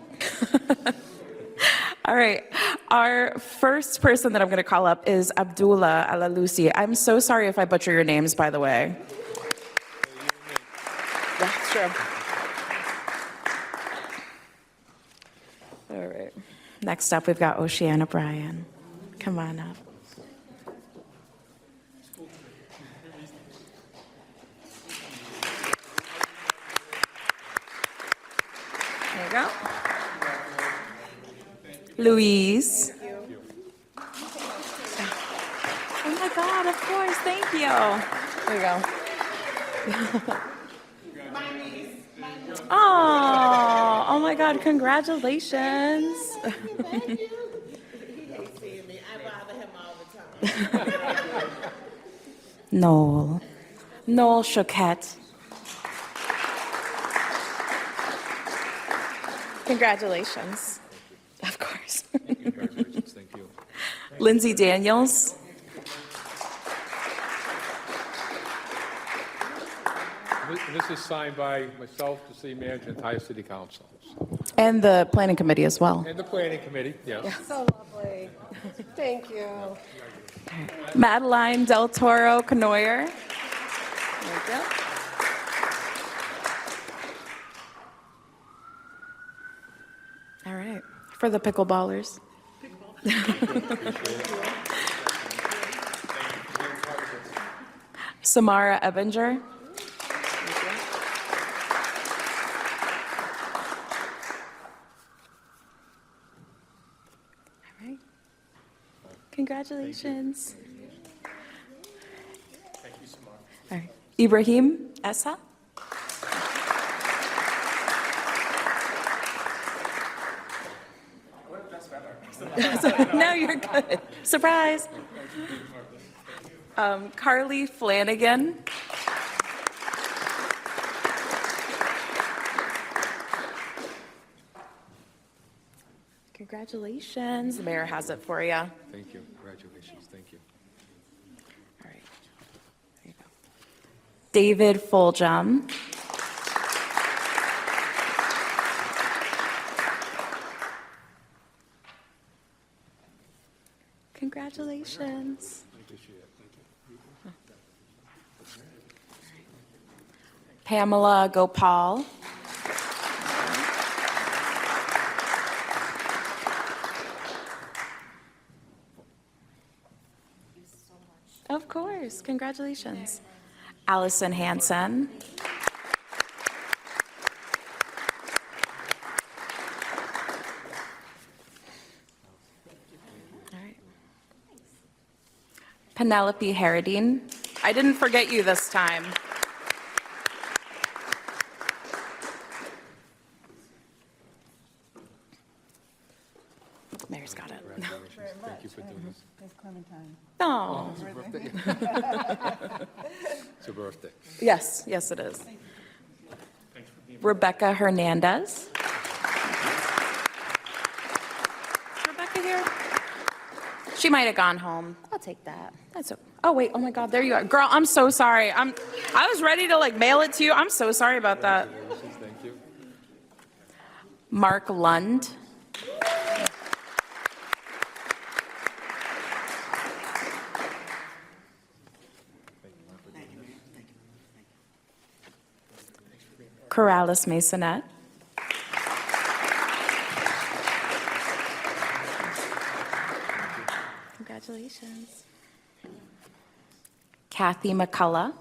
All right. Our first person that I'm going to call up is Abdullah Alalusi. I'm so sorry if I butcher your names, by the way. That's true. All right. Next up, we've got Oceana Bryan. Come on up. There you go. Louise. Oh my God, of course, thank you. There you go. Oh my God, congratulations. Thank you. He hates seeing me. I bother him all the time. Noel Choquette. Congratulations. Of course. Congratulations, thank you. Lindsay Daniels. This is signed by myself, the city manager, and entire city council. And the planning committee as well. And the planning committee, yes. So lovely. Thank you. Madeline Del Toro Canoyer. There you go. All right, for the pickleballers. Samara Ebinger. All right. Congratulations. Thank you, Samar. All right. Ibrahim Essa. No, you're good. Surprise. Carly Flanagan. Congratulations. The mayor has it for you. Thank you, congratulations, thank you. All right. There you go. David Foljam. Congratulations. Pamela Gopal. Congratulations. Allison Hansen. All right. Penelope Harradine. I didn't forget you this time. Mayor's got it. Thank you for doing this. Oh, It's your birthday. yes, yes, it is. Rebecca Hernandez. Is Rebecca here? She might have gone home. I'll take that. That's okay. Oh, wait, oh my God, there you are. Girl, I'm so sorry. I was ready to like mail it to you. I'm so sorry about that. Thank you. Mark Lund. Corrales Masonette. Congratulations. Kathy McCullough.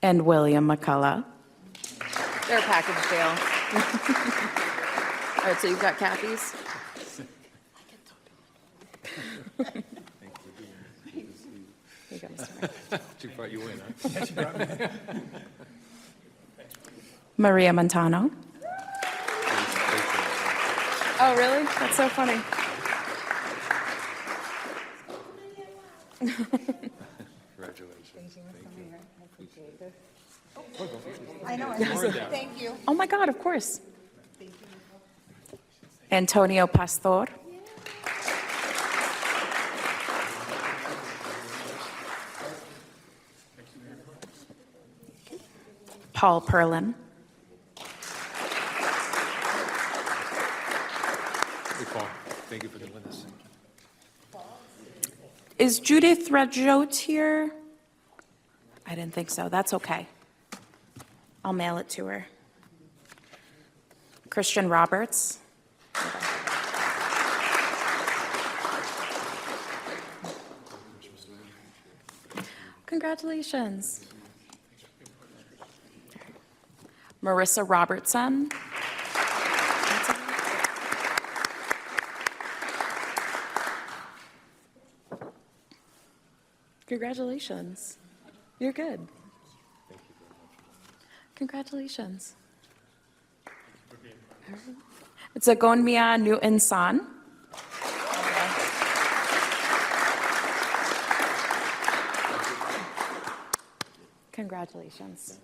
And William McCullough. They're a package deal. All right, so you've got Kathy's. Here you go, Mr. Mayor. She brought you in, huh? Maria Montano. Oh, really? That's so funny. Congratulations. I know. Thank you. Oh, my God, of course. Antonio Pastor. Paul Perlin. Hey, Paul, thank you for doing this. Is Judith Rajote here? I didn't think so. That's okay. I'll mail it to her. Christian Roberts. Congratulations. Marissa Robertson. Congratulations. You're good. Congratulations. It's a Gonmia Newton San. Congratulations.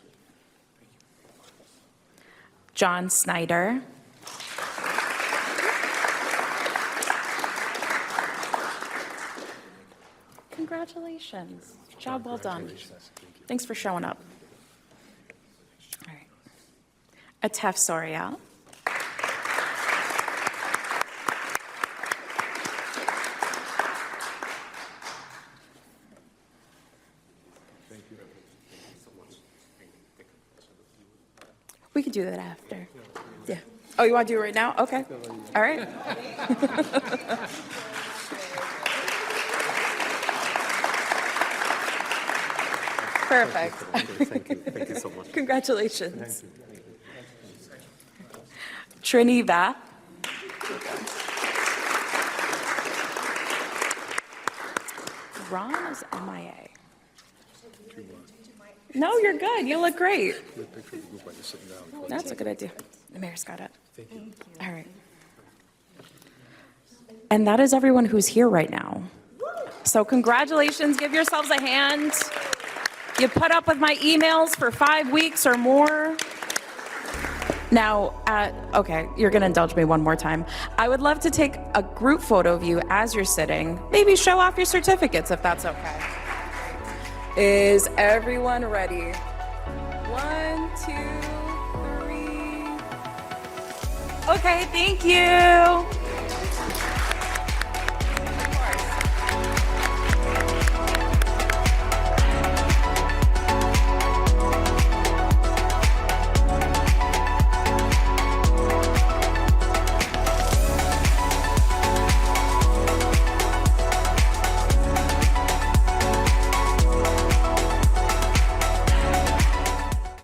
John Snyder. Congratulations. Job well done. Thanks for showing up. All right. Atef Soria. We can do that after. Yeah. Oh, you want to do it right now? Okay. All right. Perfect. Thank you so much. Congratulations. Trini Va. Ron is MIA. No, you're good. You look great. That's a good idea. The mayor's got it. Thank you. All right. And that is everyone who's here right now. So congratulations. Give yourselves a hand. You put up with my emails for 5 weeks or more. Now, okay, you're going to indulge me one more time. I would love to take a group photo of you as you're sitting. Maybe show off your certificates if that's okay. Is everyone ready? 1, 2, 3. Okay, thank you.